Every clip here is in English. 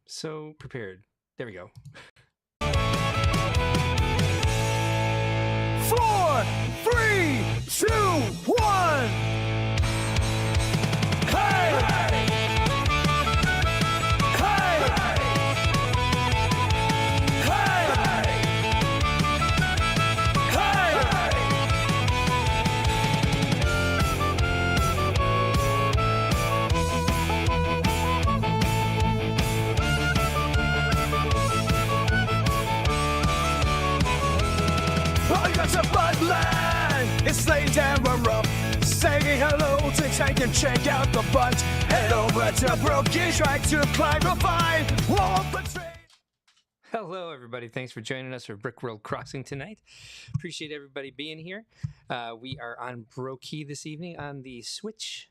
So prepared. There we go. 4, 3, 2, 1. Hey! Hey! Hey! I got some bloodline. It's laying down rough. Saying hello to Tank and check out the bunch. Head over to Broken, try to clarify. Won't betray. Hello, everybody. Thanks for joining us for Brick World Crossing tonight. Appreciate everybody being here. We are on Brokey this evening on the Switch,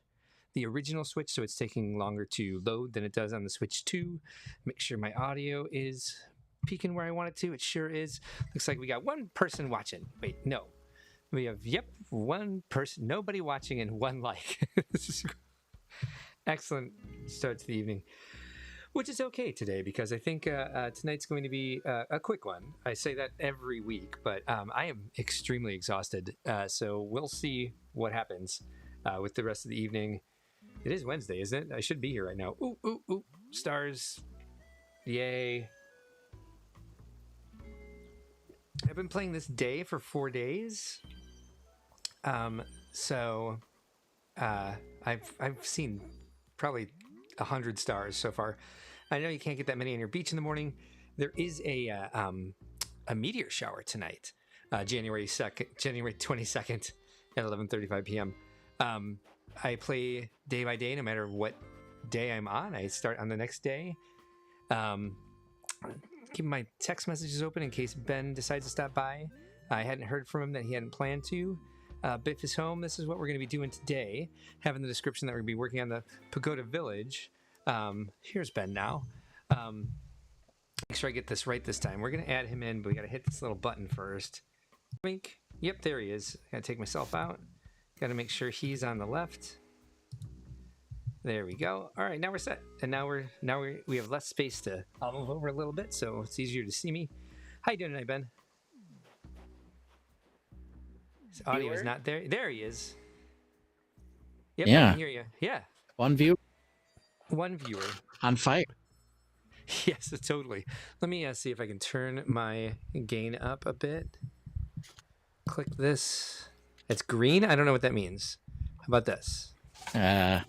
the original Switch, so it's taking longer to load than it does on the Switch 2. Make sure my audio is peaking where I want it to. It sure is. Looks like we got one person watching. Wait, no. We have, one person, nobody watching and one like. This is excellent start to the evening. Which is okay today because I think tonight's going to be a quick one. I say that every week, but I am extremely exhausted. So we'll see what happens with the rest of the evening. It is Wednesday, isn't it? I should be here right now. Ooh, ooh, ooh. Stars. Yay. I've been playing this day for 4 days. So I've seen probably 100 stars so far. I know you can't get that many on your beach in the morning. There is a meteor shower tonight, January 22nd at 11:35 p.m. I play day by day, no matter what day I'm on. I start on the next day. Keeping my text messages open in case Ben decides to stop by. I hadn't heard from him that he hadn't planned to. Biff is home. This is what we're going to be doing today. Having the description that we're going to be working on the Pagoda Village. Here's Ben now. Make sure I get this right this time. We're going to add him in, but we got to hit this little button first. Wink. Yep, there he is. Got to take myself out. Got to make sure he's on the left. There we go. All right, now we're set. And now we have less space to move over a little bit, so it's easier to see me. How you doing tonight, Ben? His audio is not there. There he is. Yep, Yeah. I can hear you. Yeah. One viewer One viewer. on fire. Yes, totally. Let me see if I can turn my gain up a bit. Click this. It's green? I don't know what that means. How about this? I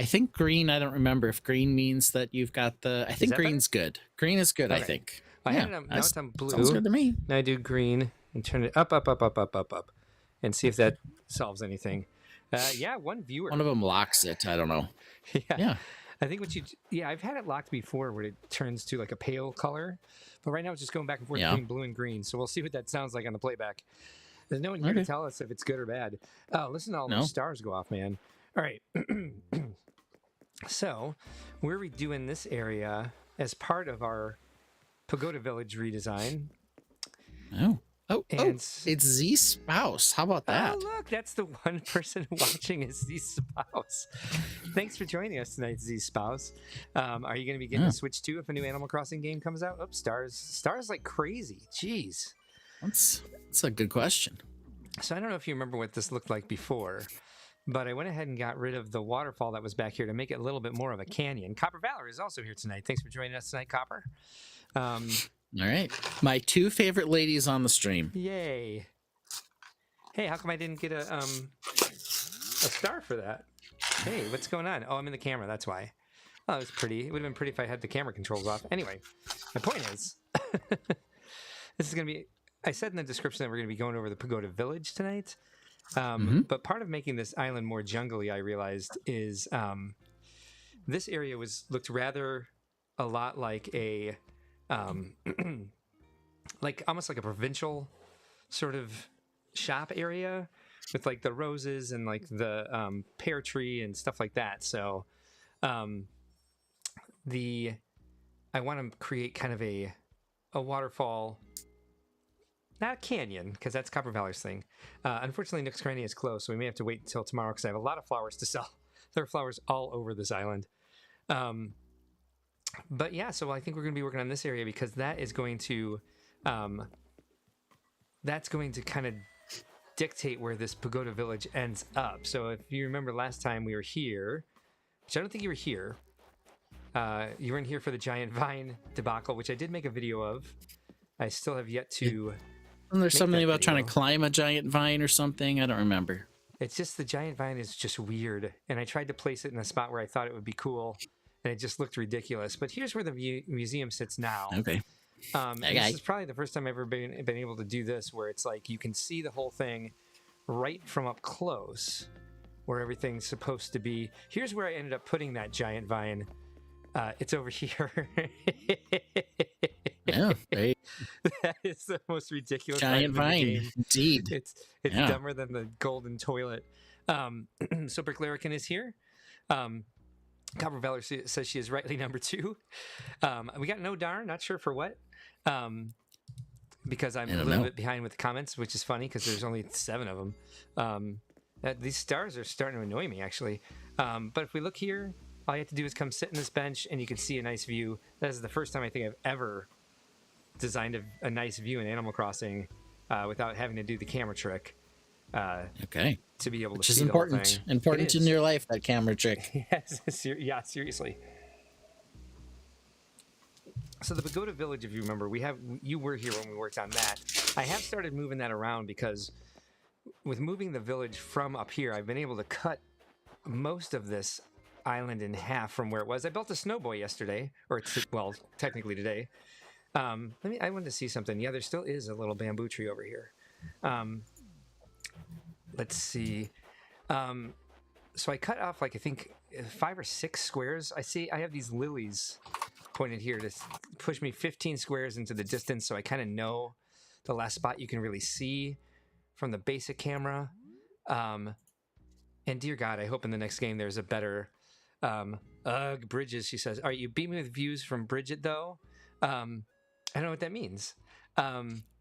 think green. I don't remember if green means that you've got the. I think that green's good. Green is good. Okay. I think. I Yeah, had it on, now it's on blue. Sounds good to me. Now I do green and turn it up, and see if that solves anything. Yeah, one viewer. One of them locks it. I don't know. Yeah. I think I've had it locked before where it turns to like a pale color, but right now it's just going back and forth between blue and green. So we'll see what that sounds like on the playback. There's no one here to tell us if it's good or bad. Oh, listen to all those stars go off, man. All right. So we're redoing this area as part of our Pagoda Village redesign. It's Z Spouse. How about that? Oh, look, that's the one person watching is Z Spouse. Thanks for joining us tonight, Z Spouse. Are you going to be getting a Switch 2 if a new Animal Crossing game comes out? Oh, stars like crazy. Jeez. That's a good question. So I don't know if you remember what this looked like before, but I went ahead and got rid of the waterfall that was back here to make it a little bit more of a canyon. Copper Valor is also here tonight. Thanks for joining us tonight, Copper. All right. My two favorite ladies on the stream. Yay. Hey, how come I didn't get a star for that? Hey, what's going on? Oh, I'm in the camera. That's why. Oh, it was pretty. It would have been pretty if I had the camera controls off. Anyway, my point is, this is going to be, I said in the description that we're going to be going over the Pagoda Village tonight. But part of making this island more jungly, I realized, is this area looked rather a lot like a like almost like a provincial sort of shop area with like the roses and like the pear tree and stuff like that. So I want to create kind of a waterfall. Not a canyon, because that's Copper Valor's thing. Unfortunately, Nook's Cranny is closed, so we may have to wait until tomorrow because I have a lot of flowers to sell. There are flowers all over this island. But yeah, so I think we're going to be working on this area because that is going to, that's going to kind of dictate where this Pagoda village ends up. So if you remember last time we were here, which I don't think you were here, you weren't here for the giant vine debacle, which I did make a video of. I still have yet to. And there's something about trying to climb a giant vine or something. I don't remember. It's just the giant vine is just weird, and I tried to place it in a spot where I thought it would be cool, and it just looked ridiculous. But here's where the museum sits now. Okay. This is probably the first time I've ever been able to do this, where it's like you can see the whole thing right from up close, where everything's supposed to be. Here's where I ended up putting that giant vine. It's over here. Oh, right. That is the most ridiculous giant vine. Indeed. It's dumber than the golden toilet. So Brick Larrikin is here. Copper Valor says she is rightly number 2. We got no darn, not sure for what. Because I'm a little bit behind with the comments, which is funny because there's only 7 of them. These stars are starting to annoy me, actually. But if we look here, all you have to do is come sit in this bench and you can see a nice view. That is the first time I think I've ever designed a nice view in Animal Crossing without having to do the camera trick. Okay. To be able to Which see is the important. whole thing. Important in your life, that camera trick. Yes, yeah, seriously. So the Pagoda Village, if you remember, you were here when we worked on that. I have started moving that around because with moving the village from up here, I've been able to cut most of this island in half from where it was. I built a snowboy yesterday, well, technically today. I wanted to see something. Yeah, there still is a little bamboo tree over here. Let's see. So I cut off I think 5 or 6 squares. I have these lilies pointed here to push me 15 squares into the distance, so I kind of know the last spot you can really see from the basic camera. And dear God, I hope in the next game there's a better bridges, she says. All right, you beat me with views from Bridget, though. I don't know what that means.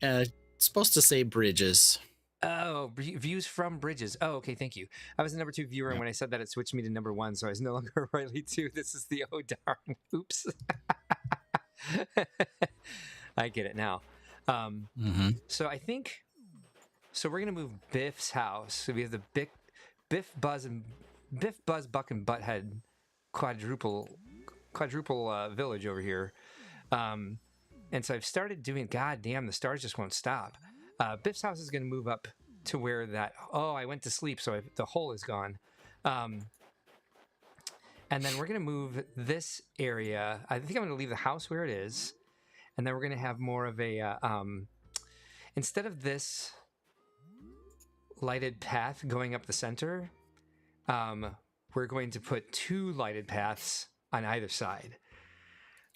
It's supposed to say bridges. Oh, views from bridges. Oh, okay, thank you. I was the number 2 viewer, and when I said that, it switched me to number 1, so I was no longer rightly 2. This is the oh darn. Oops. I get it now. So I think, we're going to move Biff's house. So we have the Biff, Buzz, Buck, and Butthead quadruple village over here. And so I've started doing, god damn, the stars just won't stop. Biff's house is going to move up to where I went to sleep, so the hole is gone. And then we're going to move this area. I think I'm going to leave the house where it is. And then we're going to have more of a, instead of this lighted path going up the center, we're going to put 2 lighted paths on either side.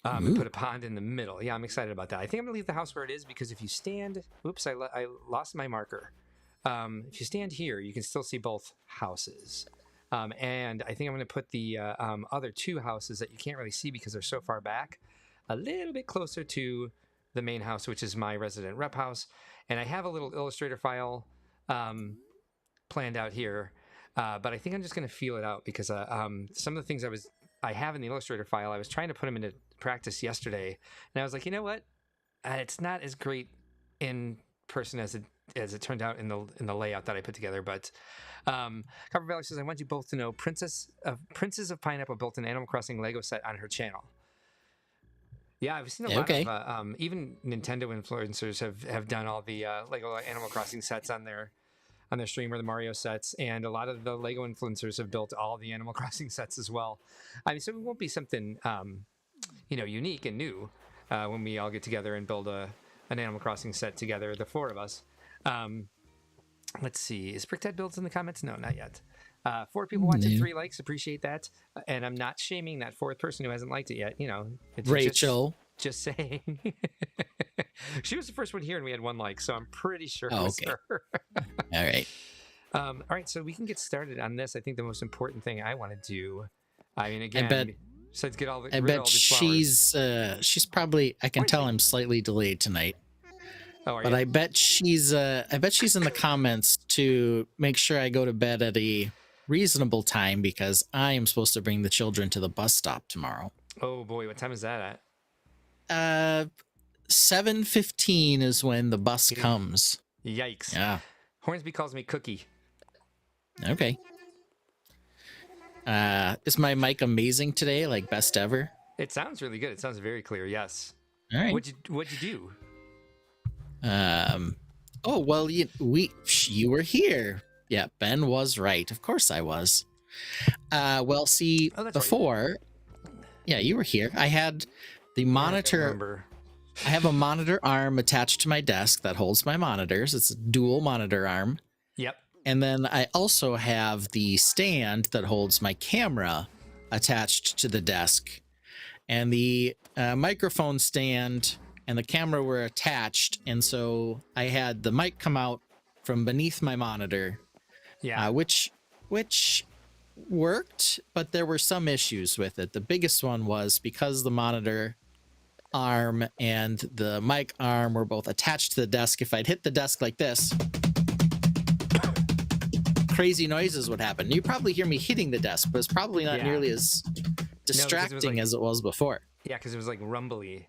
And put a pond in the middle. Yeah, I'm excited about that. I think I'm going to leave the house where it is because if you stand... Oops, I lost my marker. If you stand here, you can still see both houses. And I think I'm going to put the other 2 houses that you can't really see because they're so far back a little bit closer to the main house, which is my resident rep house. And I have a little Illustrator file planned out here. But I think I'm just going to feel it out because some of the things I have in the Illustrator file, I was trying to put them into practice yesterday, and I was like, you know what? It's not as great in person as it turned out in the layout that I put together. But Copper Valley says, I want you both to know Princes of Pineapple built an Animal Crossing Lego set on her channel. Yeah, I've seen a lot of even Nintendo influencers have done all the Lego Animal Crossing sets on their stream, or the Mario sets, and a lot of the Lego influencers have built all the Animal Crossing sets as well. I mean, so it won't be something unique and new when we all get together and build an Animal Crossing set together, the 4 of us. Let's see, is Brickhead builds in the comments? No, not yet. 4 people watching, 3 likes, appreciate that. And I'm not shaming that 4th person who hasn't liked it yet. It's Rachel. Just saying. She was the first one here, and we had 1 like, so I'm pretty sure it was her. All right. All right, so we can get started on this. I think the most important thing I want to do, I mean, again, besides get all the I bet she's probably, I can tell I'm slightly delayed tonight. Oh, but I bet she's in the comments to make sure I go to bed at a reasonable time because I am supposed to bring the children to the bus stop tomorrow. Oh boy, what time is that at? 7:15 is when the bus Yeah. comes. Yikes. Yeah. Hornsby calls me Cookie. Okay. Is my mic amazing today? Like best ever? It sounds really good. It sounds very clear. Yes. All right. What'd you do? Oh well, you were here. Yeah, Ben was right. Of course I was. Well, see, Oh, that's before, yeah, you were here. I had the monitor. I have a monitor arm attached to my desk that holds my monitors. It's a dual monitor arm. Yep. And then I also have the stand that holds my camera attached to the desk. And the microphone stand and the camera were attached. And so I had the mic come out from beneath my monitor, Yeah. which worked, but there were some issues with it. The biggest one was because the monitor arm and the mic arm were both attached to the desk. If I'd hit the desk like this, crazy noises would happen. You probably hear me hitting the desk, but it's probably not nearly as distracting as it was before. Yeah, because it was like rumbly.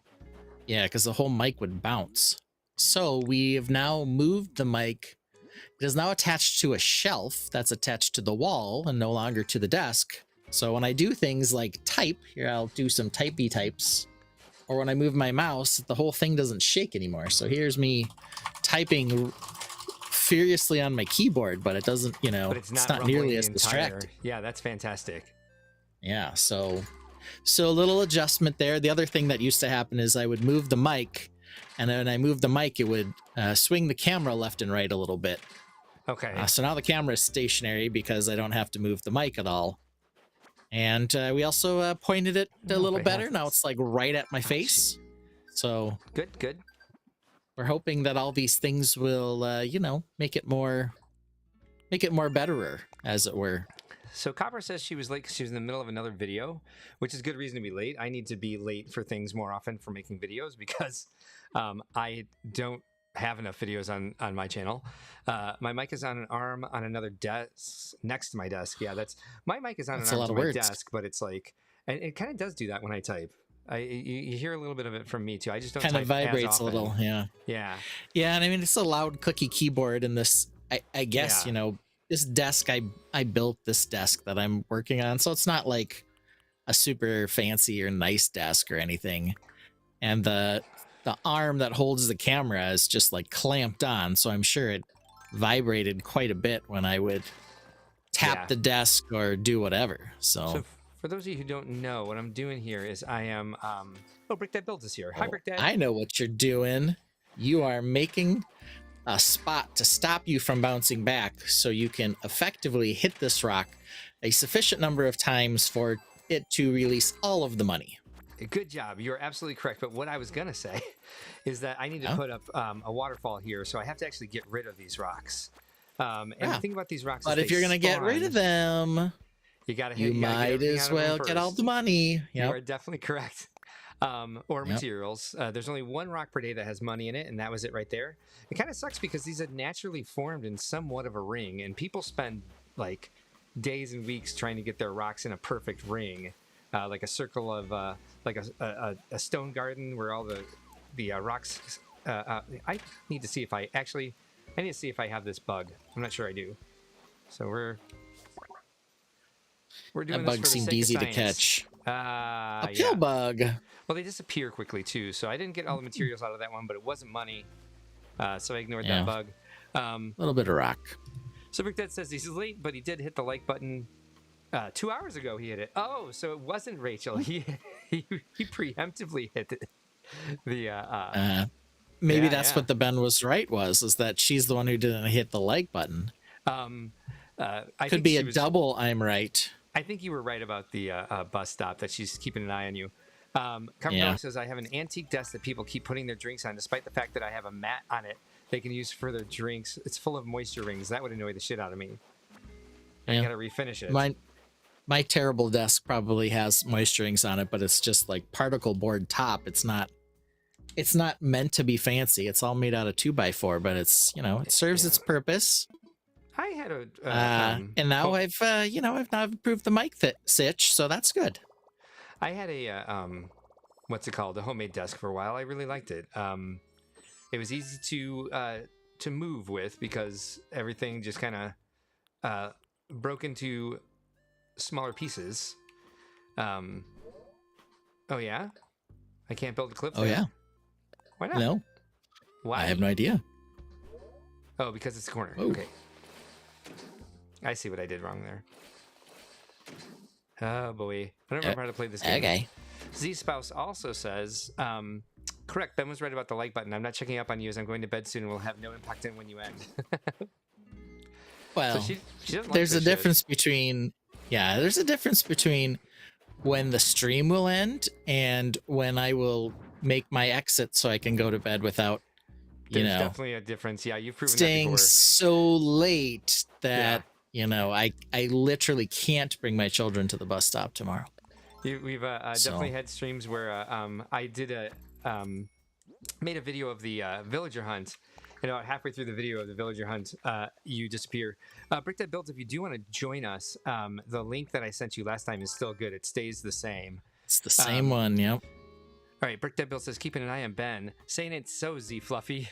Yeah, because the whole mic would bounce. So we have now moved the mic. It is now attached to a shelf that's attached to the wall and no longer to the desk. So when I do things like type, here I'll do some typey types, or when I move my mouse, the whole thing doesn't shake anymore. So here's me typing furiously on my keyboard, but it doesn't, But it's not nearly as distracting. Yeah, that's fantastic. Yeah, so a little adjustment there. The other thing that used to happen is I would move the mic, and when I moved the mic, it would swing the camera left and right a little bit. Okay. So now the camera is stationary because I don't have to move the mic at all. And we also pointed it a little better. Now it's like right at my face. So Good. we're hoping that all these things will, make it more betterer, as it were. So Copper says she was late because she was in the middle of another video, which is good reason to be late. I need to be late for things more often for making videos because I don't have enough videos on my channel. My mic is on an arm on another desk next to my desk. Yeah, my mic is on an arm to my desk, but it's like, and it kind of does do that when I type. You hear a little bit of it from me too. I just don't kind type of vibrates as a often. little. Yeah. And I mean, it's a loud cookie keyboard, and this, I guess, this desk, I built this desk that I'm working on, so it's not like a super fancy or nice desk or anything. And the arm that holds the camera is just like clamped on, so I'm sure it vibrated quite a bit when I would tap the desk or do whatever. So for those of you who don't know, what I'm doing here is I am Brick Dad Builds is here. Hi, Brick Dad. I know what you're doing. You are making a spot to stop you from bouncing back so you can effectively hit this rock a sufficient number of times for it to release all of the money. Good job. You're absolutely correct. But what I was going to say is that I need to put up a waterfall here, so I have to actually get rid of these rocks. And the thing about these rocks but if you're going to get rid of them, you got to you might as well get all the money. You are definitely correct. Or materials. There's only one rock per day that has money in it, and that was it right there. It kind of sucks because these are naturally formed in somewhat of a ring, and people spend like days and weeks trying to get their rocks in a perfect ring, like a circle of like a stone garden where all the rocks. I need to see if I need to see if I have this bug. I'm not sure I do. So we're doing that bug seemed easy to catch. A pill bug. Well, they disappear quickly too, so I didn't get all the materials out of that one, but it wasn't money, so I ignored that bug. A little bit of rock. So Brick Dad says he's late, but he did hit the like button 2 hours ago. He hit it. Oh, so it wasn't Rachel. He preemptively hit it. Maybe that's what the Ben was right is that she's the one who didn't hit the like button. Could be a double. I'm right. I think you were right about the bus stop, that she's keeping an eye on you. Carmen says, I have an antique desk that people keep putting their drinks on, despite the fact that I have a mat on it they can use for their drinks. It's full of moisture rings. That would annoy the shit out of me. I gotta refinish it. My terrible desk probably has moisture rings on it, but it's just like particle board top. It's not meant to be fancy. It's all made out of 2x4, but it's, it serves its purpose. I had a and now I've I've now improved the mic sitch, so that's good. I had a what's it called? A homemade desk for a while. I really liked it. It was easy to move with because everything just kind of broke into smaller pieces. Oh yeah, I can't build a clip. Oh yeah. Why not? No. Why? I have no idea. Oh, because it's a corner. Oh. Okay. I see what I did wrong there. Oh boy, I don't remember how to play this game. Okay. Z Spouse also says, correct, Ben was right about the like button. I'm not checking up on you as I'm going to bed soon and will have no impact on when you end. Well, so she doesn't like there's a this difference between when the stream will end and when I will make my exit so I can go to bed without, There's definitely a difference. Yeah, you've proven that staying before. so late that I literally can't bring my children to the bus stop tomorrow. We've definitely had streams where I did made a video of the villager hunt, and about halfway through the video of the villager hunt, you disappear. Brickdead Builds, if you do want to join us, the link that I sent you last time is still good. It stays the same. It's the same one, yep. All right, Brickdead Build says, keeping an eye on Ben. Saying it's so, Z Fluffy.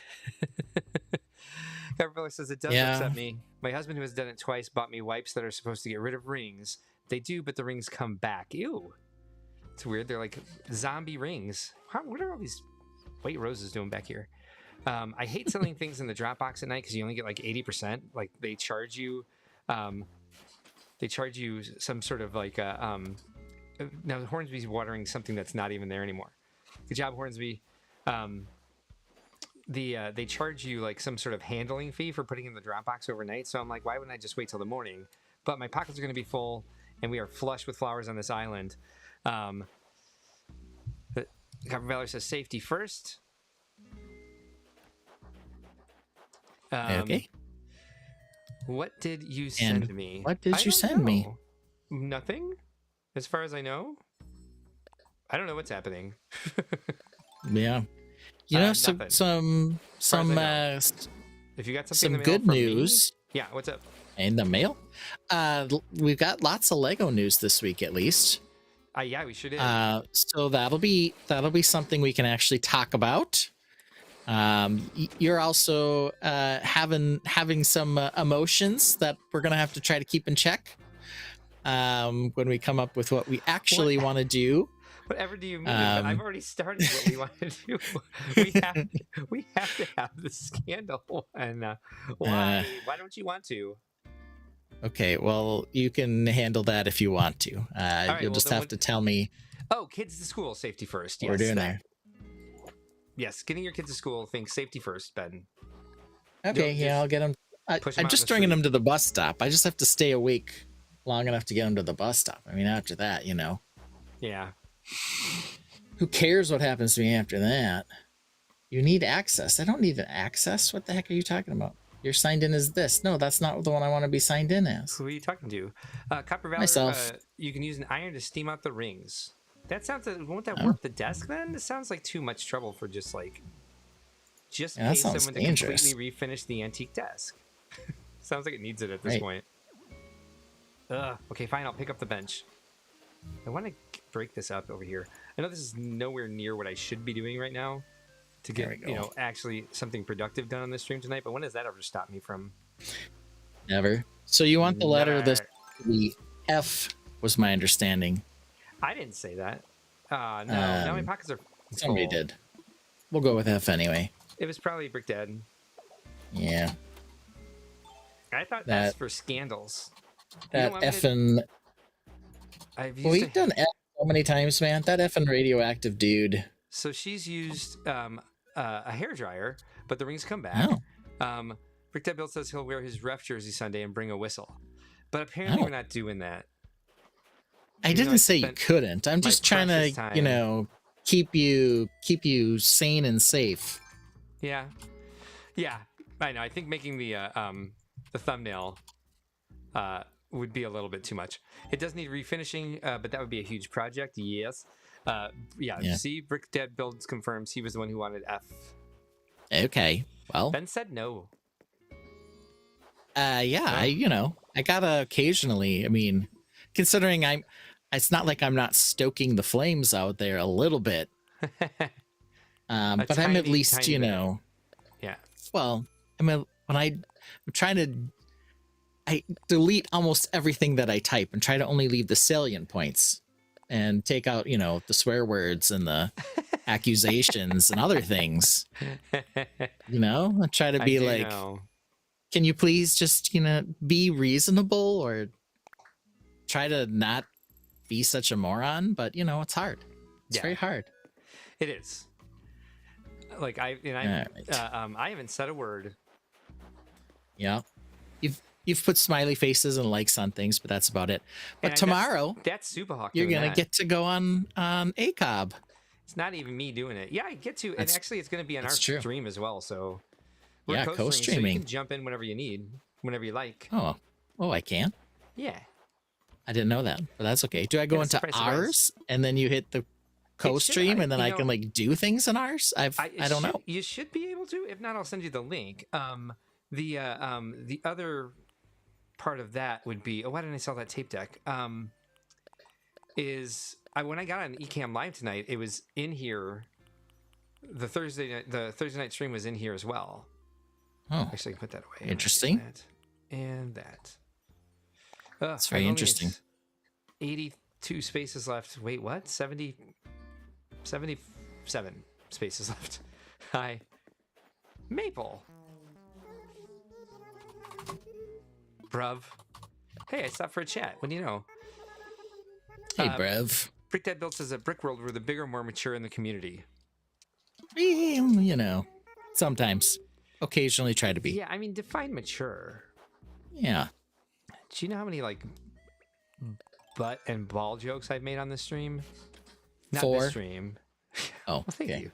Carver says, it does upset me. My husband, who has done it twice, bought me wipes that are supposed to get rid of rings. They do, but the rings come back. Ew. It's weird. They're like zombie rings. What are all these white roses doing back here? I hate selling things in the Dropbox at night because you only get like 80%. Like they charge you some sort of like now Hornsby's watering something that's not even there anymore. Good job, Hornsby. They charge you like some sort of handling fee for putting in the Dropbox overnight. So I'm like, why wouldn't I just wait till the morning? But my pockets are going to be full, and we are flush with flowers on this island. Copper Valor says safety first. Okay. What did you send me? What did you send me? Nothing, as far as I know. I don't know what's happening. Yeah. Some if you got something some in the mail good from news. Me, yeah, what's up? In the mail? We've got lots of Lego news this week, at least. Yeah, we sure did. So that'll be something we can actually talk about. You're also having some emotions that we're gonna have to try to keep in check when we come up with what we actually want to do. Whatever do you mean? I've already started what we want to do. We have to have the scandal. And why don't you want to? Okay, well, you can handle that if you want to. You'll just have to tell me. Oh, kids to school, safety first. Yes, we're doing there. Yes, getting your kids to school. Think safety first, Ben. Okay, yeah, I'll get them. I'm just bringing them to the bus stop. I just have to stay awake long enough to get them to the bus stop. I mean, after that, Yeah. Who cares what happens to me after that? You need access. I don't need access. What the heck are you talking about? You're signed in as this. No, that's not the one I want to be signed in as. Who are you talking to? Copper Valor, myself. You can use an iron to steam out the rings. That sounds like, won't that warp the desk then? It sounds like too much trouble for just pay someone to completely refinish the antique desk. Sounds like it needs it at this point. Okay, fine, I'll pick up the bench. I want to break this up over here. I know this is nowhere near what I should be doing right now to get, actually something productive done on this stream tonight, but when has that ever stopped me from? Never. So you want the letter, the F was my understanding. I didn't say that. No, now my pockets are full. Somebody did. We'll go with F anyway. It was probably Brickdead. Yeah. I thought that's for scandals. That effing... We've done F so many times, man. That effing radioactive dude. So she's used a hairdryer, but the rings come back. Brickdead Bill says he'll wear his ref jersey Sunday and bring a whistle. But apparently we're not doing that. I didn't say you couldn't. I'm just trying to, keep you sane and safe. Yeah. Yeah. I know. I think making the thumbnail would be a little bit too much. It does need refinishing, but that would be a huge project. Yes. See, Brickdead Builds confirms he was the one who wanted F. Okay. Well, Ben said no. Yeah, Oh. I gotta occasionally. I mean, considering it's not like I'm not stoking the flames out there a little bit. A But I'm at tiny, least, tiny bit. Yeah. well, I mean, I'm trying to, I delete almost everything that I type and try to only leave the salient points and take out, the swear words and the accusations and other things. I try to I be do like, know. can you please just, be reasonable or try to not be such a moron? But, it's hard. It's very hard. It is. Like I haven't said a word. Yeah. You've put smiley faces and likes on things, but that's about it. But tomorrow, that's Super Hawk. you're gonna get to go on ACOB. It's not even me doing it. Yeah, I get to, and actually, it's going to be on our stream as well. So we're co-streaming. So you can jump in whenever you need, whenever you like. Oh, I can. Yeah. I didn't know that, but that's okay. Do I go into ours and then you hit the co-stream and then I can like do things in ours? I don't know. You should be able to. If not, I'll send you the link. The other part of that would be, why didn't I sell that tape deck? When I got on Ecamm Live tonight, it was in here. The Thursday night stream was in here as well. Oh, actually, I can put that away. Interesting. And that. That's very interesting. 82 spaces left. Wait, what? 77 spaces left. Hi, Maple. Bruv. Hey, I stopped for a chat. What do you know? Hey, bruv. Brick Dad Built says at Brick World, we're the bigger, more mature in the community. Sometimes. Occasionally try to be. Yeah, I mean, define mature. Yeah. Do you know how many, like, butt and ball jokes I've made on this stream? Not 4. this stream. Oh, well, thank you.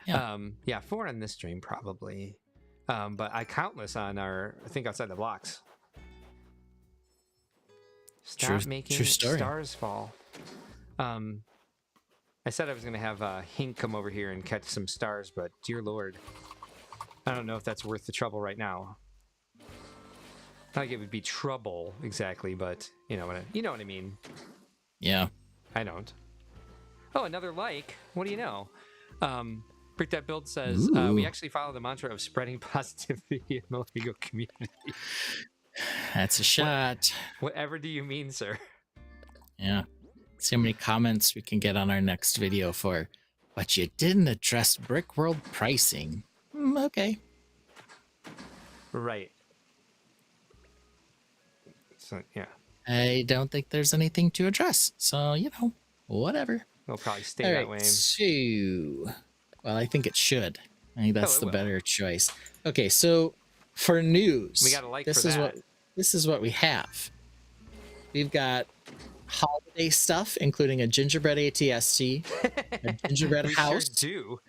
Yeah. 4 on this stream, probably. But I countless on our, I think, Outside the Blocks. Stop making stars fall. I said I was going to have Hinck come over here and catch some stars, but dear Lord, I don't know if that's worth the trouble right now. Not like it would be trouble exactly, but you know what I mean. Yeah. I don't. Oh, another like. What do you know? Brick That Build says we actually follow the mantra of spreading positivity in the Lego community. That's a shot. Whatever do you mean, sir? Yeah. See how many comments we can get on our next video for, but you didn't address Brick World pricing. Okay. Right. So, yeah. I don't think there's anything to address. So, whatever. It'll probably stay that way. So, well, I think it should. I think that's the better choice. Okay, so for news, we got a like this for is that. This is what we have. We've got holiday stuff, including a gingerbread ATST, a gingerbread house, sure do.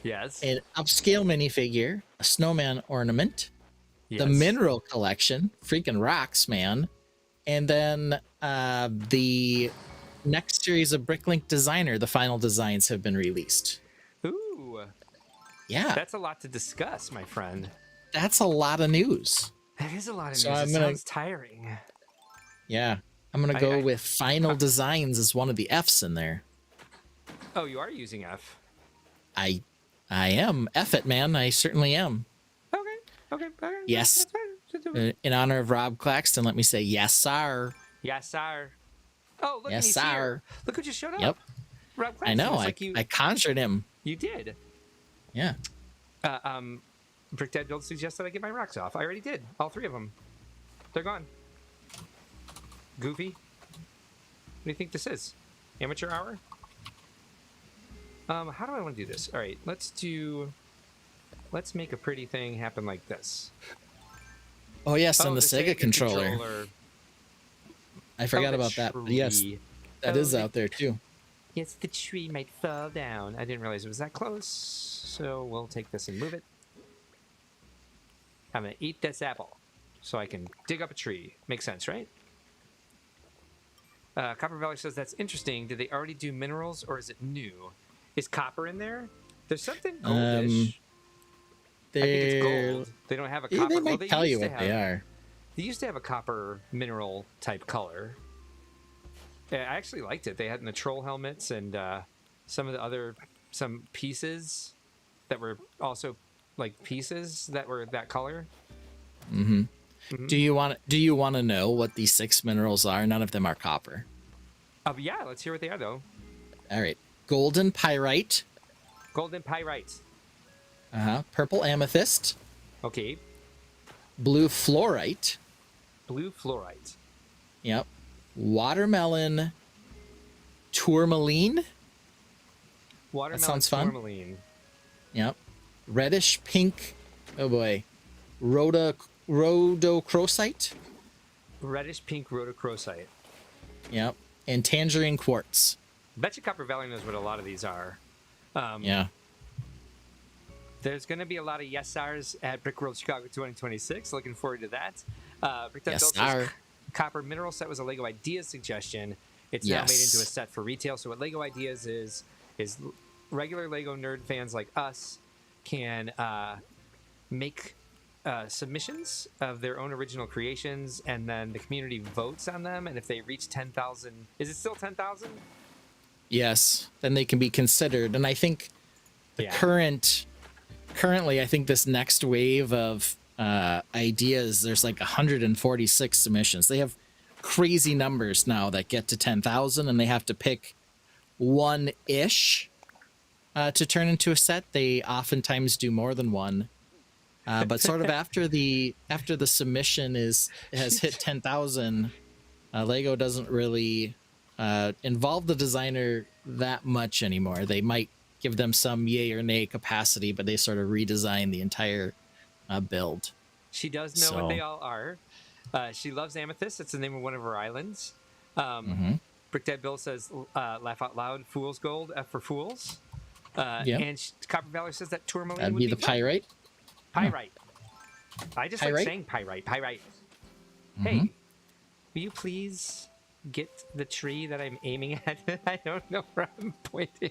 Yes, an upscale minifigure, a snowman ornament, the mineral collection, freaking rocks, man, and then the next series of Bricklink Designer. The final designs have been released. Ooh, yeah, that's a lot to discuss, my friend. That's a lot of news. That is a lot of news. It sounds tiring. Yeah. I'm going to go with final designs as one of the F's in there. Oh, you are using F. I am. F it, man. I certainly am. Okay. Yes. In honor of Rob Claxton, let me say yes, sir. Yes, sir. Oh, look, yes, sir. Here. Look who just showed up. Yep. Rob Claxton. I know. I conjured him. You did. Yeah. Brick Dad Build suggested I get my rocks off. I already did. All 3 of them. They're gone. Goofy. What do you think this is? Amateur hour? How do I want to do this? All right, let's make a pretty thing happen like this. Oh yes, and the Sega controller. I forgot about that. But yes, that is out there too. Yes, the tree might fall down. I didn't realize it was that close. So we'll take this and move it. I'm gonna eat this apple so I can dig up a tree. Makes sense, right? Copper Valley says that's interesting. Did they already do minerals or is it new? Is copper in there? There's something goldish. I think it's gold. They don't have a copper. They might they tell you used to what they are. They used to have a copper mineral type color. Yeah, I actually liked it. They had in the troll helmets and some pieces that were also like pieces that were that color. Mm-hmm. Mm-hmm. Do you want to know what these 6 minerals are? None of them are copper. Yeah, let's hear what they are though. All right. Golden pyrite. Golden pyrite. Purple amethyst. Okay. Blue fluorite. Blue fluorite. Yep. Watermelon tourmaline. Watermelon that sounds tourmaline. Fun. Yep. Reddish pink. Oh boy. Rhodochrosite. Reddish pink rhodochrosite. Yep. And tangerine quartz. Bet you Copper Valley knows what a lot of these are. Yeah. There's going to be a lot of yes stars at Brick World Chicago 2026. Looking forward to that. Yes star. Copper Mineral Set was a LEGO Ideas suggestion. It's now made into a set for retail. So what LEGO Ideas is regular LEGO nerd fans like us can make submissions of their own original creations, and then the community votes on them. And if they reach 10,000, is it still 10,000? Yes, then they can be considered. And I think the currently, I think this next wave of ideas, there's like 146 submissions. They have crazy numbers now that get to 10,000, and they have to pick one-ish to turn into a set. They oftentimes do more than one. But sort of after the submission has hit 10,000, LEGO doesn't really involve the designer that much anymore. They might give them some yay or nay capacity, but they sort of redesign the entire build. She does know what they all are. She loves Amethyst. It's the name of one of her islands. Brick Dad Bill says, laugh out loud, Fool's Gold, F for Fools. And Copper Valley says that tourmaline That'd be the pyrite. Pyrite. I just like saying pyrite. Hey, will you please get the tree that I'm aiming at? I don't know where I'm pointing.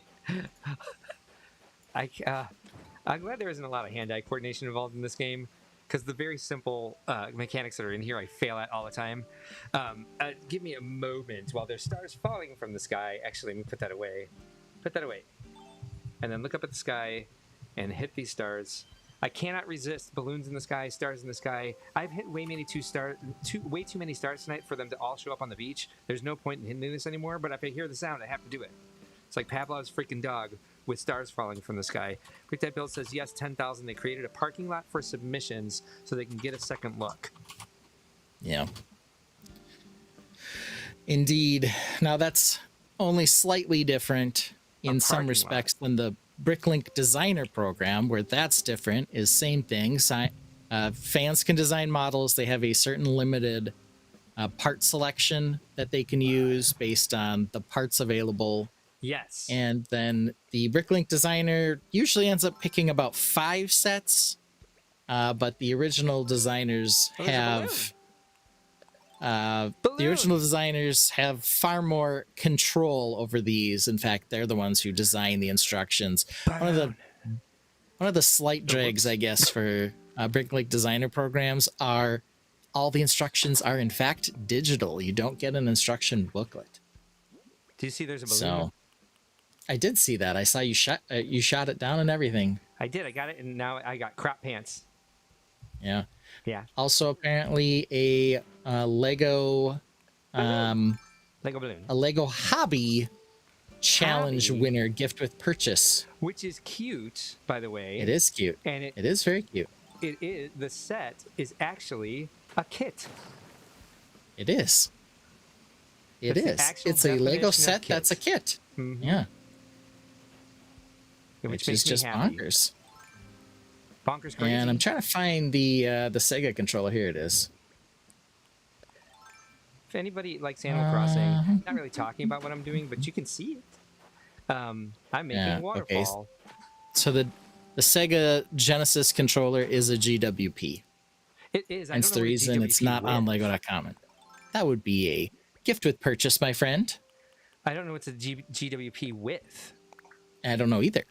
I'm glad there isn't a lot of hand-eye coordination involved in this game, because the very simple mechanics that are in here I fail at all the time. Give me a moment while there's stars falling from the sky. Actually, let me put that away. And then look up at the sky and hit these stars. I cannot resist balloons in the sky, stars in the sky. I've hit way too many stars tonight for them to all show up on the beach. There's no point in hitting this anymore, but if I hear the sound, I have to do it. It's like Pavlov's freaking dog with stars falling from the sky. Quick Type Bill says, yes, 10,000. They created a parking lot for submissions so they can get a second look. Yeah. Indeed. Now, that's only slightly different in some respects than the Bricklink Designer Program, where that's different, is same thing. Fans can design models. They have a certain limited part selection that they can use based on the parts available. Yes. And then the Bricklink Designer usually ends up picking about 5 sets, but the original designers have... the original designers have far more control over these. In fact, they're the ones who design the instructions. One of the slight dregs, I guess, for Bricklink Designer programs are all the instructions are in fact digital. You don't get an instruction booklet. Do you see there's a balloon? So, I did see that. I saw you shot it down and everything. I did. I got it, and now I got crap pants. Yeah. Yeah. Also, apparently, a Lego balloon. A Lego Hobby Challenge winner gift with purchase, which is cute, by the way. It is cute, and it is very cute. It is. The set is actually a kit. It is. It is. It's a Lego set that's a kit. Mm-hmm. Yeah. Which is just happy. bonkers. Bonkers crazy. And I'm trying to find the Sega controller. Here it is. If anybody likes Animal Crossing, not really talking about what I'm doing, but you can see it. I'm making waterfall. Okay. So the Sega Genesis controller is a GWP. It is. That's the reason it's not on Lego.com. That would be a gift with purchase, my friend. I don't know what's a GWP with. I don't know either.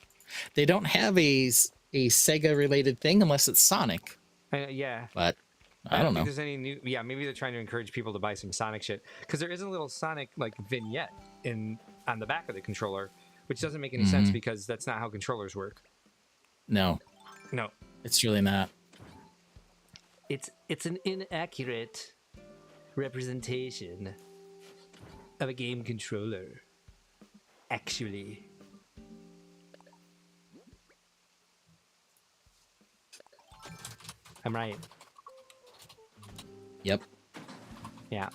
They don't have a a Sega related thing unless it's Sonic. Yeah. But I don't know. think there's any new. Yeah, maybe they're trying to encourage people to buy some Sonic shit because there is a little Sonic like vignette on the back of the controller, which doesn't make any sense because that's not how controllers work. No, it's really not. It's an inaccurate representation of a game controller. Actually, I'm right. Yep. Yeah.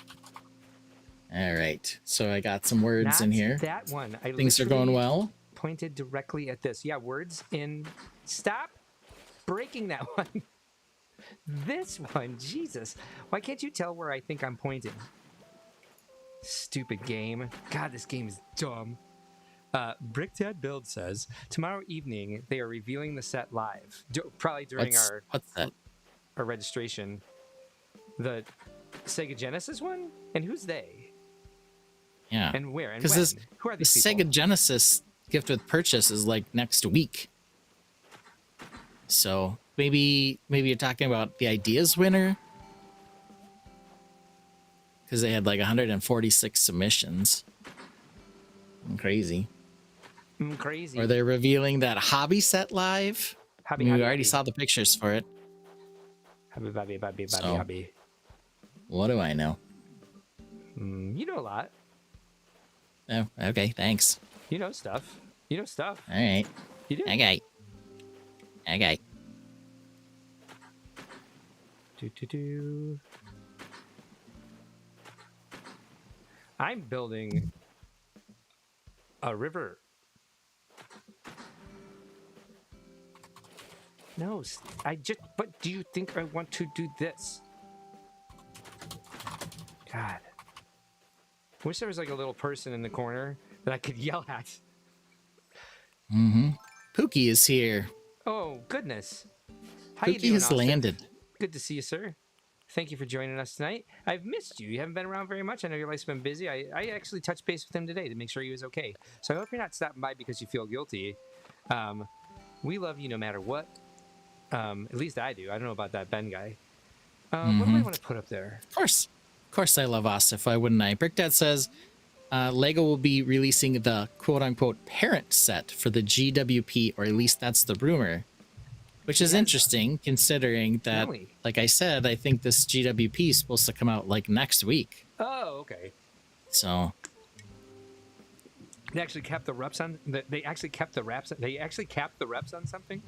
All right. So I got some words in here. That one. Things are going well. Pointed directly at this. Yeah, words in. Stop breaking that one. This one. Jesus. Why can't you tell where I think I'm pointing? Stupid game. God, this game is dumb. Brickdad Build says, tomorrow evening they are revealing the set live. Probably during what's that? Our registration. The Sega Genesis one? And who's they? Yeah. And where? And when? Who are these the people? Sega Genesis gift with purchase is like next week. So maybe you're talking about the Ideas winner? Because they had like 146 submissions. Crazy. Crazy. Or they're revealing that hobby set live. We already saw the pictures for it. Hobby. What do I know? You know a lot. Oh, okay, thanks. You know stuff. All right. You do. Okay. I'm building a river. No, but do you think I want to do this? God. Wish there was like a little person in the corner that I could yell at. Pookie is here. Oh, goodness. How Pookie you doing, has Austin? landed. Good to see you, sir. Thank you for joining us tonight. I've missed you. You haven't been around very much. I know your life's been busy. I actually touched base with him today to make sure he was okay. So I hope you're not stopping by because you feel guilty. We love you no matter what. At least I do. I don't know about that Ben guy. What do I want to put up there? Of course I love Asif. Why wouldn't I? Brickdad says Lego will be releasing the quote-unquote parent set for the GWP, or at least that's the rumor. Which is interesting, considering that, like I said, I think this GWP is supposed to come out like next week. Oh, okay. So they actually kept the reps on. They actually kept the reps. They actually capped the reps on something.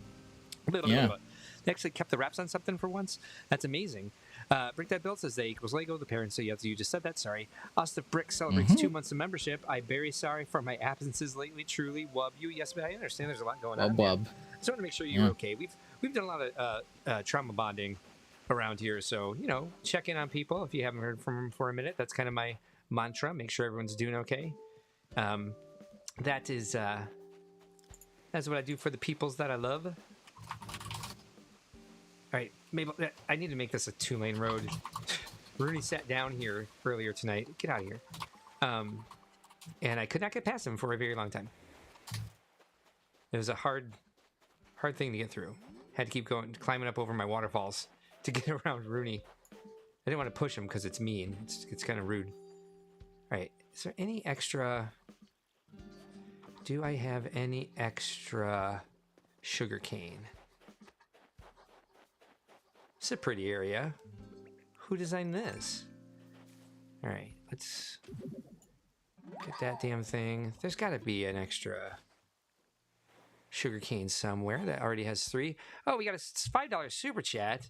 Yeah. They actually kept the reps on something for once. That's amazing. Brickdad Build says they equals Lego. The parents say yes. You just said that. Sorry. Austin Brick celebrates 2 months of membership. I'm very sorry for my absences lately. Truly, wub you. Yes, but I understand there's a lot going on. Wub. I just want to make sure you're okay. We've done a lot of trauma bonding around here, so check in on people if you haven't heard from them for a minute. That's kind of my mantra. Make sure everyone's doing okay. That's what I do for the peoples that I love. All right, Mabel, I need to make this a 2-lane road. Rooney sat down here earlier tonight. Get out of here. And I could not get past him for a very long time. It was a hard thing to get through. Had to keep going, climbing up over my waterfalls to get around Rooney. I didn't want to push him because it's mean. It's kind of rude. All right, is there any extra... Do I have any extra sugar cane? It's a pretty area. Who designed this? All right, let's get that damn thing. There's got to be an extra sugar cane somewhere that already has 3. Oh, we got a $5 super chat.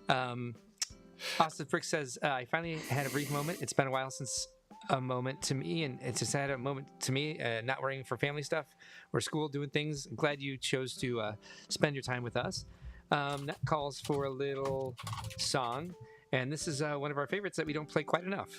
Austin Frick says, I finally had a brief moment. It's been a while since a moment to me, and it's just had a moment to me, not worrying for family stuff or school, doing things. I'm glad you chose to spend your time with us. That calls for a little song, and this is one of our favorites that we don't play quite enough.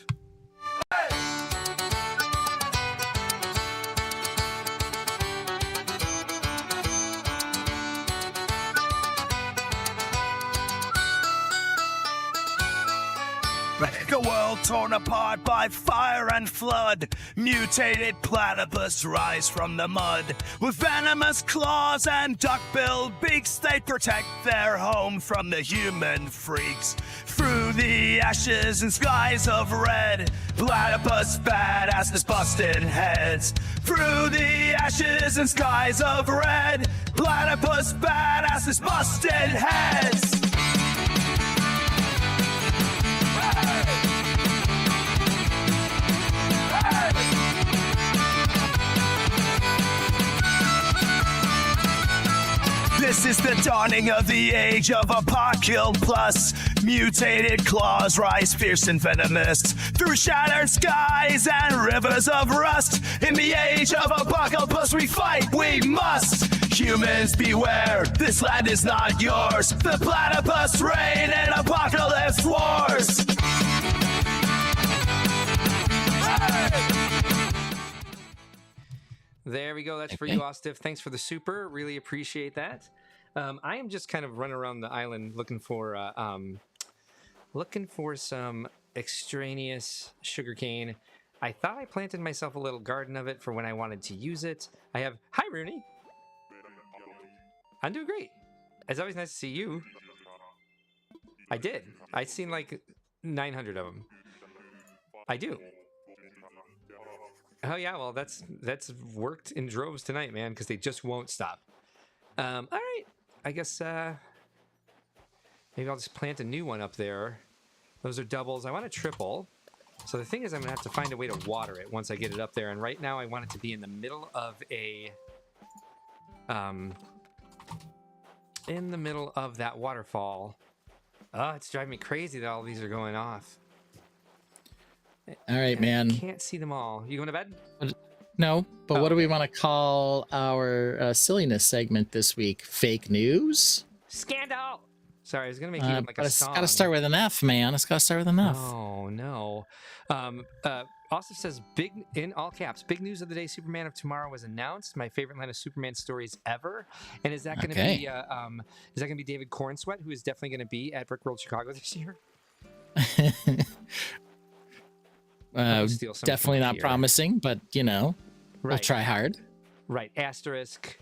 Make a world torn apart by fire and flood. Mutated platypus rise from the mud. With venomous claws and duck-billed beaks, they protect their home from the human freaks. Through the ashes and skies of red, platypus badasses busted heads. Through the ashes and skies of red, platypus badasses busted heads. This is the dawning of the age of Apocalypse. Mutated claws rise fierce and venomous through shattered skies and rivers of rust. In the age of Apocalypse, we fight, we must. Humans beware, this land is not yours. The platypus reign in apocalypse wars. There we go. That's for you, Ostif. Thanks for the super. Really appreciate that. I am just kind of running around the island looking for some extraneous sugarcane. I thought I planted myself a little garden of it for when I wanted to use it. I have... Hi, Rooney. I'm doing great. It's always nice to see you. I did. I've seen like 900 of them. I do. Oh yeah, well that's worked in droves tonight, man, because they just won't stop. All right, I guess maybe I'll just plant a new one up there. Those are doubles. I want a triple. So the thing is, I'm gonna have to find a way to water it once I get it up there. And right now, I want it to be in the middle of a that waterfall. Oh, it's driving me crazy that all these are going off. All right, man. I can't see them all. You going to bed? No, but what do we want to call our silliness segment this week? Fake news? Scandal! Sorry, I was going to make you like a song. It's got to start with an F, man. It's got to start with an F. Oh, no. Also says, big in all caps, big news of the day, Superman of Tomorrow was announced. My favorite line of Superman stories ever. And is that going to be David Cornsweet, who is definitely going to be at Brickworld Chicago this year? Definitely not promising, but you know, we'll try hard. Right. Asterisk.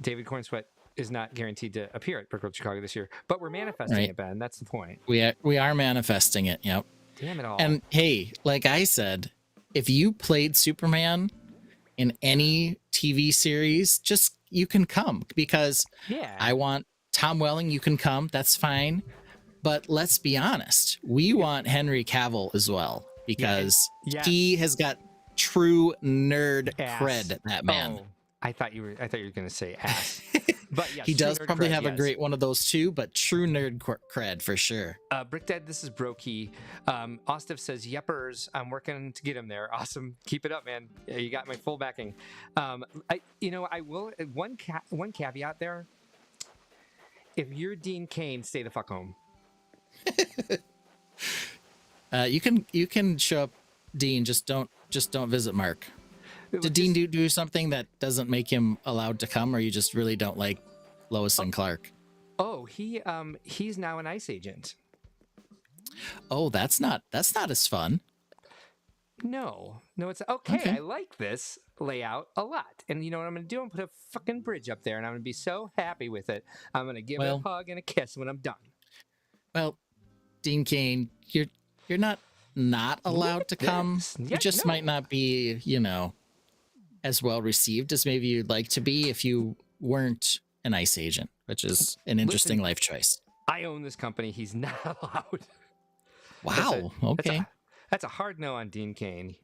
David Cornsweet is not guaranteed to appear at Brickworld Chicago this year, but we're manifesting it, Ben. That's the point. We are manifesting it. Yep. Damn it all. And hey, like I said, if you played Superman in any TV series, you can come, because I want Tom Welling. You can come. That's fine. But let's be honest. We want Henry Cavill as well, because he has got true nerd cred, that man. Oh, I thought you were going to say ass. But yes, he does probably have a great one of those too, but true nerd cred for sure. Brick Dad, this is Brokey. Ostif says, "Yeppers, I'm working to get him there." Awesome, keep it up, man. Yeah, you got my full backing. I will one caveat there. If you're Dean Cain, stay the fuck home. You can show up, Dean. Just don't visit Mark. Did Dean do something that doesn't make him allowed to come, or you just really don't like Lois and Clark? Oh, he's now an ICE agent. Oh, that's not as fun. No, it's okay. I like this layout a lot, and you know what I'm gonna do? I'm gonna put a fucking bridge up there, and I'm gonna be so happy with it. I'm gonna give it a hug and a kiss when I'm done. Well, Dean Cain, you're not allowed to come. You just might not be, as well received as maybe you'd like to be if you weren't an ICE agent, which is an interesting life choice. I own this company. He's not allowed. Wow. Okay. That's a hard no on Dean Cain.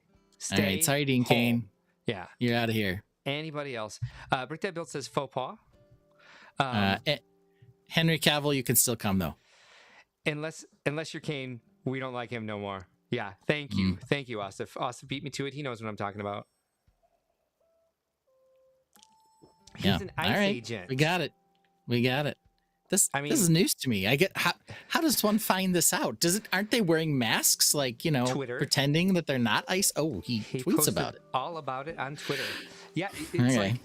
All right. Sorry, Dean Cain. Yeah. You're out of here. Anybody else? Brick Dad Built says faux pas. Henry Cavill, you can still come though. Unless you're Cain, we don't like him no more. Yeah. Thank you. Thank you, Ostif. Ostif beat me to it. He knows what I'm talking about. He's an ICE agent. We got it. This is news to me. I get how does one find this out? Aren't they wearing masks, like Twitter, pretending that they're not ICE? Oh, he tweets about it. All about it on Twitter. Yeah,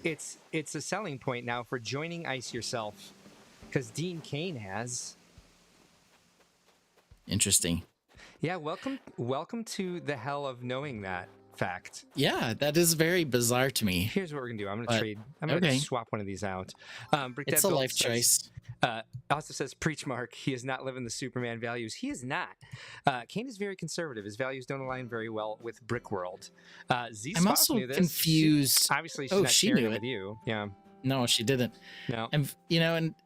it's a selling point now for joining ICE yourself, because Dean Cain has. Interesting. Yeah, welcome to the hell of knowing that fact. Yeah, that is very bizarre to me. Here's what we're gonna do. I'm gonna trade. I'm gonna okay. swap one of these out. It's a life choice. Also says, preach Mark. He is not living the Superman values. He is not. Kane is very conservative. His values don't align very well with Brickworld. Z I'm also knew this. confused. Obviously, she's not she sharing knew it it with you. Yeah. No, she didn't. No. And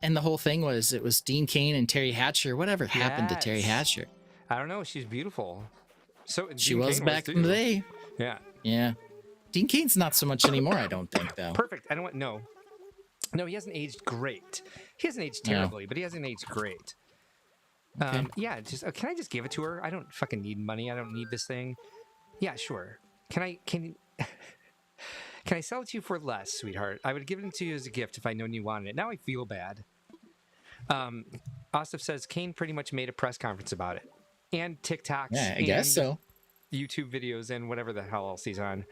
and the whole thing was it was Dean Cain and Terry Hatcher. Whatever happened to Terry Hatcher? I don't know. She's beautiful. So she Dean was Cain back in the day. Yeah. Yeah. Dean Cain's not so much anymore, I don't think, though. Perfect. I don't want no. No, he hasn't aged great. He hasn't aged terribly, but he hasn't aged great. Okay. Yeah, just can I just give it to her? I don't fucking need money. I don't need this thing. Yeah, sure. Can I sell it to you for less, sweetheart? I would have given it to you as a gift if I known you wanted it. Now I feel bad. Ostif says Kane pretty much made a press conference about it. And TikToks. Yeah, I guess so. YouTube videos and whatever the hell else he's on.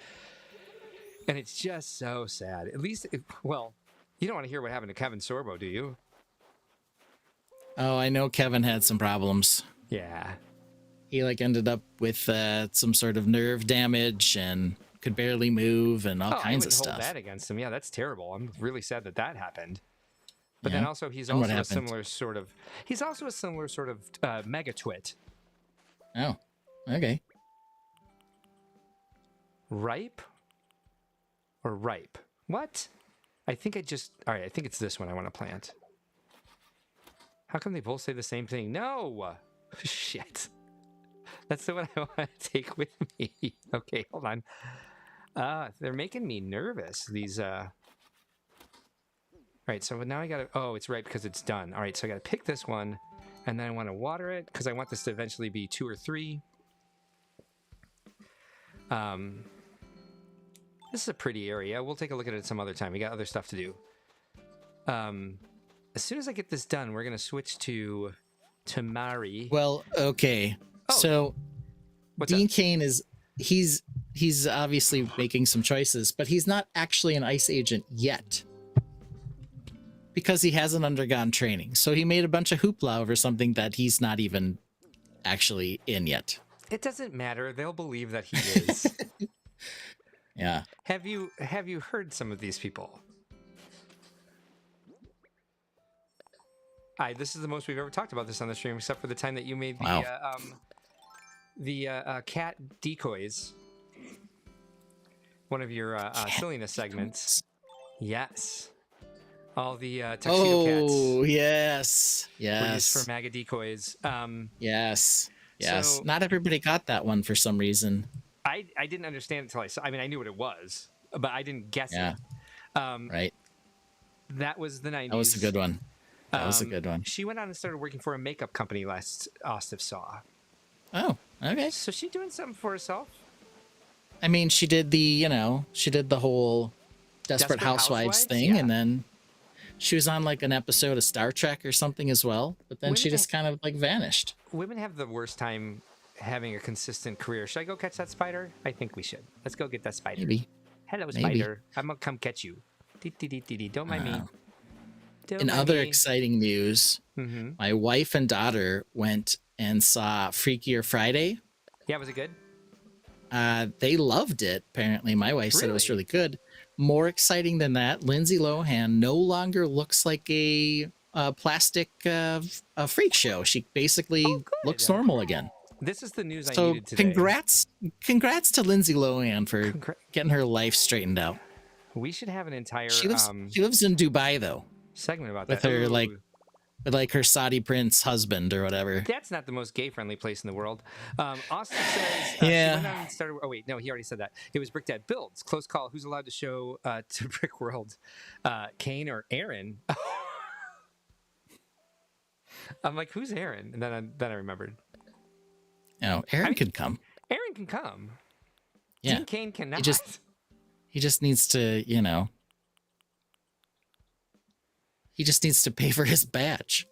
And it's just so sad. At least, you don't want to hear what happened to Kevin Sorbo, do you? Oh, I know Kevin had some problems. Yeah. He ended up with some sort of nerve damage and could barely move and all kinds of stuff. Hold that against him. Yeah, that's terrible. I'm really sad that happened. But then also he's also a similar sort of mega twit. Oh, okay. Ripe or ripe? What? I think all right, I think it's this one I want to plant. How come they both say the same thing? No! Shit. That's the one I want to take with me. Okay, hold on. They're making me nervous, these... All right, so now I gotta... Oh, it's right because it's done. All right, so I gotta pick this one, and then I want to water it, because I want this to eventually be 2 or 3. This is a pretty area. We'll take a look at it some other time. We got other stuff to do. As soon as I get this done, we're going to switch to Mari. Well, okay. Oh, so Dean Cain he's obviously making some choices, but he's not actually an ICE agent yet because he hasn't undergone training. So he made a bunch of hoopla over something that he's not even actually in yet. It doesn't matter. They'll believe that he is. Yeah. Have you heard some of these people? This is the most we've ever talked about this on the stream, except for the time that you made the cat decoys. One of your silliness segments. Yes. All the tuxedo cats. Oh, yes. Were used for MAGA decoys. Yes. Yes. So, not everybody got that one for some reason. I didn't understand it until I saw. I mean, I knew what it was, but I didn't guess it. Right. That was the 90s. That was a good one. That was a good one. She went on and started working for a makeup company last Ostif saw. Oh, okay. So she's doing something for herself. I mean, she did the whole Desperate Housewives thing, and then she was on an episode of Star Trek or something as well. But then she just kind of vanished. Women have the worst time having a consistent career. Should I go catch that spider? I think we should. Let's go get that spider. Maybe. Hello, spider. I'm gonna come catch you. Don't mind me. In other exciting news, my wife and daughter went and saw Freakier Friday. Yeah, was it good? They loved it. Apparently, my wife said it was really good. More exciting than that, Lindsay Lohan no longer looks like a plastic freak show. She basically looks normal again. This is the news I needed today. Congrats to Lindsay Lohan for getting her life straightened out. We should have an entire. She lives in Dubai though. Segment about with that. Her with her Saudi prince husband or whatever. That's not the most gay-friendly place in the world. Austin says, yeah. She went on and started, oh wait, no, he already said that. It was Brick Dad Builds. Close call. Who's allowed to show to Brick World? Kane or Aaron? I'm like, who's Aaron? And then I remembered. Oh, Aaron can come. Aaron can come. Yeah. Dean Cain cannot. He just needs to, he just needs to pay for his badge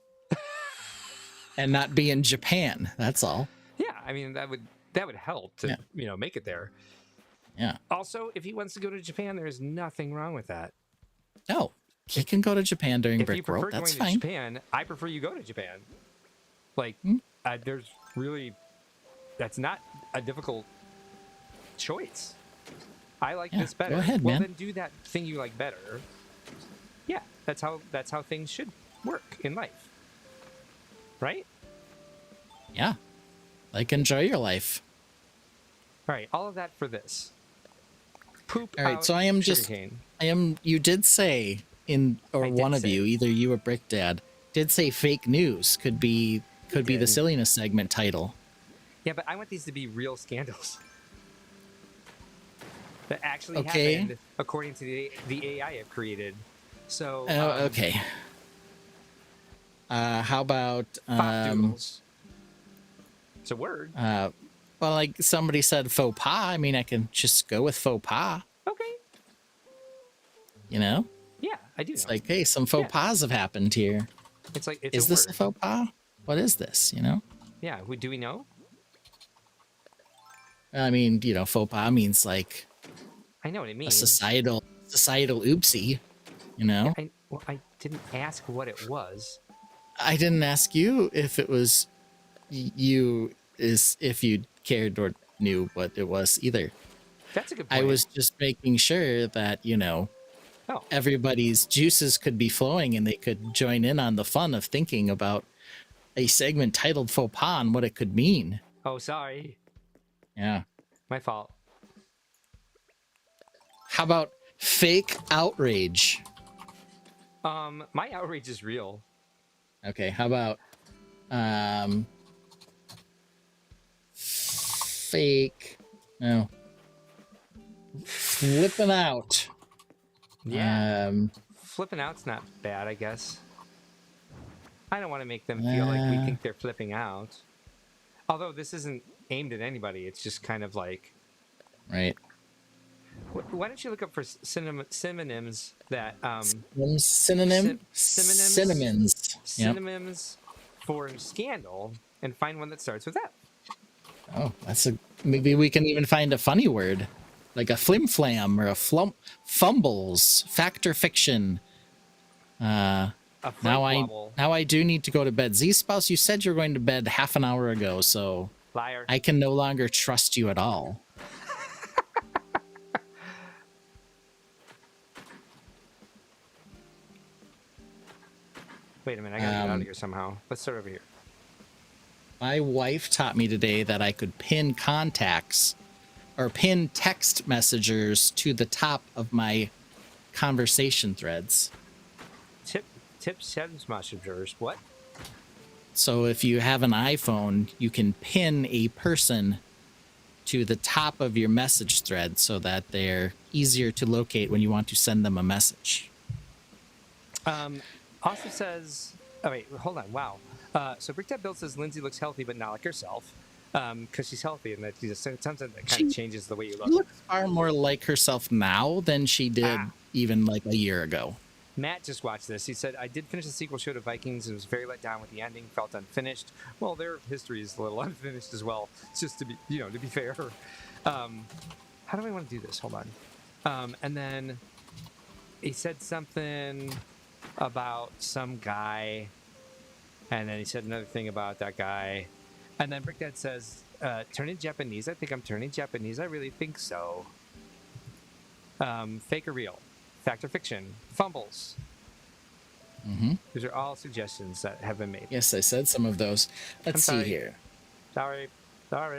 and not be in Japan. That's all. Yeah, I mean that would help to make it there. Yeah. Also, if he wants to go to Japan, there's nothing wrong with that. No, he can go to Japan during Brick World. That's fine. If you prefer going to Japan, I prefer you go to Japan. There's really that's not a difficult choice. I like Yeah, this better. go ahead, well, man. then do that thing you like better. Yeah, that's how things should work in life, right? Yeah. Like, enjoy your life. All right, all of that for this. Poop All right, out so sugarcane. you did say I did one of say. you, either you or Brick Dad, did say fake news could be the did. silliness segment title. Yeah, but I want these to be real scandals that actually Okay. happened according to the AI I've created. So Okay. How about doodles? It's a word. well, like somebody said faux pas. I mean, I can just go with faux pas. Okay. You know? Yeah, I do. It's like, hey, some faux pas have happened here. It's like it's is a this word. a faux pas? What is this? You know? Yeah. Do we know? I mean, you know, faux pas means like I know what it a means. societal oopsie. You know? Yeah, I didn't ask what it was. I didn't ask you if it was if you cared or knew what it was either. That's a good point. I was just making sure that, you know, everybody's juices could be flowing and they could join in on the fun of thinking about a segment titled faux pas and what it could mean. Oh, sorry. Yeah. My fault. How about fake outrage? My outrage is real. Okay, how about fake flipping out? Yeah. Flipping out's not bad, I guess. I don't want to make them feel like we think they're flipping out. Although this isn't aimed at anybody, it's just kind of like, right. Why don't you look up for synonyms that synonyms for scandal and find one that starts with F. Oh, maybe we can even find a funny word like a flim flam or a fumbles, fact or fiction. Now I do need to go to bed. Z Spouse, you said you're going to bed half an hour ago, so liar. I can no longer trust you at all. Wait a minute, I gotta get out of here somehow. Let's start over here. My wife taught me today that I could pin contacts or pin text messengers to the top of my conversation threads. Tips messengers. What? So if you have an iPhone, you can pin a person to the top of your message thread so that they're easier to locate when you want to send them a message. Also says, oh wait, hold on. Wow. So Bricktab Bill says Lindsay looks healthy, but not like herself, because she's healthy, and that sometimes that kind of changes the way you look. She looks far more like herself now than she did even like a year ago. Matt just watched this. He said, I did finish the sequel show to Vikings and was very let down with the ending, felt unfinished. Well, their history is a little unfinished as well. It's just to be fair. How do I want to do this? Hold on. And then he said something about some guy, and then he said another thing about that guy, and then Brickdad says, turning Japanese. I think I'm turning Japanese. I really think so. Fake or real? Fact or fiction? Fumbles. Mm-hmm. These are all suggestions that have been made. Yes, I said some of those. Let's see here. Sorry. Wait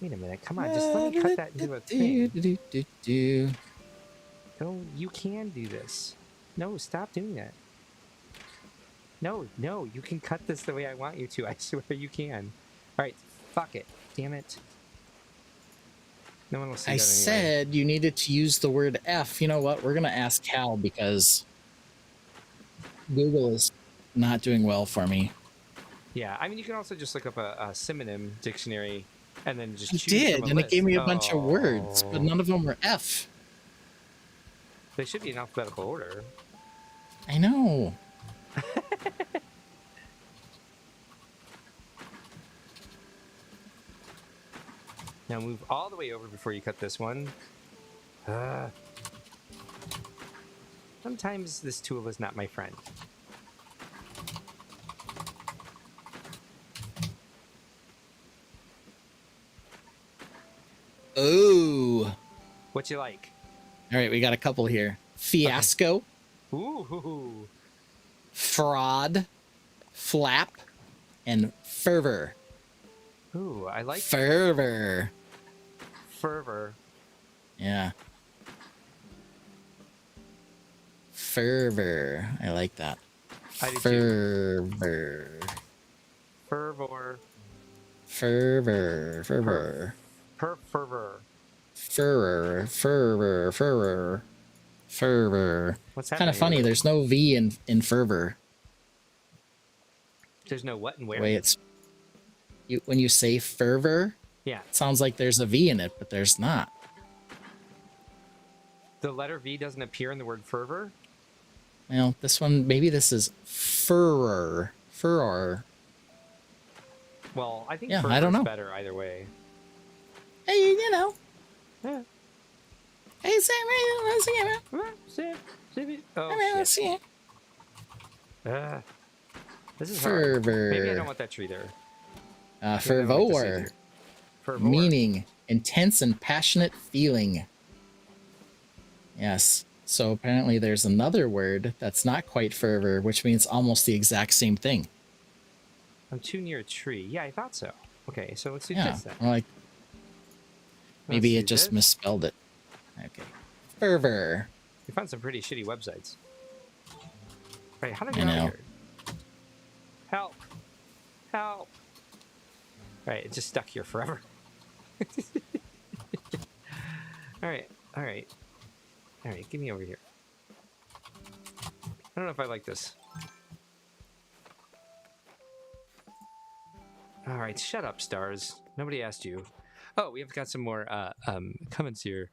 a minute. Come on. Just let me cut that into a thing. No, you can do this. No, stop doing that. No, you can cut this the way I want you to. I swear you can. All right, fuck it. Damn it. No one will see that anyway. I said you needed to use the word F. You know what? We're going to ask Cal because Google is not doing well for me. Yeah, I mean, you can also just look up a synonym dictionary and then just I choose did, from a and list. it gave me a bunch of words, but none of them were F. They should be in alphabetical order. I know. Now move all the way over before you cut this one. Sometimes this tool is not my friend. Oh. What you like? All right, we got a couple here. Fiasco. Okay. Ooh. Fraud. Flap. And fervor. Ooh, I like fervor. Fervor. Yeah. Fervor. I like that. I do fervor. Too. Fervor. Fervor. Fervor. Fervor. Fervor. Fervor. Fervor. Fervor. What's happening? Kind of funny. There's no V in fervor. There's no what and where? The way it's when you say fervor, yeah, it sounds like there's a V in it, but there's not. The letter V doesn't appear in the word fervor? Well, this one, maybe this is furor. Furor. Well, I think I don't know. Better either way. Hey, you know. Yeah. Hey, Sam, let's see it. Oh, let's see it. This is fervor. Hard. Maybe I don't want that tree there. Fervor. Meaning intense and passionate feeling. Yes. So apparently there's another word that's not quite fervor, which means almost the exact same thing. I'm too near a tree. Yeah, I thought so. Okay, so let's do this then. Like, maybe it just misspelled it. Okay. Fervor. We found some pretty shitty websites. Right, how do I get out of here? Help. Help. Alright, it just stuck here forever. Alright, alright. Alright, get me over here. I don't know if I like this. Alright, shut up, stars. Nobody asked you. Oh, we have got some more comments here.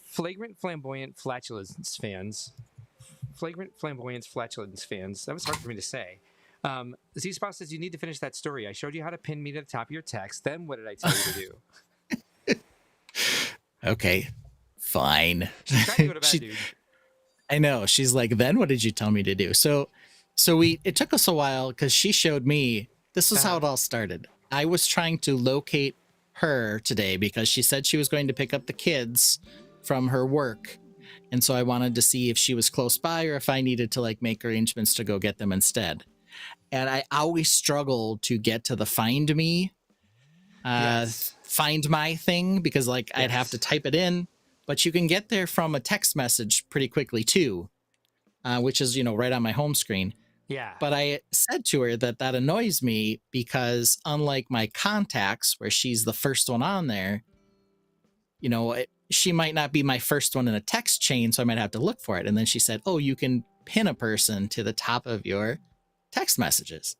Flagrant flamboyant flatulence fans. Flagrant flamboyance flatulence fans. That was hard for me to say. Z-Spouse says, you need to finish that story. I showed you how to pin me to the top of your text. Then what did I tell you to do? Okay, fine. She's trying to go to bed, dude. I know. She's like, then what did you tell me to do? So it took us a while because she showed me, this was how it all started. I was trying to locate her today because she said she was going to pick up the kids from her work. And so I wanted to see if she was close by or if I needed to like make arrangements to go get them instead. And I always struggle to get to the find me, find my thing, because like I'd have to type it in, but you can get there from a text message pretty quickly too, which is, right on my home screen. Yeah. But I said to her that annoys me because unlike my contacts, where she's the first one on there, she might not be my first one in a text chain, so I might have to look for it. And then she said, oh, you can pin a person to the top of your text messages.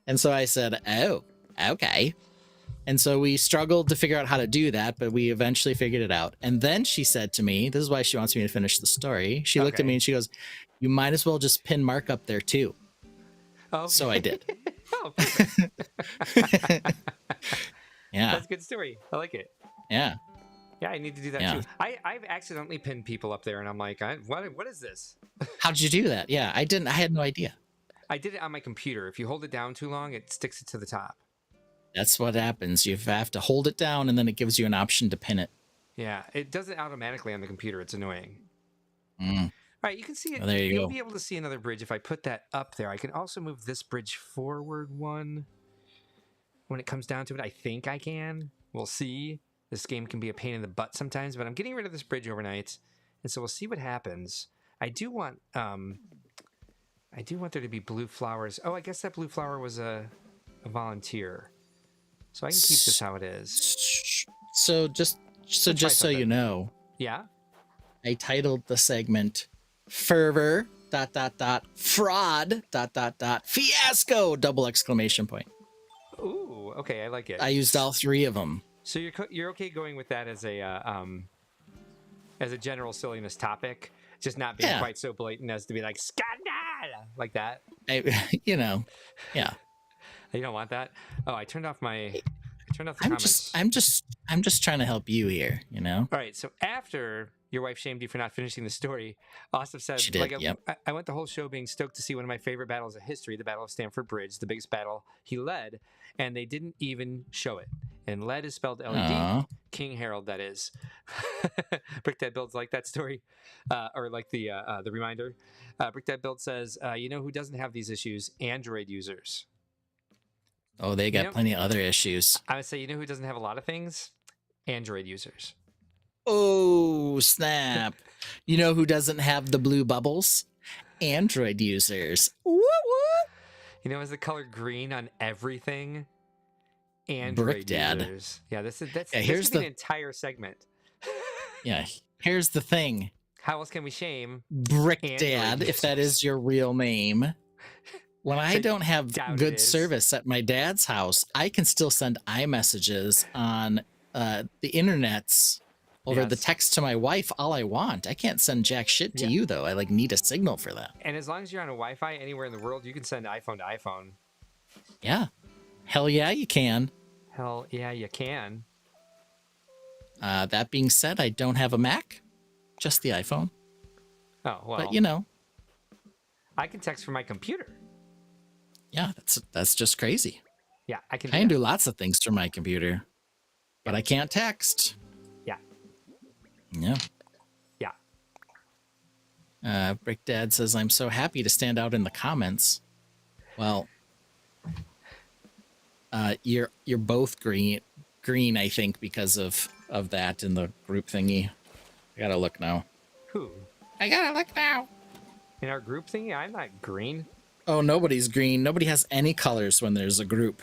And so I said, oh, okay. And so we struggled to figure out how to do that, but we eventually figured it out. And then she said to me, this is why she wants me to finish the story. She looked at me and she goes, you might as well just pin Mark up there too. Oh, so I did. Oh, perfect. Yeah. That's a good story. I like it. Yeah. Yeah, I need to do that too. I've accidentally pinned people up there and I'm like, what is this? How'd you do that? Yeah, I had no idea. I did it on my computer. If you hold it down too long, it sticks it to the top. That's what happens. You have to hold it down and then it gives you an option to pin it. Yeah, it does it automatically on the computer. It's annoying. Mm. All right, you can see it. Well, you'll be able to see another bridge if I put that up there. I can also move this bridge forward one when it comes down to it. I think I can. We'll see. This game can be a pain in the butt sometimes, but I'm getting rid of this bridge overnight, and so we'll see what happens. I do want there to be blue flowers. Oh, I guess that blue flower was a volunteer, so I can keep this how it is. So just so you know, yeah, I titled the segment "Fervor ... fraud ... fiasco ... ! Ooh, okay, I like it. I used all three of them. So you're okay going with that as a general silliness topic, just not being quite so blatant as to be like scandal like that. Yeah. You don't want that? Oh, I turned off my Turn off the comments. I'm just trying to help you here, you know? All right. So after your wife shamed you for not finishing the story, Austin said, She did, yep. I went the whole show being stoked to see one of my favorite battles of history, the Battle of Stamford Bridge, the biggest battle he led, and they didn't even show it. And led is spelled LED. King Harold, that is. Brick Dad Builds like that story, or like the reminder. Brick Dad Build says, you know who doesn't have these issues? Android users. Oh, they got plenty of other issues. I would say, you know who doesn't have a lot of things? Android users. Oh, snap. You know who doesn't have the blue bubbles? Android users. Woo woo. You know, is the color green on everything? Android Brick Dad. users. Yeah, this could here's be an entire segment. Yeah, here's the thing. How else can we shame Brick Android Dad, users? if that is your real name. When I don't have good service at my dad's house, I can still send iMessages on the internets over the text to my wife all I want. I can't send jack shit to you, though. I need a signal for that. And as long as you're on a Wi-Fi anywhere in the world, you can send iPhone to iPhone. Yeah. Hell yeah, you can. Hell yeah, you can. That being said, I don't have a Mac, just the iPhone. Oh, well. But, you know. I can text from my computer. Yeah, that's just crazy. Yeah, I can do lots of things from my computer, but I can't text. Yeah. Yeah. Yeah. Brick Dad says, I'm so happy to stand out in the comments. Well, you're both green, I think, because of that in the group thingy. I gotta look now. Who? I gotta look now. In our group thingy? I'm not green. Oh, nobody's green. Nobody has any colors when there's a group.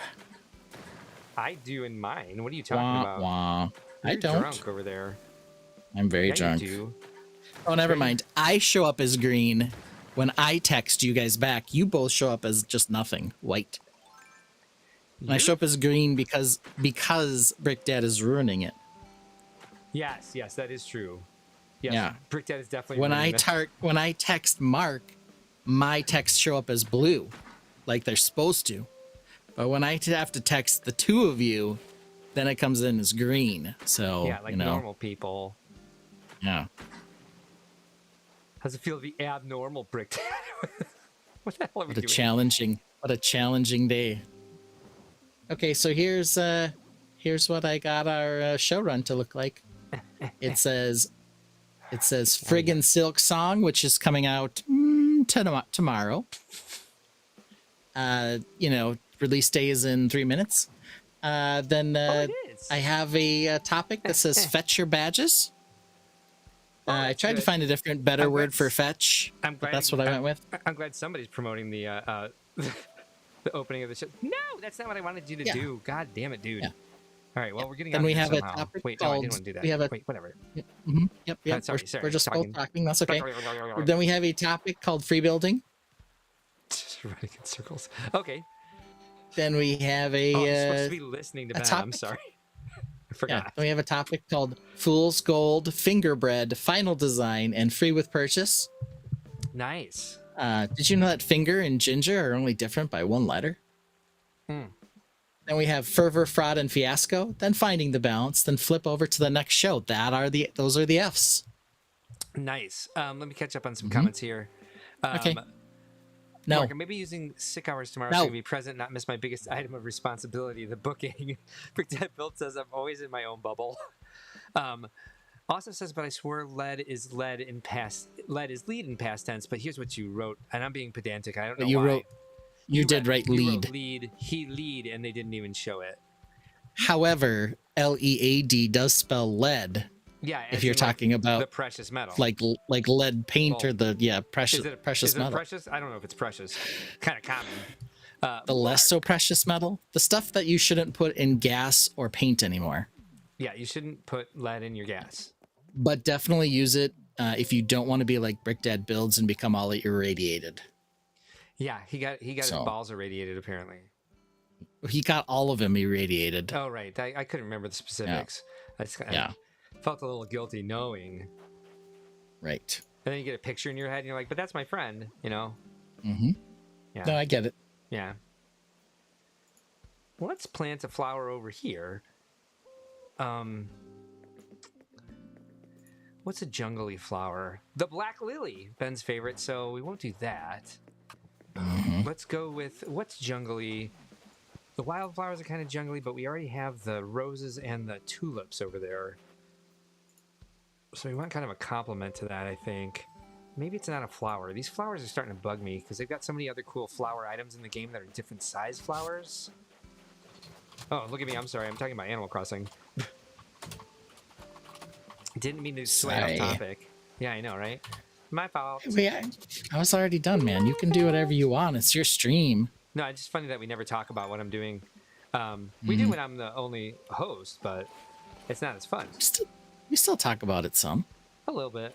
I do in mine. What are you talking about? Wah. You're I don't. drunk over there. I'm very drunk. You do. Oh, never mind. I show up as green. When I text you guys back, you both show up as just nothing, white. And I show up as green because Brick Dad is ruining it. Yes, that is true. Yes, yeah. Brick Dad is definitely when I text Mark, my texts show up as blue, like they're supposed to. But when I have to text the two of you, then it comes in as green. So yeah, like normal people. Yeah. How's it feel to be abnormal, Brick Dad? What the hell are we doing? What a challenging day. Okay, so here's what I got our show run to look like. It says Friggin' Silk Song, which is coming out tomorrow. Release day is in 3 minutes. Then I have a topic that says fetch your badges. I tried to find a better word for fetch, but that's what I went with. I'm glad somebody's promoting the the opening of the show. No, that's not what I wanted you to do. God damn it, dude. Yeah. All right, well, we're getting on we here have somehow. a topic Wait, called, no, I didn't want to do that. Wait, whatever. Mm-hmm, yep. Sorry, we're just talking. both talking. That's okay. Then we have a topic called free building. Just running in circles. Okay. Then we have a. I'm supposed to be listening to Ben. I'm sorry. I forgot. Yeah, then we have a topic called Fool's Gold, Fingerbread, Final Design, and Free with Purchase. Nice. Did you know that finger and ginger are only different by one letter? Then we have Fervor, Fraud, and Fiasco. Then Finding the Balance. Then flip over to the next show. Those are the Fs. Nice. Let me catch up on some comments here. Okay. No. Mark, I may be using sick hours tomorrow so I can be present, not miss my biggest item of responsibility, the booking. Brick Dad Build says I'm always in my own bubble. Also says, but I swear lead is lead in past tense. But here's what you wrote, and I'm being pedantic. I don't know why. You did write lead. He lead, and they didn't even show it. However, LEAD does spell lead. Yeah, if you're talking about the precious metal, like lead paint or the precious metal. Precious? I don't know if it's precious. Kind of common. The less so precious metal, the stuff that you shouldn't put in gas or paint anymore. Yeah, you shouldn't put lead in your gas. But definitely use it if you don't want to be like Brick Dad Builds and become all irradiated. Yeah, he got his balls irradiated apparently. He got all of them irradiated. Oh right, I couldn't remember the specifics. Yeah. I felt a little guilty knowing. Right. And then you get a picture in your head and you're like, but that's my friend, you know? Mm-hmm. Yeah. No, I get it. Yeah. let's plant a flower over here. What's a jungly flower? The black lily, Ben's favorite, so we won't do that. Let's go with, what's jungly? The wildflowers are kind of jungly, but we already have the roses and the tulips over there. So we want kind of a complement to that, I think. Maybe it's not a flower. These flowers are starting to bug me because they've got so many other cool flower items in the game that are different size flowers. Oh, look at me. I'm sorry. I'm talking about Animal Crossing. Didn't mean to sway off topic. Yeah, I know, right? My fault. Wait, I was already done, man. You can do whatever you want. It's your stream. No, it's just funny that we never talk about what I'm doing. We do when I'm the only host, but it's not as fun. We still talk about it some. A little bit.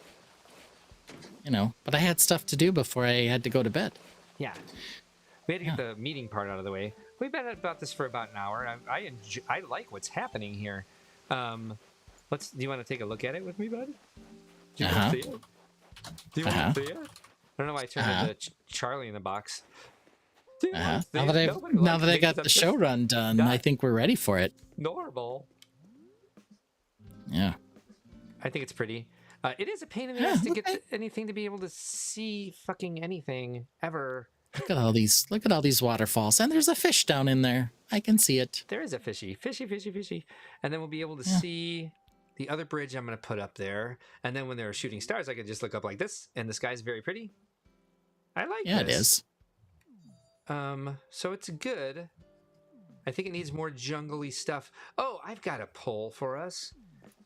You know, but I had stuff to do before I had to go to bed. Yeah. We had to get the meeting part out of the way. We've been about this for about an hour. I like what's happening here. Do you want to take a look at it with me, bud? Do you want to see it? Do you want to see it? I don't know why I turned into Charlie in the box. Now that I got the show run done, I think we're ready for it. Normal. Yeah. I think it's pretty. It is a pain in the ass to get anything to be able to see fucking anything ever. Look at all these waterfalls, and there's a fish down in there. I can see it. There is a fishy, and then we'll be able to see the other bridge I'm going to put up there. And then when there are shooting stars, I can just look up like this, and the sky's very pretty. I like this. Yeah, it is. So it's good. I think it needs more jungly stuff. Oh, I've got a poll for us.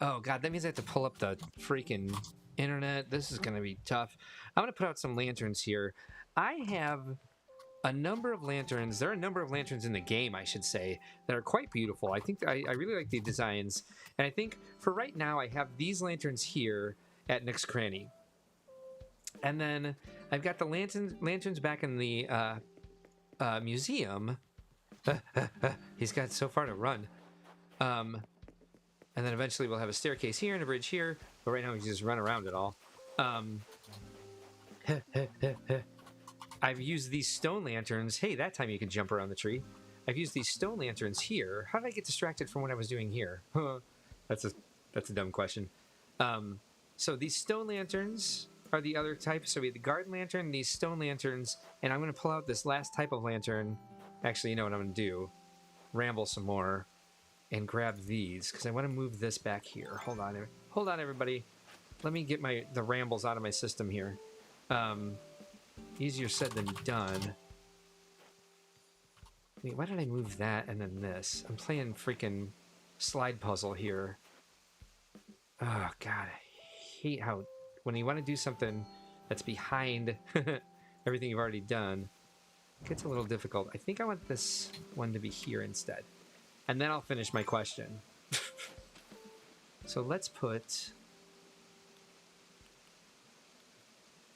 Oh, God, that means I have to pull up the freaking internet. This is going to be tough. I'm going to put out some lanterns here. I have a number of lanterns. There are a number of lanterns in the game, I should say, that are quite beautiful. I think I really like the designs. And I think for right now, I have these lanterns here at Nook's Cranny. And then I've got the lanterns back in the museum. He's got so far to run. And then eventually we'll have a staircase here and a bridge here. But right now we can just run around it all. I've used these stone lanterns. Hey, that time you can jump around the tree. I've used these stone lanterns here. How did I get distracted from what I was doing here? That's a dumb question. So these stone lanterns are the other type. So we have the garden lantern, these stone lanterns, and I'm going to pull out this last type of lantern. Actually, you know what I'm going to do? Ramble some more and grab these because I want to move this back here. Hold on, everybody. Let me get the rambles out of my system here. Easier said than done. Wait, why did I move that and then this? I'm playing freaking slide puzzle here. Oh, God. I hate how when you want to do something that's behind everything you've already done, it gets a little difficult. I think I want this one to be here instead. And then I'll finish my question. So let's put...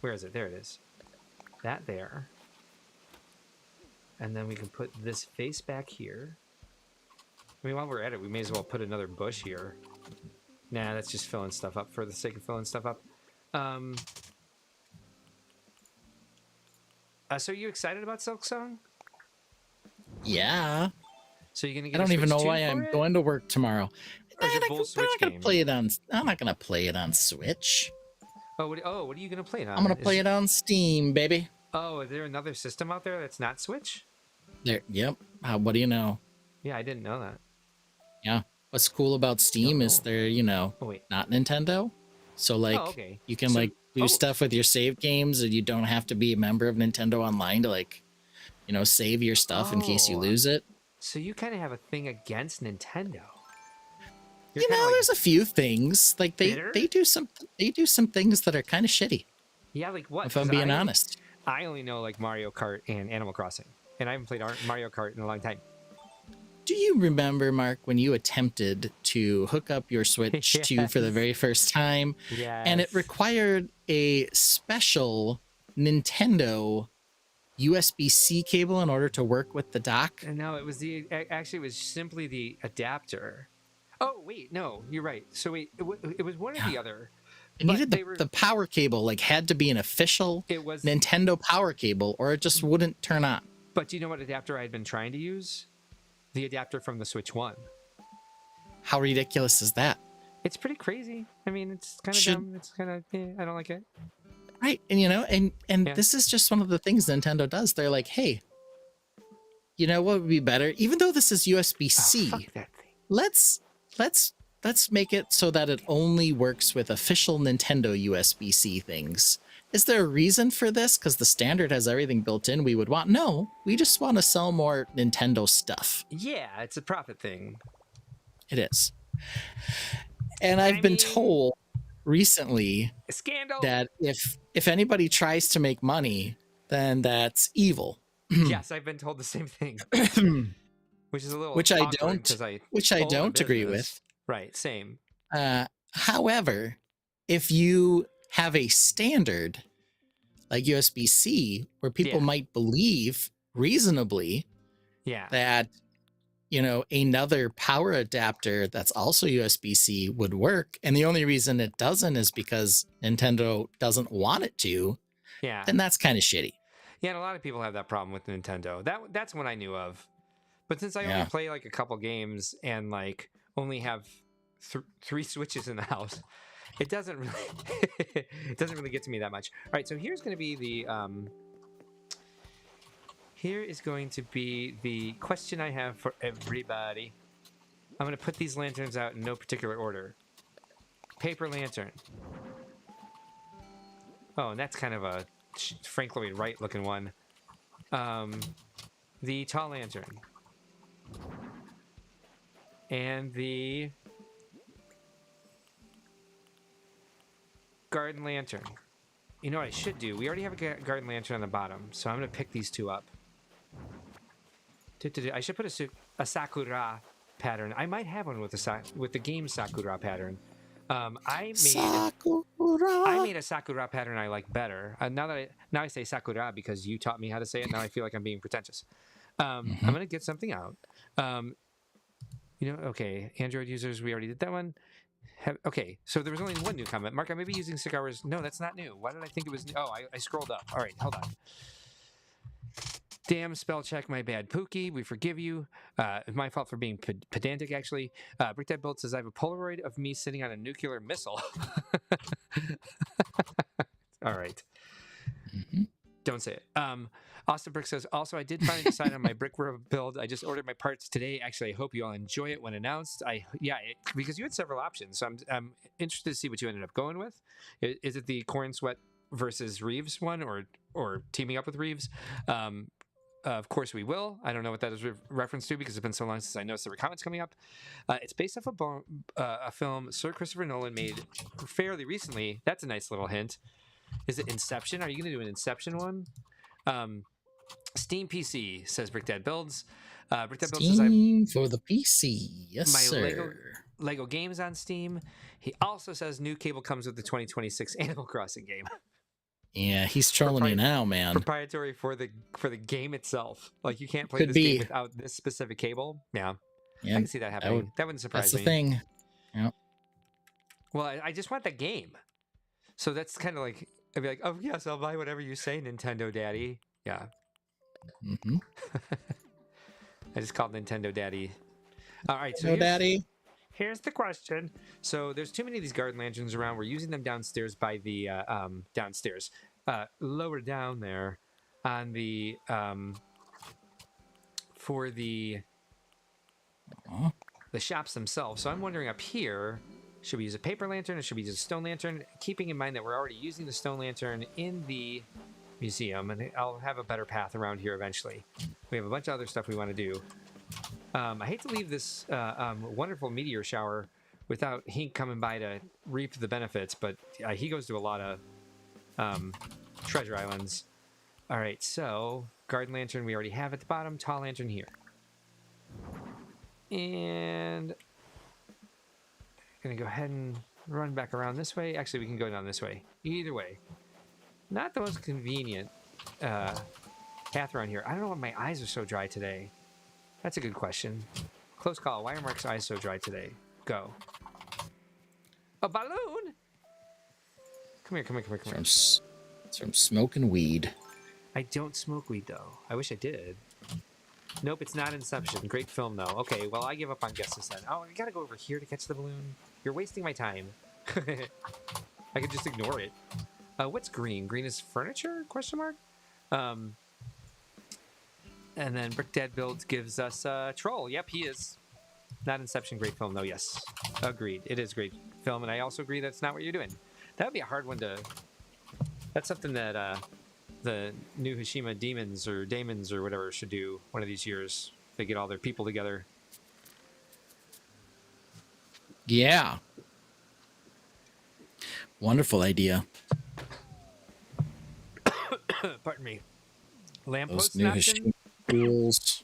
Where is it? There it is. That there. And then we can put this face back here. I mean, while we're at it, we may as well put another bush here. Nah, that's just filling stuff up for the sake of filling stuff up. So are you excited about Silksong? Yeah. So you're gonna get I don't even know why I'm going to work tomorrow. I'm not gonna play it on Switch. Oh, what are you gonna play it on? I'm gonna play it on Steam, baby. Oh, is there another system out there that's not Switch? Yep. What do you know? Yeah, I didn't know that. Yeah. What's cool about Steam is they're, not Nintendo. So you can do stuff with your save games, and you don't have to be a member of Nintendo Online to save your stuff in case you lose it. So you kind of have a thing against Nintendo. There's a few things they do some things that are kind of shitty. Yeah, like what? If I'm being honest, I only know Mario Kart and Animal Crossing, and I haven't played Mario Kart in a long time. Do you remember, Mark, when you attempted to hook up your Switch for the very first time? Yes. And it required a special Nintendo USB-C cable in order to work with the dock? And no, it was simply the adapter. Oh, wait, no, you're right. So wait, it was one or the other. It needed the power cable, had to be an official Nintendo power cable, or it just wouldn't turn on. But do you know what adapter I had been trying to use? the adapter from the Switch 1. How ridiculous is that? It's pretty crazy. I mean, it's kind of dumb. It's kind of, I don't like it. Right. And, you know, and this is just one of the things Nintendo does. They're like, hey, you know what would be better? Even though this is USB-C, fuck that thing. let's make it so that it only works with official Nintendo USB-C things. Is there a reason for this? Because the standard has everything built in we would want? No, we just want to sell more Nintendo stuff. Yeah, it's a profit thing. It is. And I've been told recently scandal that if anybody tries to make money, then that's evil. Yes, I've been told the same thing. Which is a little which I don't agree with. Right, same. However, if you have a standard like USB-C where people might believe reasonably that, you know, another power adapter that's also USB-C would work, and the only reason it doesn't is because Nintendo doesn't want it to, then that's kind of shitty. Yeah, and a lot of people have that problem with Nintendo. That's one I knew of. But since I only play like a couple games and like only have 3 Switches in the house, it doesn't really get to me that much. All right, so here's going to be the question I have for everybody. I'm going to put these lanterns out in no particular order. Paper lantern. Oh, and that's kind of a Frank Lloyd Wright looking one. The tall lantern. And the garden lantern. You know what I should do? We already have a garden lantern on the bottom, so I'm going to pick these 2 up. I should put a Sakura pattern. I might have one with the game Sakura pattern. I made a Sakura pattern I like better. Now I say Sakura because you taught me how to say it. Now I feel like I'm being pretentious. I'm going to get something out. You know, okay, Android users, we already did that one. Okay, so there was only one new comment. Mark, I may be using cigars. No, that's not new. Why did I think it was new? Oh, I scrolled up. All right, hold on. Damn, spell check, my bad. Pookie, we forgive you. My fault for being pedantic, actually. Brickdad Build says, I have a Polaroid of me sitting on a nuclear missile. All right. Don't say it. Austin Brick says, also, I did finally decide on my brick build. I just ordered my parts today. Actually, I hope you all enjoy it when announced. Because you had several options. So I'm interested to see what you ended up going with. Is it the Corn Sweat versus Reeves one or teaming up with Reeves? Of course we will. I don't know what that is reference to because it's been so long since I noticed there were comments coming up. It's based off a film Sir Christopher Nolan made fairly recently. That's a nice little hint. Is it Inception? Are you going to do an Inception one? Steam PC, says Brickdad Builds. Brickdad Builds says Steam for the PC. Yes, sir. Lego games on Steam. He also says new cable comes with the 2026 Animal Crossing game. Yeah, he's trolling you now, man. Proprietary for the game itself. Like you can't play this game without this specific cable. Yeah, I can see that happening. That wouldn't surprise me. That's the thing. Yeah. Well, I just want the game. So that's kind of like I'd be like, oh yes, I'll buy whatever you say, Nintendo Daddy. Yeah. I just called Nintendo Daddy. All right, so here's the question. So there's too many of these garden lanterns around. We're using them downstairs by the lower down there on the for the shops themselves. So I'm wondering up here, should we use a paper lantern or should we use a stone lantern? Keeping in mind that we're already using the stone lantern in the museum, and I'll have a better path around here eventually. We have a bunch of other stuff we want to do. I hate to leave this wonderful meteor shower without Hinck coming by to reap the benefits, but he goes to a lot of treasure islands. All right, so garden lantern we already have at the bottom, tall lantern here. And I'm going to go ahead and run back around this way. Actually, we can go down this way. Either way. Not the most convenient path around here. I don't know why my eyes are so dry today. That's a good question. Close call. Why are Mark's eyes so dry today? Go. A balloon? Come here. It's from smoking weed. I don't smoke weed, though. I wish I did. Nope, it's not Inception. Great film, though. Okay, well, I give up on guesses then. Oh, I gotta go over here to catch the balloon. You're wasting my time. I could just ignore it. What's green? Green is furniture? Question mark. And then Brick Dad Builds gives us Troll. Yep, he is. Not Inception. Great film, though. Yes, agreed. It is great film, and I also agree that's not what you're doing. That would be a hard one to. That's something that the new Hashima Demons or Daemons or whatever should do one of these years. They get all their people together. Yeah. Wonderful idea. Pardon me. Lamppost Those new option? rules.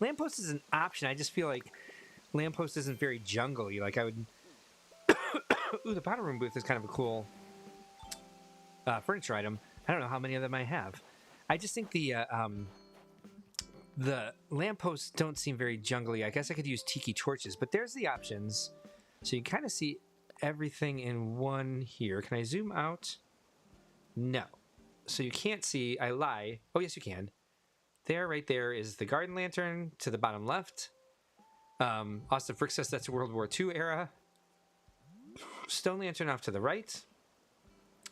Lamppost is an option. I just feel like Lamppost isn't very jungly. Like I would. Ooh, the powder room booth is kind of a cool furniture item. I don't know how many of them I have. I just think the lampposts don't seem very jungly. I guess I could use tiki torches, but there's the options. So you kind of see everything in one here. Can I zoom out? No. So you can't see. I lie. Oh, yes, you can. There, right there, is the garden lantern to the bottom left. Austin Frick says that's World War II era. Stone lantern off to the right.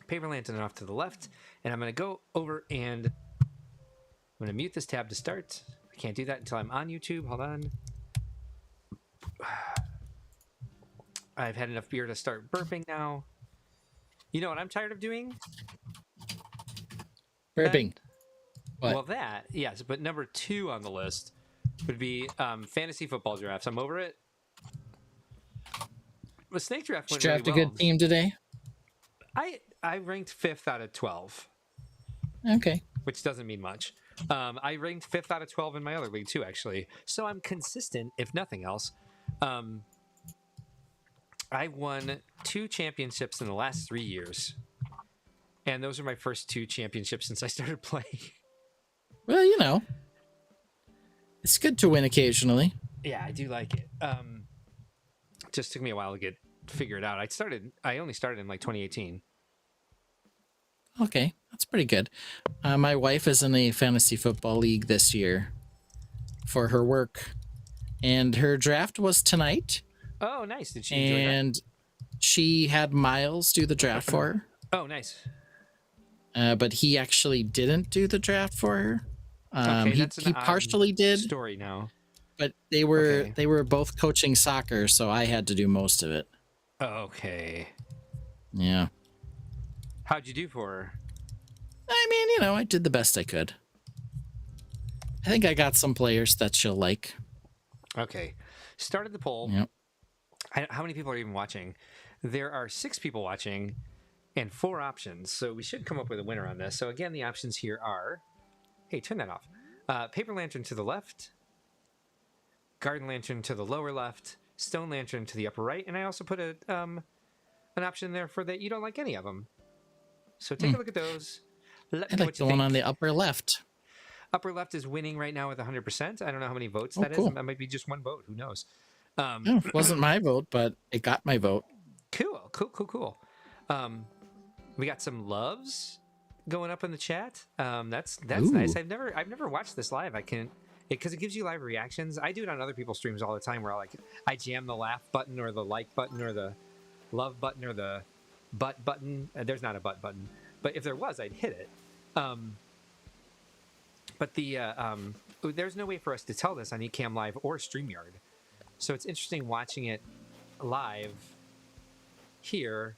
Paper lantern off to the left. And I'm going to go over and I'm going to mute this tab to start. I can't do that until I'm on YouTube. Hold on. I've had enough beer to start burping now. You know what I'm tired of doing? Burping. What? Well, that, yes. But number 2 on the list would be fantasy football drafts. I'm over it. The snake draft went Draft really a well. good team today? I ranked 5th out of 12. Okay. Which doesn't mean much. I ranked 5th out of 12 in my other league too, actually. So I'm consistent, if nothing else. I won 2 championships in the last 3 years. And those are my first 2 championships since I started playing. Well, you know, it's good to win occasionally. Yeah, I do like it. Just took me a while to get figured out. I only started in like 2018. Okay, that's pretty good. My wife is in a fantasy football league this year for her work, and her draft was tonight. Oh, nice. Did she enjoy that? And she had Miles do the draft for her. Oh, nice. But he actually didn't do the draft for her. Okay, he partially did. Story now. But they were both coaching soccer, so I had to do most of it. Okay. Yeah. How'd you do for her? I mean, you know, I did the best I could. I think I got some players that she'll like. Okay. Started the poll. Yep. How many people are even watching? There are 6 people watching and 4 options. So we should come up with a winner on this. So again, the options here are... Hey, turn that off. Paper lantern to the left. Garden lantern to the lower left. Stone lantern to the upper right. And I also put an option there for that you don't like any of them. So take a look at those. Let me know I like what you the one think. on the upper left. Upper left is winning right now with 100%. I don't know how many votes that cool. is. That might be just 1 vote. Who knows? It wasn't my vote, but it got my vote. Cool. We got some loves going up in the chat. That's nice. I've never watched this live. I can't because it gives you live reactions. I do it on other people's streams all the time where I jam the laugh button or the like button or the love button or the butt button. There's not a butt button, but if there was, I'd hit it. But there's no way for us to tell this on Ecamm Live or StreamYard. So it's interesting watching it live here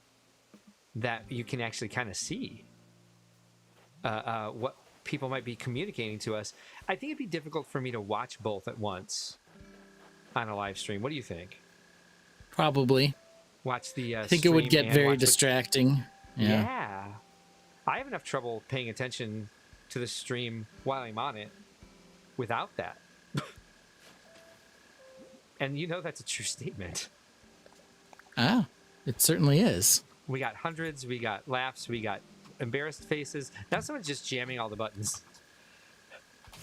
that you can actually kind of see what people might be communicating to us. I think it'd be difficult for me to watch both at once on a live stream. What do you think? Probably. Watch the I think it would get very distracting. Yeah. I have enough trouble paying attention to the stream while I'm on it without that. And you know that's a true statement. Ah, it certainly is. We got hundreds, we got laughs, we got embarrassed faces. Now someone's just jamming all the buttons.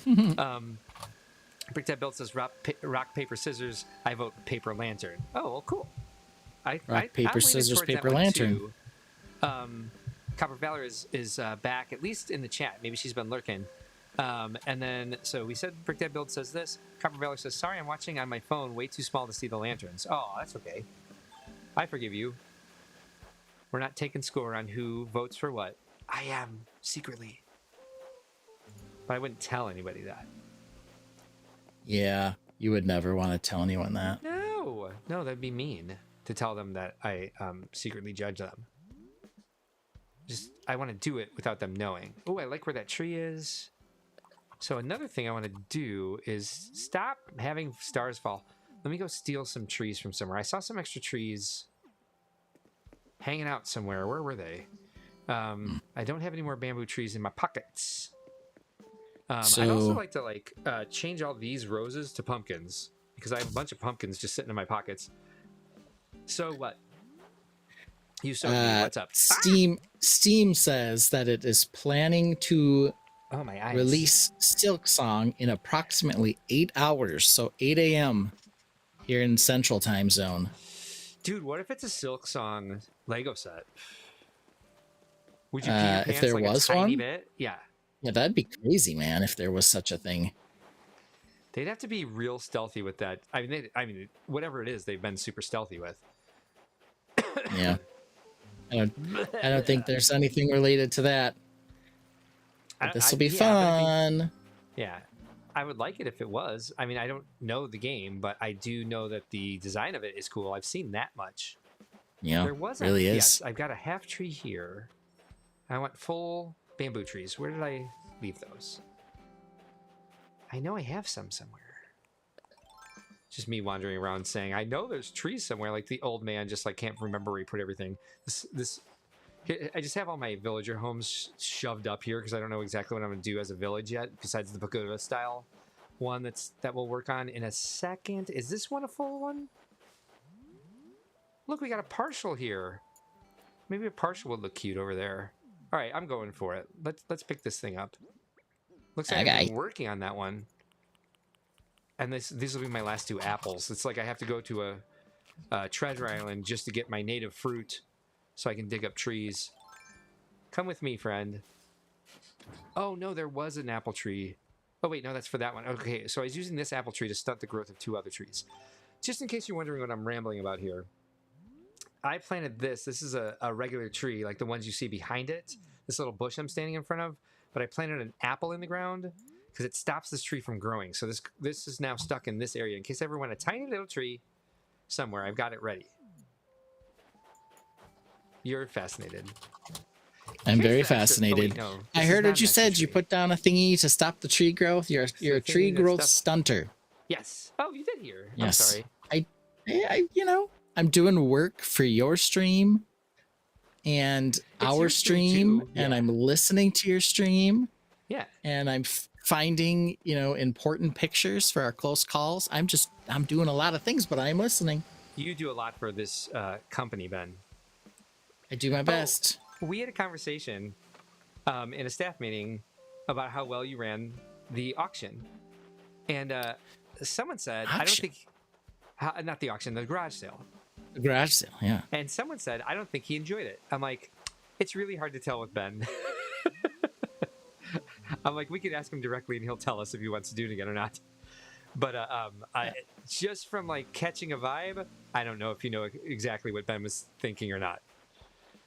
Bricktab Built says rock, paper, scissors. I vote paper lantern. Oh, well, cool. Rock, paper, scissors, paper, lantern. Copper Valor is back, at least in the chat. Maybe she's been lurking. And then, so we said Brick Dad Build says this. Copper Valley says, sorry, I'm watching on my phone, way too small to see the lanterns. Oh, that's okay. I forgive you. We're not taking score on who votes for what. I am, secretly. But I wouldn't tell anybody that. Yeah, you would never want to tell anyone that. No, that'd be mean to tell them that I secretly judge them. I want to do it without them knowing. Oh, I like where that tree is. So another thing I want to do is stop having stars fall. Let me go steal some trees from somewhere. I saw some extra trees hanging out somewhere. Where were they? I don't have any more bamboo trees in my pockets. I'd also like to change all these roses to pumpkins because I have a bunch of pumpkins just sitting in my pockets. So what? You showed me. What's up? Steam says that it is planning to release Silk Song in approximately 8 hours, so 8 a.m. here in Central Time Zone. Dude, what if it's a Silk Song Lego set? Would you pee your pants if there like was a tiny one? bit? Yeah. Yeah, that'd be crazy, man, if there was such a thing. They'd have to be real stealthy with that. I mean, whatever it is, they've been super stealthy with. Yeah. I don't think there's anything related to that. This will be fun. Yeah. I would like it if it was. I mean, I don't know the game, but I do know that the design of it is cool. I've seen that much. Yeah, there was really is. Yes, I've got a half tree here. I want full bamboo trees. Where did I leave those? I know I have some somewhere. Just me wandering around saying, I know there's trees somewhere. Like the old man just like can't remember where he put everything. I just have all my villager homes shoved up here because I don't know exactly what I'm going to do as a village yet, besides the Pagoda style one that we'll work on in a second. Is this one a full one? Look, we got a partial here. Maybe a partial would look cute over there. All right, I'm going for it. Let's pick this thing up. Looks like I've been working on that one. And these will be my last 2 apples. It's like I have to go to a treasure island just to get my native fruit so I can dig up trees. Come with me, friend. Oh, no, there was an apple tree. Oh, wait, no, that's for that one. Okay, so I was using this apple tree to stunt the growth of 2 other trees. Just in case you're wondering what I'm rambling about here, I planted this. This is a regular tree, like the ones you see behind it, this little bush I'm standing in front of, but I planted an apple in the ground because it stops this tree from growing. So this is now stuck in this area. In case I ever want a tiny little tree somewhere, I've got it ready. You're fascinated. I'm very fascinated. Oh, wait, no, I heard what you said. You put down a thingy to stop the tree growth. You're a tree growth stunter. Yes. Oh, you did hear. Yes. I'm sorry. I'm doing work for your stream and our stream, and I'm listening to your stream. Yeah. And I'm finding, important pictures for our close calls. I'm doing a lot of things, but I'm listening. You do a lot for this company, Ben. I do my best. We had a conversation in a staff meeting about how well you ran the auction. And someone said, I don't think, not the auction, the garage sale. The garage sale, yeah. And someone said, I don't think he enjoyed it. I'm like, it's really hard to tell with Ben. I'm like, we could ask him directly and he'll tell us if he wants to do it again or not. But just from like catching a vibe, I don't know if you know exactly what Ben was thinking or not.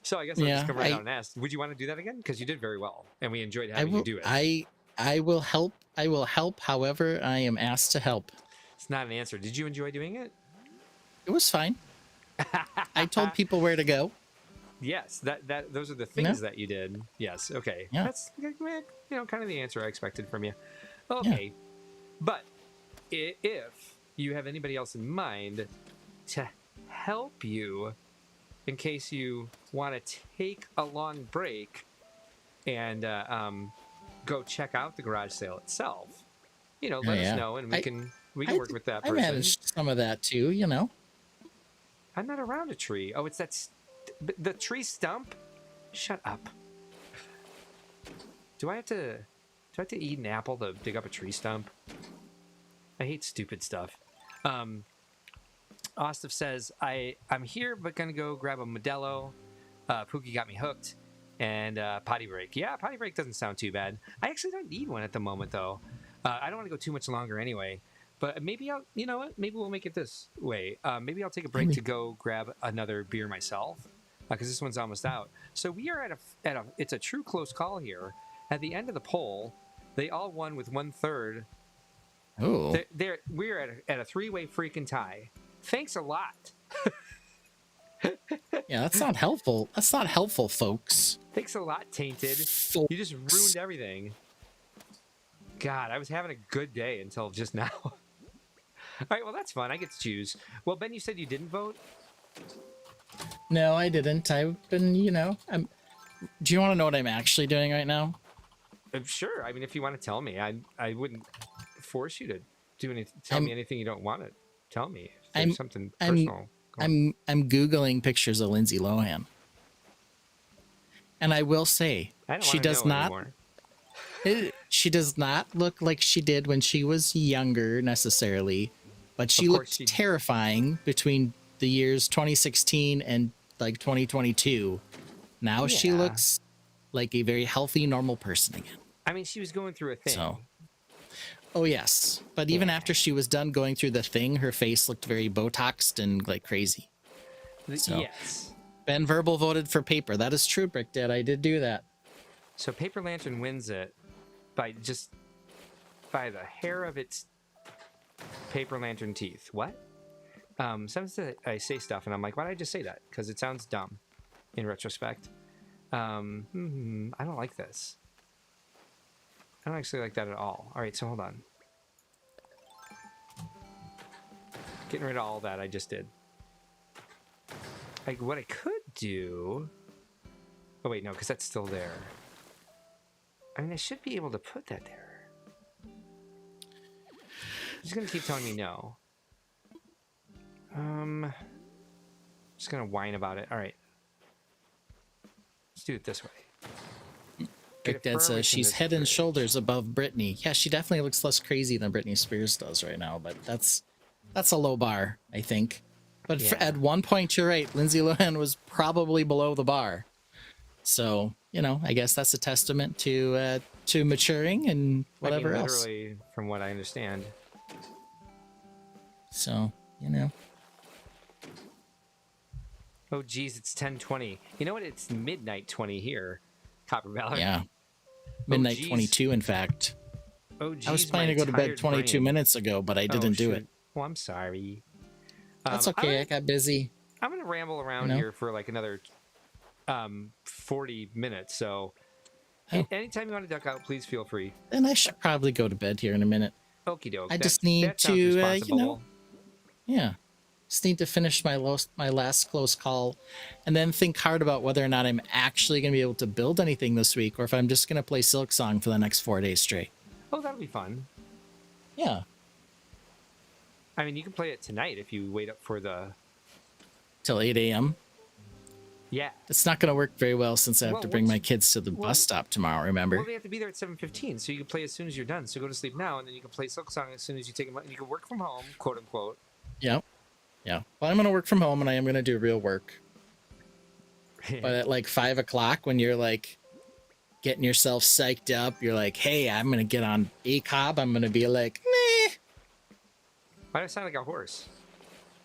So I guess I'll just come right out and ask, would you want to do that again? Because you did very well and we enjoyed having you do it. I will help. I will help however I am asked to help. It's not an answer. Did you enjoy doing it? It was fine. I told people where to go. Yes, those are the things that you did. Yes, okay. Yeah. That's kind of the answer I expected from you. Okay. Yeah. But if you have anybody else in mind to help you in case you want to take a long break and go check out the garage sale itself, let us know and we can work with that person. I managed some of that too, I'm not around a tree. Oh, it's the tree stump? Shut up. Do I have to eat an apple to dig up a tree stump? I hate stupid stuff. Ostef says, I'm here, but gonna go grab a Modelo. Pookie got me hooked. and potty break. Yeah, potty break doesn't sound too bad. I actually don't need one at the moment, though. I don't want to go too much longer anyway. But maybe I'll, you know what? Maybe we'll make it this way. Maybe I'll take a break to go grab another beer myself, because this one's almost out. So we are at a. It's a true close call here. At the end of the poll, they all won with 1/3. Oh, we're at a 3-way freaking tie. Thanks a lot. yeah, that's not helpful. That's not helpful, folks. Thanks a lot, Tainted. You just ruined everything. God, I was having a good day until just now. All right, well, that's fun. I get to choose. Well, Ben, you said you didn't vote? No, I didn't. I've been, do you want to know what I'm actually doing right now? Sure. I mean, if you want to tell me, I wouldn't force you to do anything. Tell me anything you don't want to tell me. If there's something personal. I'm Googling pictures of Lindsay Lohan. And I will say, she does not she does not look like she did when she was younger necessarily, but she looked terrifying between the years 2016 and like 2022. Now she looks like a very healthy, normal person again. I mean, she was going through a thing. So, oh yes, but even after she was done going through the thing, her face looked very Botoxed and like crazy. So, yes. Ben Verbal voted for paper. That is true, Brick Dad. I did do that. So Paper Lantern wins it by the hair of its Paper Lantern teeth. What? Sometimes I say stuff and I'm like, why did I just say that? Because it sounds dumb in retrospect. I don't like this. I don't actually like that at all. All right, so hold on. Getting rid of all that I just did. Like, what I could do... Oh, wait, no, because that's still there. I mean, I should be able to put that there. She's going to keep telling me no. Just going to whine about it. All right. Let's do it this way. Big Dad says she's head and shoulders above Britney. Yeah, she definitely looks less crazy than Britney Spears does right now, but that's a low bar, I think. But at one point, you're right. Lindsay Lohan was probably below the bar. So, I guess that's a testament to maturing and whatever else. Literally, from what I understand. So, Oh, geez, it's 10:20. You know what? It's midnight 20 here, Copper Valor. Yeah. Midnight 22, in fact. Oh, geez, I was planning to go to bed 22 minutes ago, but I didn't do it. Well, I'm sorry. That's okay. I got busy. I'm going to ramble around here for like another 40 minutes. So anytime you want to duck out, please feel free. Then I should probably go to bed here in a minute. Okie doke. I just need to, just need to finish my last close call and then think hard about whether or not I'm actually going to be able to build anything this week or if I'm just going to play Silk Song for the next 4 days straight. Oh, that'll be fun. Yeah. I mean, you can play it tonight if you wait up for till 8 a.m. Yeah. It's not going to work very well since I have to bring my kids to the bus stop tomorrow, remember? Well, they have to be there at 7:15, so you can play as soon as you're done. So go to sleep now, and then you can play Silk Song as soon as you take them. And you can work from home, quote unquote. Yep. Yeah. Well, I'm going to work from home, and I am going to do real work. But at like 5 o'clock, when you're like getting yourself psyched up, you're like, hey, I'm going to get on ACOB. I'm going to be like, meh. Why do I sound like a horse?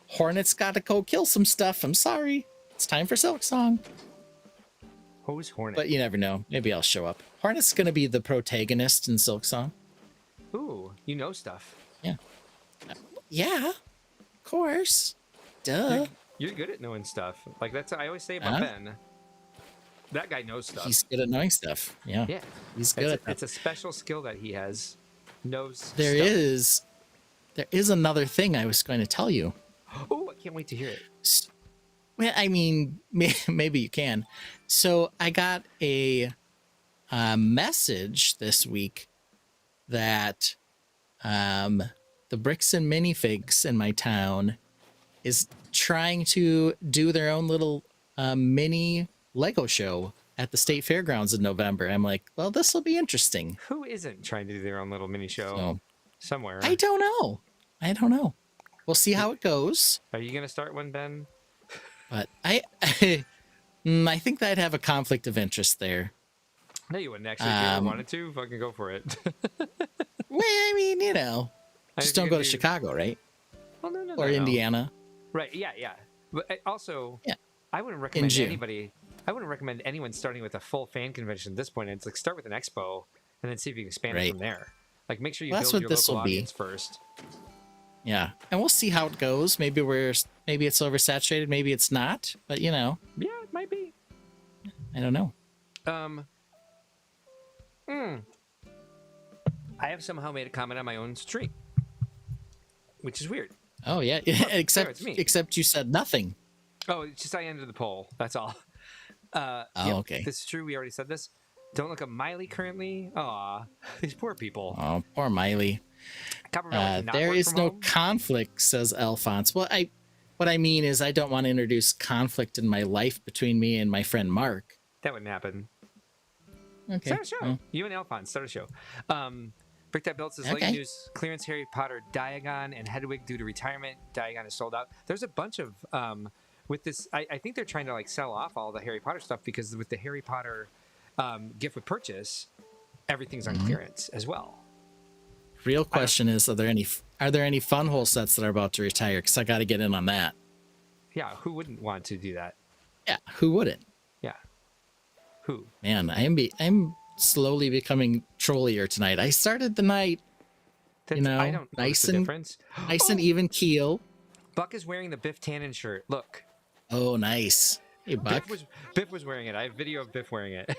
Hornet's got to go kill some stuff. I'm sorry. It's time for Silk Song. Who's Hornet? But you never know. Maybe I'll show up. Hornet's going to be the protagonist in Silk Song. Ooh, you know stuff. Yeah. Yeah. Of course. Duh. You're good at knowing stuff. Like that's I always say about Ben. That guy knows stuff. He's good at knowing stuff. Yeah. Yeah. He's good at that. It's a special skill that he has. Knows There stuff. There is another thing I was going to tell you. Oh, I can't wait to hear it. Well, I mean, maybe you can. So I got a message this week that the Bricks and Minifigs in my town is trying to do their own little mini Lego show at the state fairgrounds in November. I'm like, well, this will be interesting. Who isn't trying to do their own little mini show somewhere? I don't know. We'll see how it goes. Are you going to start one, Ben? But I think that I'd have a conflict of interest there. No, you wouldn't actually. If you ever wanted to, fucking go for it. Well, I mean, just don't go to Chicago, right? Well, no, or Indiana. Right? Yeah. But also, yeah. I wouldn't recommend anybody. I wouldn't recommend anyone starting with a full fan convention at this point. It's like start with an expo and then see if you can expand it from there. Like make sure you build your local audience first. Yeah, and we'll see how it goes. Maybe it's oversaturated, maybe it's not. But Yeah, it might be. I don't know. I have somehow made a comment on my own stream, which is weird. Oh yeah, except you said nothing. Oh, it's just I ended the poll. That's all. Okay. This is true. We already said this. Don't look up Miley currently. Aw, these poor people. Oh, poor Miley. There is no conflict, says Alphonse. Well, what I mean is I don't want to introduce conflict in my life between me and my friend Mark. That wouldn't happen. Okay. Start a show. Well. You and Alphonse, start a show. Brick That Built says, late news, clearance Harry Potter Diagon and Hedwig due to retirement. Diagon is sold out. There's a bunch of, with this, I think they're trying to like sell off all the Harry Potter stuff because with the Harry Potter gift with purchase, everything's on clearance as well. Real question is, are there any Funhole sets that are about to retire? Because I got to get in on that. Yeah, who wouldn't want to do that? Yeah, who wouldn't? Yeah, who? Man, I'm slowly becoming trollier tonight. I started the night, I don't nice and nice and even keel. Buck is wearing the Biff Tannen shirt. Look. Oh, nice. Hey, Buck. Biff was wearing it. I have video of Biff wearing it.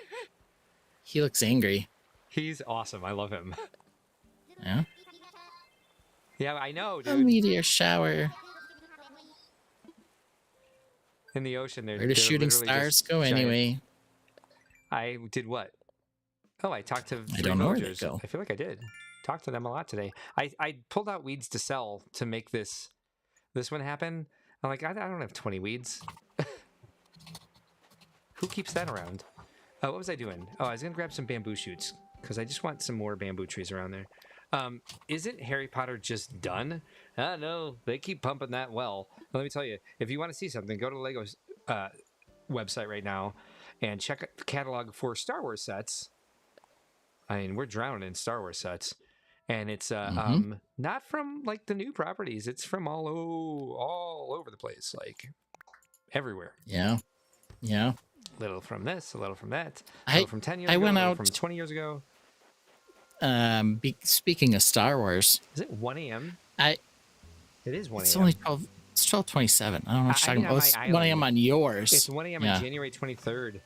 He looks angry. He's awesome. I love him. Yeah. Yeah, I know, dude. A meteor shower. In the ocean, where do shooting stars go anyway? I did what? Oh, I talked to I don't know where they go. I feel like I did. Talked to them a lot today. I pulled out weeds to sell to make this one happen. I'm like, I don't have 20 weeds. Who keeps that around? Oh, what was I doing? Oh, I was gonna grab some bamboo shoots because I just want some more bamboo trees around there. Isn't Harry Potter just done? No, they keep pumping that well. Let me tell you, if you want to see something, go to Lego's website right now and check out the catalog for Star Wars sets. I mean, we're drowning in Star Wars sets, and it's not from like the new properties. It's from all over the place, like everywhere. Yeah. A little from this, a little from that. A little from 10 years ago. Went out from 20 years ago. Speaking of Star Wars, is it 1 a.m.? It is 1 a.m. It's only 12. It's 12:27. I don't know what you're talking about. It's 1 a.m. on yours. It's 1 a.m. on January 23rd.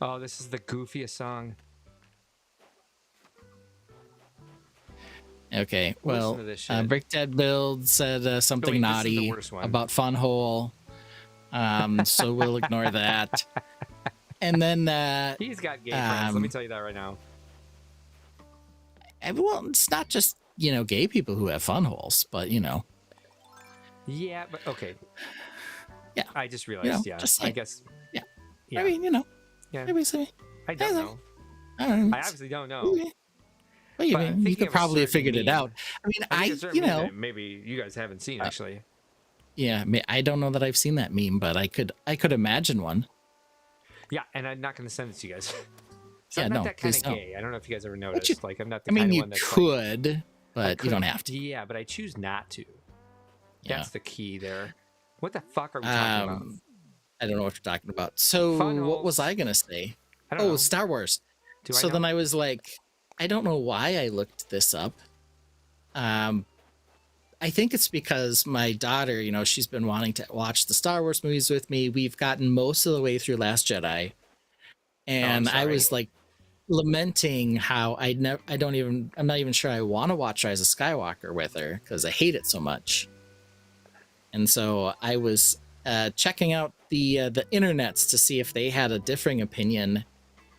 Oh, this is the goofiest song. Okay, well, Brick Dead Build said something naughty about Funhole, so we'll ignore that. And then he's got gay friends. Let me tell you that right now. Well, it's not just gay people who have Funholes, but Yeah, but okay. Yeah, I just realized. I guess. Yeah. I mean, Yeah. Maybe I don't know. I don't know. I obviously don't know. Okay. Well, you could probably have figured it out. I mean, maybe you guys haven't seen actually. Yeah, I don't know that I've seen that meme, but I could imagine one. Yeah, and I'm not going to send it to you guys. Yeah, I'm not no, that kind of don't. gay. I don't know if you guys ever noticed. I'm not the kind of you one that's could, but you don't have to. Yeah, but I choose not to. Yeah. That's the key there. What the fuck are we talking about? I don't know what you're talking about. So what was I gonna say? I don't know. Star Wars. Then I was like, I don't know why I looked this up. I think it's because my daughter, she's been wanting to watch the Star Wars movies with me. We've gotten most of the way through Last Jedi, and I was like lamenting how I'm not even sure I want to watch Rise of Skywalker with her because I hate it so much. And so I was checking out the internets to see if they had a differing opinion,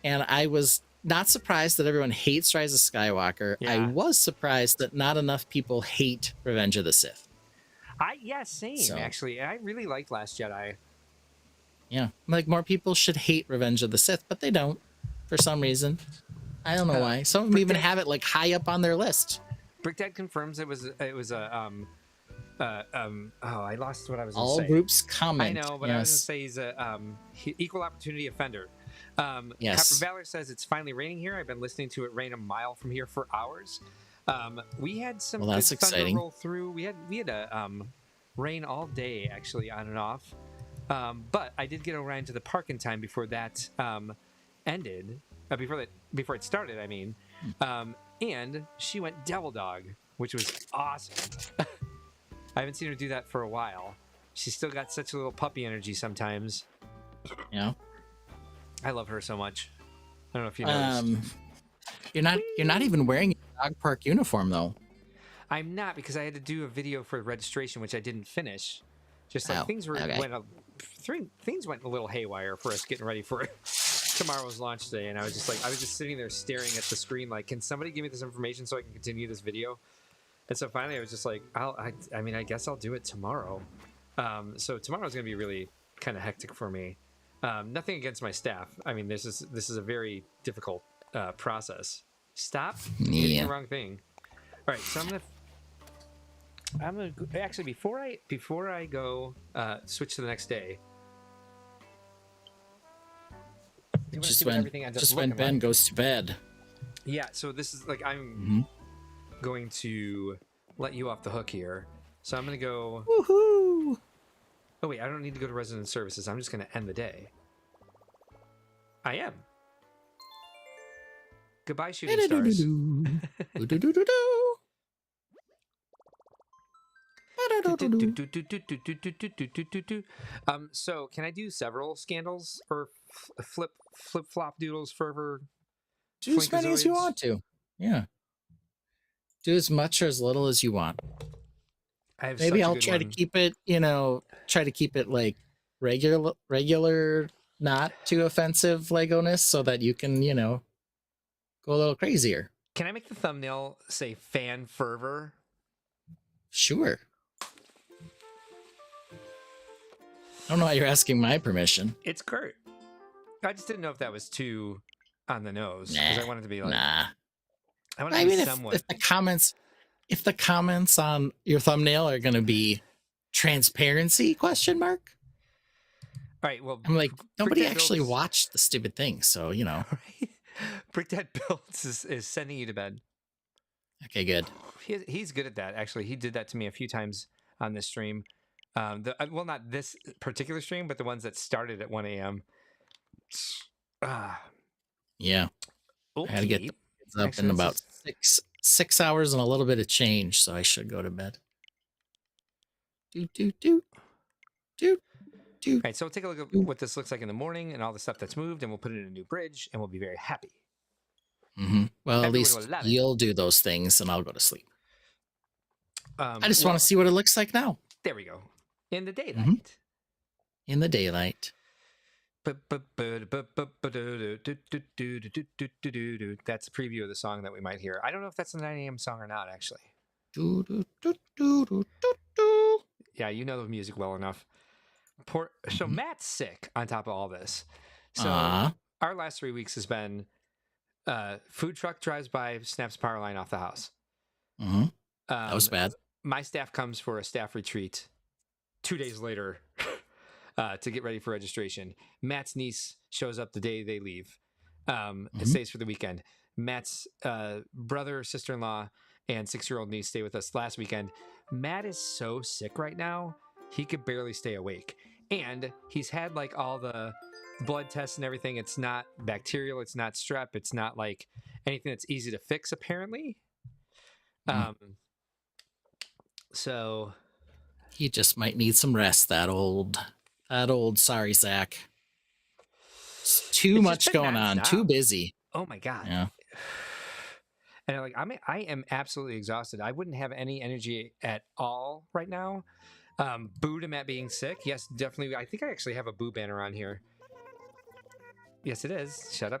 and I was not surprised that everyone hates Rise of Skywalker. Yeah. I was surprised that not enough people hate Revenge of the Sith. Same actually. I really liked Last Jedi. Yeah, like more people should hate Revenge of the Sith, but they don't for some reason. I don't know why. Some of them even have it like high up on their list. Brick Dad confirms it was a I lost what I was going to All say. groups comment. I know, but I was going to say he's a equal opportunity offender. Yes. Copper Valor says it's finally raining here. I've been listening to it rain a mile from here for hours. We had some Well, that's good thunder exciting. roll through. We had a rain all day, actually, on and off. But I did get around to the park in time before that ended. Before it started, I mean. And she went devil dog, which was awesome. I haven't seen her do that for a while. She's still got such a little puppy energy sometimes. Yeah. I love her so much. I don't know if you noticed. You're not even wearing a dog park uniform though. I'm not, because I had to do a video for registration, which I didn't finish. Just like things went a little haywire for us getting ready for tomorrow's launch day, and I was just sitting there staring at the screen like, can somebody give me this information so I can continue this video? And so finally I was just like, I guess I'll do it tomorrow. So tomorrow's gonna be really kind of hectic for me. Nothing against my staff. I mean, this is a very difficult process. Stop hitting the wrong thing. All right, so I'm gonna actually before I go switch to the next day. Just when Ben goes to bed. Yeah, so this is like I'm going to let you off the hook here. So I'm gonna go. Woohoo! Oh wait, I don't need to go to resident services. I'm just gonna end the day. I am. Goodbye, shooting stars. So can I do several scandals or flip flop doodles forever? Do as many as you want to. Yeah. Do as much or as little as you want. Maybe I'll try to keep it, like regular, not too offensive Lego-ness so that you can, go a little crazier. Can I make the thumbnail say fan fervor? Sure. I don't know why you're asking my permission. It's Kurt. I just didn't know if that was too on the nose, because I wanted to be like, I mean, if the comments on your thumbnail are going to be transparency ? All right. Well, I'm like, nobody actually watched the stupid thing, so Right? Brickdad Builds is sending you to bed. Okay, good. He's good at that. Actually, he did that to me a few times on this stream. Well, not this particular stream, but the ones that started at 1 a.m. Yeah. Okay. I had to get the kids up in about 6 hours and a little bit of change, so I should go to bed. All right, so we'll take a look at what this looks like in the morning and all the stuff that's moved, and we'll put it in a new bridge, and we'll be very happy. Well, at least you'll do those things, and I'll go to sleep. I just want to see what it looks like now. There we go. In the daylight. In the daylight. That's a preview of the song that we might hear. I don't know if that's a 9 a.m. song or not, actually. Yeah, you know the music well enough. So Matt's sick on top of all this. So our last 3 weeks has been food truck drives by, snaps power line off the house. That was bad. My staff comes for a staff retreat 2 days later to get ready for registration. Matt's niece shows up the day they leave. And stays for the weekend. Matt's brother, sister-in-law, and 6-year-old niece stay with us last weekend. Matt is so sick right now, he could barely stay awake. And he's had like all the blood tests and everything. It's not bacterial. It's not strep. It's not like anything that's easy to fix, apparently. So he just might need some rest. That old sorry sack. It's too much going on. Too busy. Oh my God. Yeah. And like I am absolutely exhausted. I wouldn't have any energy at all right now. Boo to Matt being sick. Yes, definitely. I think I actually have a boo banner on here. Yes, it is. Shut up.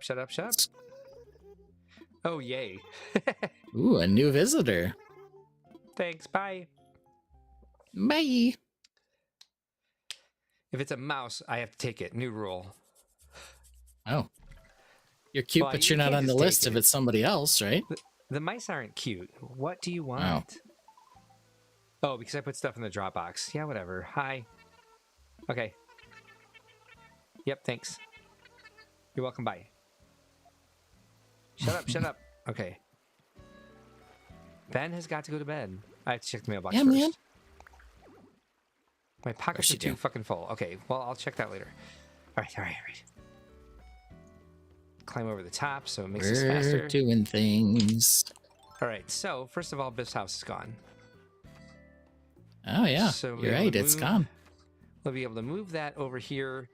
Oh, yay. Ooh, a new visitor. Thanks. Bye. Bye. If it's a mouse, I have to take it. New rule. Oh. You're cute, but you're not on the list if it's somebody else, right? The mice aren't cute. What do you want? Oh, because I put stuff in the Dropbox. Yeah, whatever. Hi. Okay. Yep, thanks. You're welcome. Bye. Shut up, shut up. Okay. Ben has got to go to bed. I have to check the mailbox first. Man. My pockets are too fucking full. Okay, well, I'll check that later. All right. Climb over the top so it makes us faster. We're doing things. All right, so first of all, Biff's house is gone. Oh, yeah. So you're right, it's gone. We'll be able to move that over here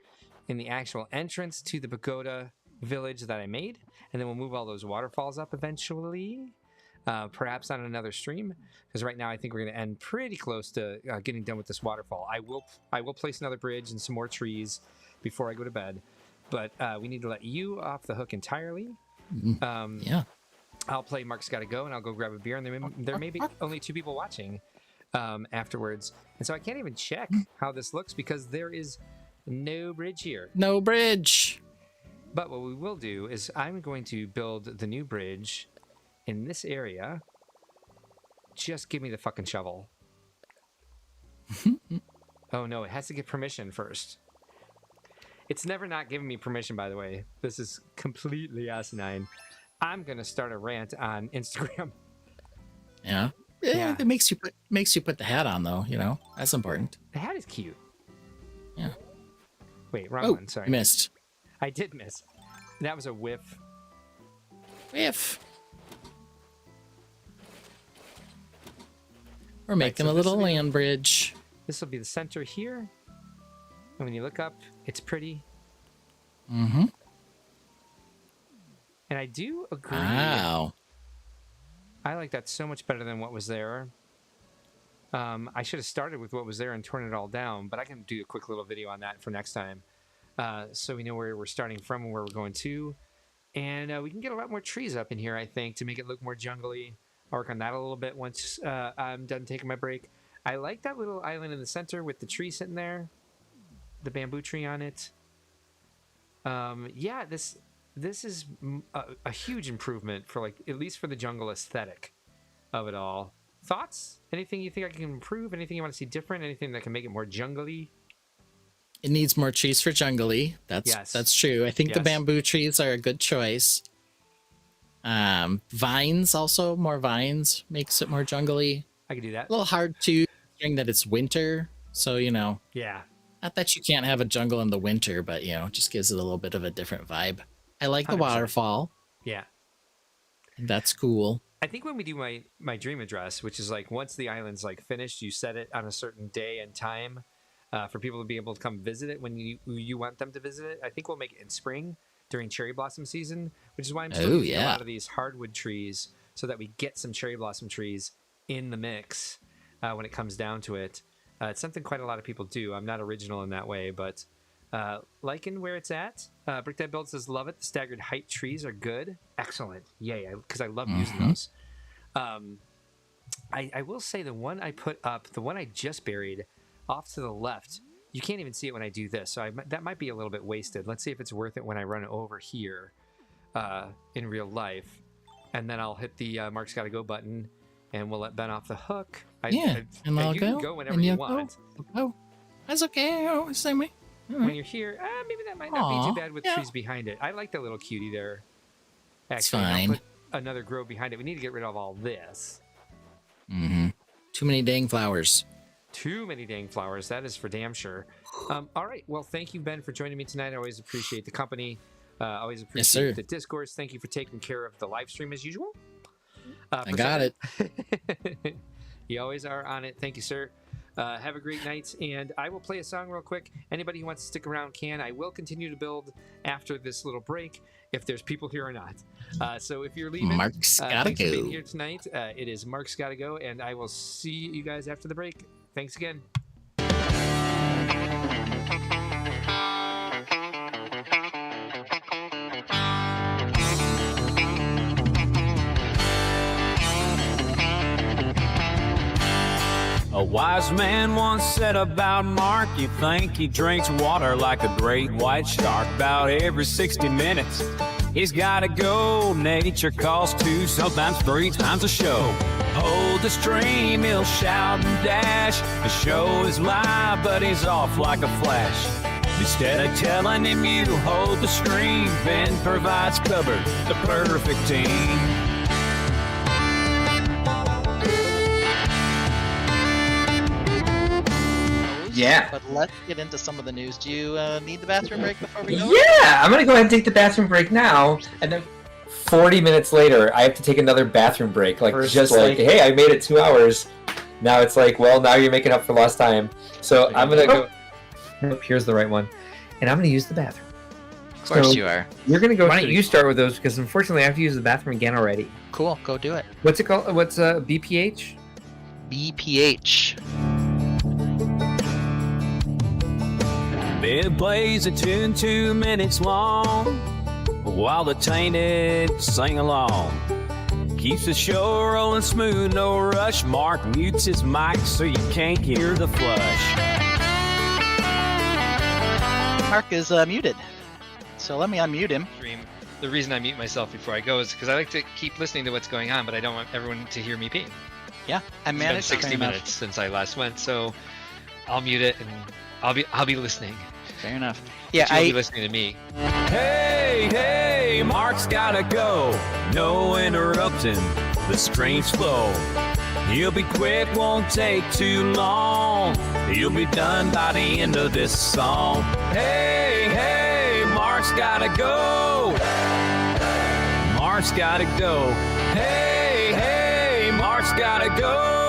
in the actual entrance to the Pagoda village that I made. And then we'll move all those waterfalls up eventually. Perhaps on another stream, because right now I think we're going to end pretty close to getting done with this waterfall. I will place another bridge and some more trees before I go to bed, but we need to let you off the hook entirely. Yeah. I'll play Mark's Gotta Go, and I'll go grab a beer, and there may be only 2 people watching afterwards. And so I can't even check how this looks because there is no bridge here. No bridge. But what we will do is I'm going to build the new bridge in this area. Just give me the fucking shovel. Oh no, it has to get permission first. It's never not giving me permission, by the way. This is completely asinine. I'm gonna start a rant on Instagram. Yeah. It makes you put the hat on, though. You know, that's important. The hat is cute. Yeah. Wait, wrong one. Sorry. You missed. I did miss. That was a whiff. Whiff. We're making a little land bridge. This will be the center here. And when you look up, it's pretty. Mm-hmm. And I do agree. Wow. I like that so much better than what was there. I should have started with what was there and torn it all down, but I can do a quick little video on that for next time. So we know where we're starting from and where we're going to. And we can get a lot more trees up in here, I think, to make it look more jungly. I'll work on that a little bit once I'm done taking my break. I like that little island in the center with the tree sitting there. The bamboo tree on it. Yeah, this is a huge improvement for, like, at least for the jungle aesthetic of it all. Thoughts? Anything you think I can improve? Anything you want to see different? Anything that can make it more jungly? It needs more trees for jungly. That's true. I think the bamboo trees are a good choice. Vines also, more vines makes it more jungly. I could do that. A little hard to, considering that it's winter, so you know. Yeah. Not that you can't have a jungle in the winter, but you know, it just gives it a little bit of a different vibe. I like the 100%. Waterfall. Yeah. That's cool. I think when we do my dream address, which is like once the island's like finished, you set it on a certain day and time for people to be able to come visit it when you want them to visit it. I think we'll make it in spring during cherry blossom season, which is why I'm still using a lot of these hardwood trees so that we get some cherry blossom trees in the mix when it comes down to it. It's something quite a lot of people do. I'm not original in that way, but liking where it's at. Brick Dad Build says, love it. The staggered height trees are good. Excellent. Yay, because I love using those. I will say the one I put up, the one I just buried off to the left, you can't even see it when I do this, so that might be a little bit wasted. Let's see if it's worth it when I run it over here in real life. And then I'll hit the Mark's Gotta Go button, and we'll let Ben off the hook. And I'll you go. Can go whenever you want. Oh, that's okay. Oh, same way. When you're here, maybe that might not be too bad with trees behind it. I like the little cutie there. Actually, it's fine. I'll put another grove behind it. We need to get rid of all this. Too many dang flowers. Too many dang flowers. That is for damn sure. All right. Well, thank you, Ben, for joining me tonight. I always appreciate the company. Always appreciate the discourse. Thank you for taking care of the live stream as usual. I got it. You always are on it. Thank you, sir. Have a great night, and I will play a song real quick. Anybody who wants to stick around can. I will continue to build after this little break if there's people here or not. So if you're leaving, Mark's Gotta thanks Go. for being here tonight. It is Mark's Gotta Go, and I will see you guys after the break. Thanks again. A wise man once said about Mark, you think he drinks water like a great white shark. About every 60 minutes, He's gotta go, nature calls 2, sometimes 3 times a show. Hold the stream, he'll shout and dash. The show is live, but he's off like a flash. Instead of telling him you hold the stream, Ben provides cover, the perfect team. Yeah. But let's get into some of the news. Do you need the bathroom break before we go? Yeah, I'm gonna go ahead and take the bathroom break now, and then 40 minutes later, I have to take another bathroom break. Like, just like, hey, I made it 2 hours. Now it's like, well, now you're making up for lost time. So I'm gonna go. Oh, here's the right one, and I'm gonna use the bathroom. Of course you are. You're gonna go. Why don't you start with those? Because unfortunately, I have to use the bathroom again already. Cool, go do it. What's it called? What's BPH? BPH. Ben plays a tune 2 minutes long, while the tainted sing along. Keeps the show rolling smooth, no rush. Mark mutes his mic so you can't hear the flush. Mark is muted. So let me unmute him. The reason I mute myself before I go is because I like to keep listening to what's going on, but I don't want everyone to hear me pee. Yeah, I It's been managed 60 minutes since I last went, so I'll mute it and I'll be listening. Fair enough. Yeah, You'll be listening to me. Hey, hey, Mark's gotta go. No interrupting the stream's flow. He'll be quick, won't take too long. He'll be done by the end of this song. Hey, hey, Mark's gotta go. Mark's gotta go. Hey, hey, Mark's gotta go.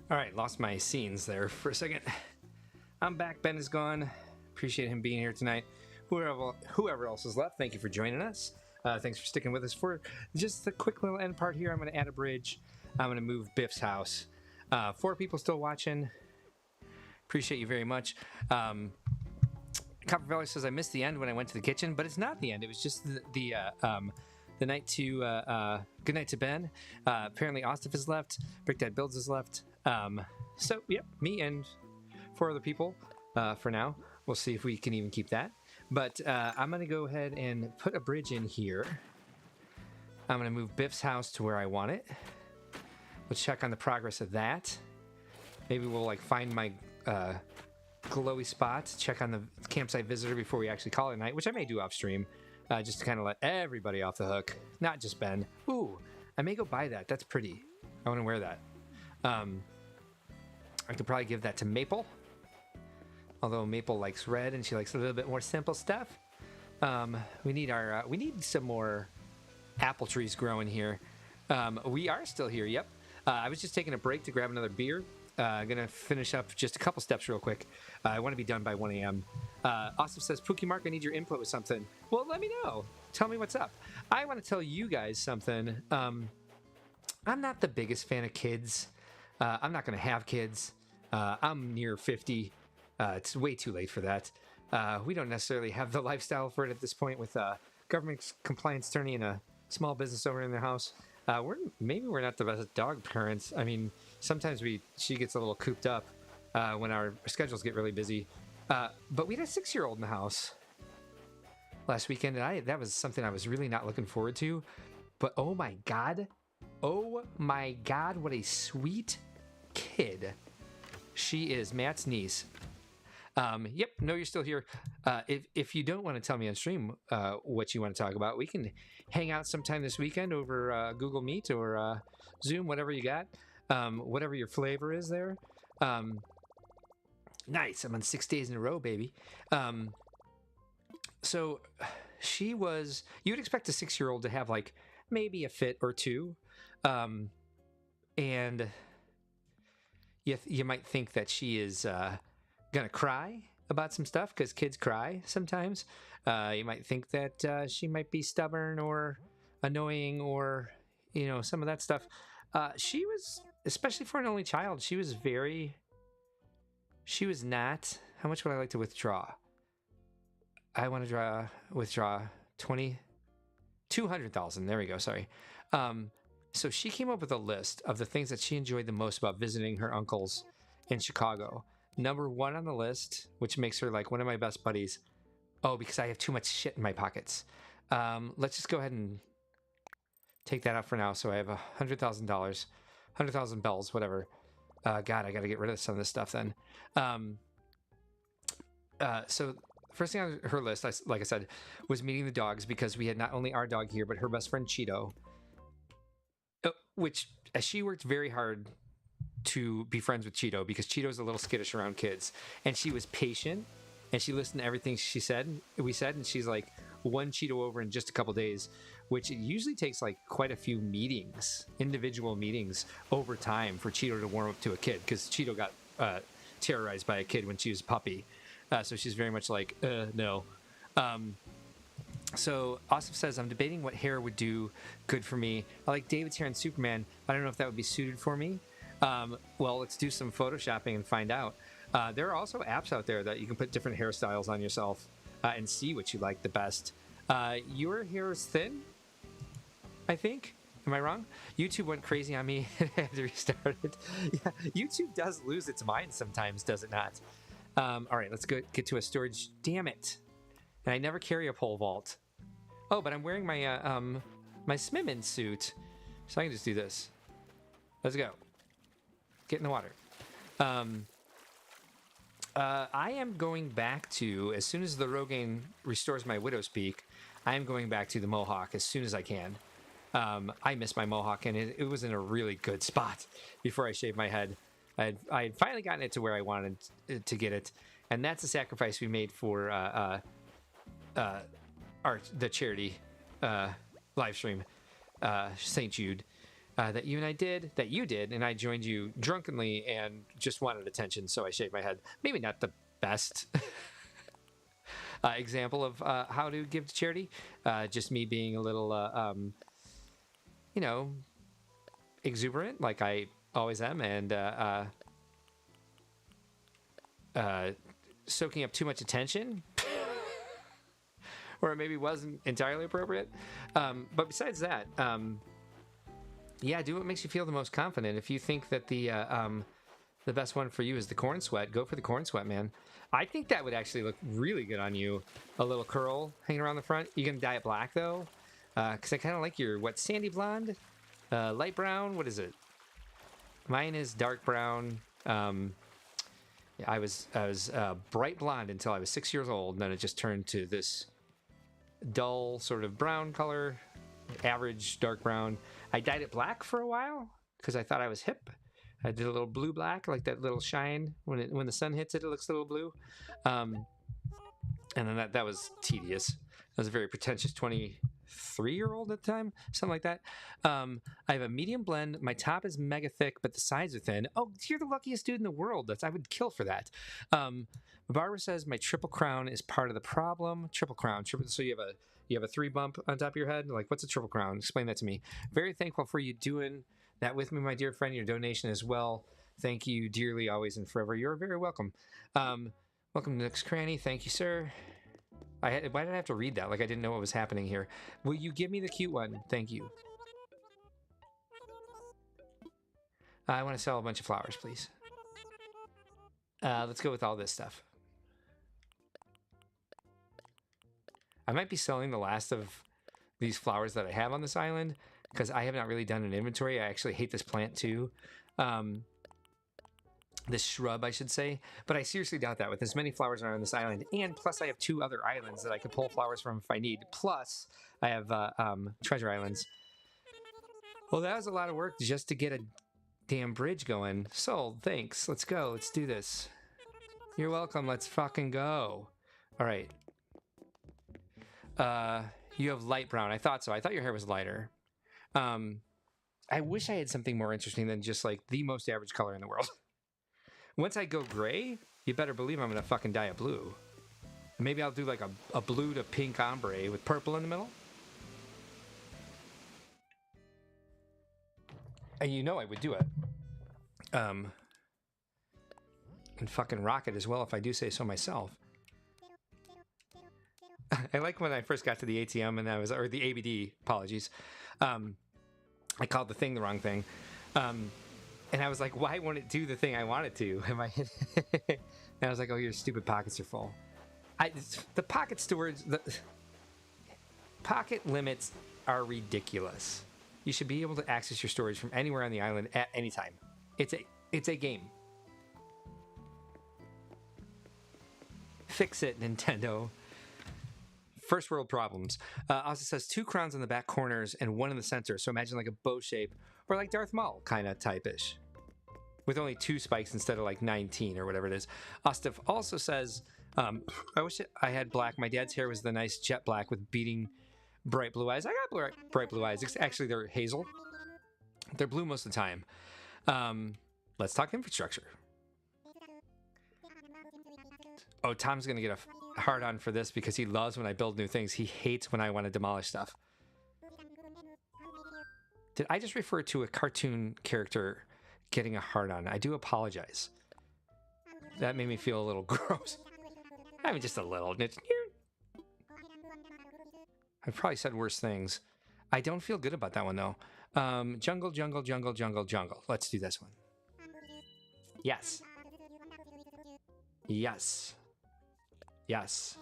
All right, lost my scenes there for a second. I'm back. Ben is gone. Appreciate him being here tonight. Whoever else is left, thank you for joining us. Thanks for sticking with us for just the quick little end part here. I'm going to add a bridge. I'm going to move Biff's house. 4 people still watching. Appreciate you very much. Copper Valley says I missed the end when I went to the kitchen, but it's not the end. It was just the night to good night to Ben. Apparently Ostef is left. Brick Dad Builds is left. So yep, me and 4 other people for now. We'll see if we can even keep that. But I'm gonna go ahead and put a bridge in here. I'm gonna move Biff's house to where I want it. We'll check on the progress of that. Maybe we'll like find my glowy spot, check on the campsite visitor before we actually call it a night, which I may do off stream, just to kind of let everybody off the hook, not just Ben. Ooh, I may go buy that. That's pretty. I want to wear that. I could probably give that to Maple, although Maple likes red and she likes a little bit more simple stuff. We need some more apple trees growing here. We are still here. Yep. I was just taking a break to grab another beer. Gonna finish up just a couple steps real quick. I want to be done by 1 a.m. Austin says, Pookie Mark, I need your input with something. Well, let me know. Tell me what's up. I want to tell you guys something. I'm not the biggest fan of kids. I'm not going to have kids. I'm near 50. It's way too late for that. We don't necessarily have the lifestyle for it at this point with government compliance attorney and a small business owner in their house. Maybe we're not the best dog parents. I mean, sometimes she gets a little cooped up when our schedules get really busy. But we had a 6-year-old in the house last weekend, and that was something I was really not looking forward to. But oh my god, what a sweet kid she is. Matt's niece. Yep, no, you're still here. If you don't want to tell me on stream what you want to talk about, we can hang out sometime this weekend over Google Meet or Zoom, whatever you got, whatever your flavor is there. Nice, I'm on 6 days in a row, baby. So she was, you would expect a 6-year-old to have like maybe a fit or two. And you might think that she is gonna cry about some stuff because kids cry sometimes. You might think that she might be stubborn or annoying or some of that stuff. She was, especially for an only child, she was not. How much would I like to withdraw? I want to withdraw 200,000. There we go. Sorry. So she came up with a list of the things that she enjoyed the most about visiting her uncles in Chicago. Number 1 on the list, which makes her like one of my best buddies. Oh, because I have too much shit in my pockets. Let's just go ahead and take that out for now. So I have $100,000, 100,000 bells, whatever. God, I got to get rid of some of this stuff then. So first thing on her list, like I said, was meeting the dogs, because we had not only our dog here, but her best friend Cheeto, which she worked very hard to be friends with Cheeto, because Cheeto's a little skittish around kids, and she was patient and she listened to everything we said, and she's like won Cheeto over in just a couple days, which it usually takes like quite a few individual meetings over time for Cheeto to warm up to a kid, because Cheeto got terrorized by a kid when she was a puppy. So she's very much like, no. So Asif says, I'm debating what hair would do good for me. I like David's hair in Superman. I don't know if that would be suited for me. Well, let's do some photoshopping and find out. There are also apps out there that you can put different hairstyles on yourself and see what you like the best. Your hair is thin, I think. Am I wrong? YouTube went crazy on me and I had to restart it. Yeah, YouTube does lose its mind sometimes, does it not? All right, let's get to a storage. Damn it. And I never carry a pole vault. Oh, but I'm wearing my my Smimmin suit, so I can just do this. Let's go. Get in the water. I am going back to, as soon as the Rogaine restores my Widow's Peak, I am going back to the Mohawk as soon as I can. I miss my Mohawk, and it was in a really good spot before I shaved my head. I had finally gotten it to where I wanted to get it, and that's a sacrifice we made for the charity live stream, St. Jude, that you did, and I joined you drunkenly and just wanted attention, so I shaved my head. Maybe not the best example of how to give to charity, just me being a little, exuberant, like I always am, and soaking up too much attention. Or it maybe wasn't entirely appropriate. But besides that, yeah, do what makes you feel the most confident. If you think that the best one for you is the corn sweat, go for the corn sweat, man. I think that would actually look really good on you. A little curl hanging around the front. You gonna dye it black though? Because I kind of like your, sandy blonde? Light brown? What is it? Mine is dark brown. Yeah, I was bright blonde until I was 6 years old, and then it just turned to this dull sort of brown color, average dark brown. I dyed it black for a while because I thought I was hip. I did a little blue black, like that little shine when the sun hits it, it looks a little blue. And then that was tedious. I was a very pretentious 23-year-old at the time, something like that. I have a medium blend. My top is mega thick, but the sides are thin. Oh, you're the luckiest dude in the world. I would kill for that. Barbara says my triple crown is part of the problem. Triple crown. So you have a 3 bump on top of your head? Like, what's a triple crown? Explain that to me. Very thankful for you doing that with me, my dear friend. Your donation as well. Thank you dearly, always and forever. You're very welcome. Welcome to Nook's Cranny. Thank you, sir. Why did I have to read that? Like I didn't know what was happening here. Will you give me the cute one? Thank you. I want to sell a bunch of flowers, please. Let's go with all this stuff. I might be selling the last of these flowers that I have on this island because I have not really done an inventory. I actually hate this plant too. This shrub, I should say. But I seriously doubt that with as many flowers are on this island. And plus I have 2 other islands that I could pull flowers from if I need. Plus I have treasure islands. Well, that was a lot of work just to get a damn bridge going. Sold, thanks. Let's go. Let's do this. You're welcome. Let's fucking go. All right. You have light brown. I thought so. I thought your hair was lighter. I wish I had something more interesting than just like the most average color in the world. Once I go gray, you better believe I'm gonna fucking dye it blue. Maybe I'll do like a blue to pink ombre with purple in the middle. And you know I would do it. And fucking rock it as well if I do say so myself. I like when I first got to the ATM and or the ABD, apologies. I called the thing the wrong thing. And I was like, why won't it do the thing I want it to? And I was like, oh, your stupid pockets are full. The pocket storage, the pocket limits are ridiculous. You should be able to access your storage from anywhere on the island at any time. It's a game. Fix it, Nintendo. First world problems. Also says 2 crowns on the back corners and 1 in the center. So imagine like a bow shape or like Darth Maul kind of type-ish. With only 2 spikes instead of like 19 or whatever it is. Ostef also says, I wish I had black. My dad's hair was the nice jet black with beating bright blue eyes. I got bright blue eyes. Actually, they're hazel. They're blue most of the time. Let's talk infrastructure. Oh, Tom's going to get a hard on for this because he loves when I build new things. He hates when I want to demolish stuff. Did I just refer to a cartoon character getting a hard on? I do apologize. That made me feel a little gross. I mean, just a little. I've probably said worse things. I don't feel good about that one, though. Jungle, jungle, jungle, jungle, jungle. Let's do this one. Yes. Yes. Yes.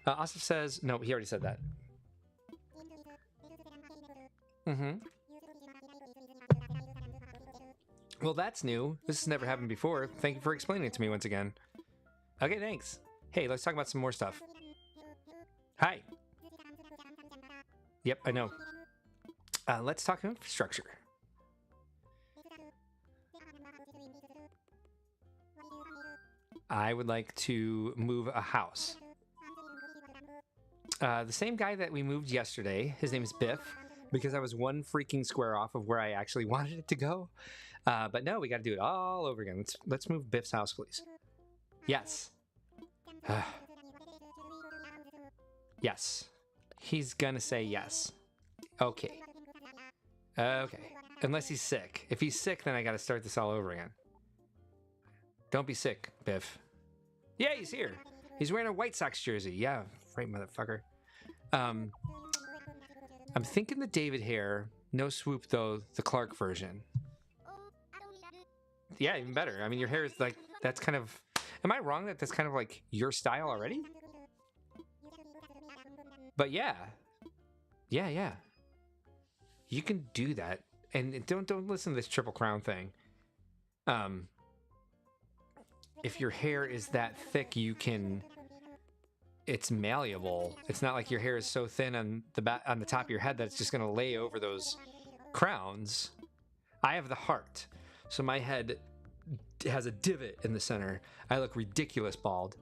Asif says, no, he already said that. Mm-hmm. Well, that's new. This has never happened before. Thank you for explaining it to me once again. Okay, thanks. Hey, let's talk about some more stuff. Hi. Yep, I know. Let's talk infrastructure. I would like to move a house. The same guy that we moved yesterday, his name is Biff, because I was 1 freaking square off of where I actually wanted it to go. But no, we got to do it all over again. Let's move Biff's house, please. Yes. Yes. He's gonna say yes. Okay. Okay. Unless he's sick. If he's sick, then I got to start this all over again. Don't be sick, Biff. Yeah, he's here. He's wearing a White Sox jersey. Yeah, right, motherfucker. I'm thinking the David hair. No swoop, though, the Clark version. Yeah, even better. I mean, your hair is like, that's kind of... Am I wrong that that's kind of like your style already? But yeah. Yeah. You can do that. And don't listen to this Triple Crown thing. If your hair is that thick, you can... It's malleable. It's not like your hair is so thin on the top of your head that it's just going to lay over those crowns. I have the heart. So my head has a divot in the center. I look ridiculous bald,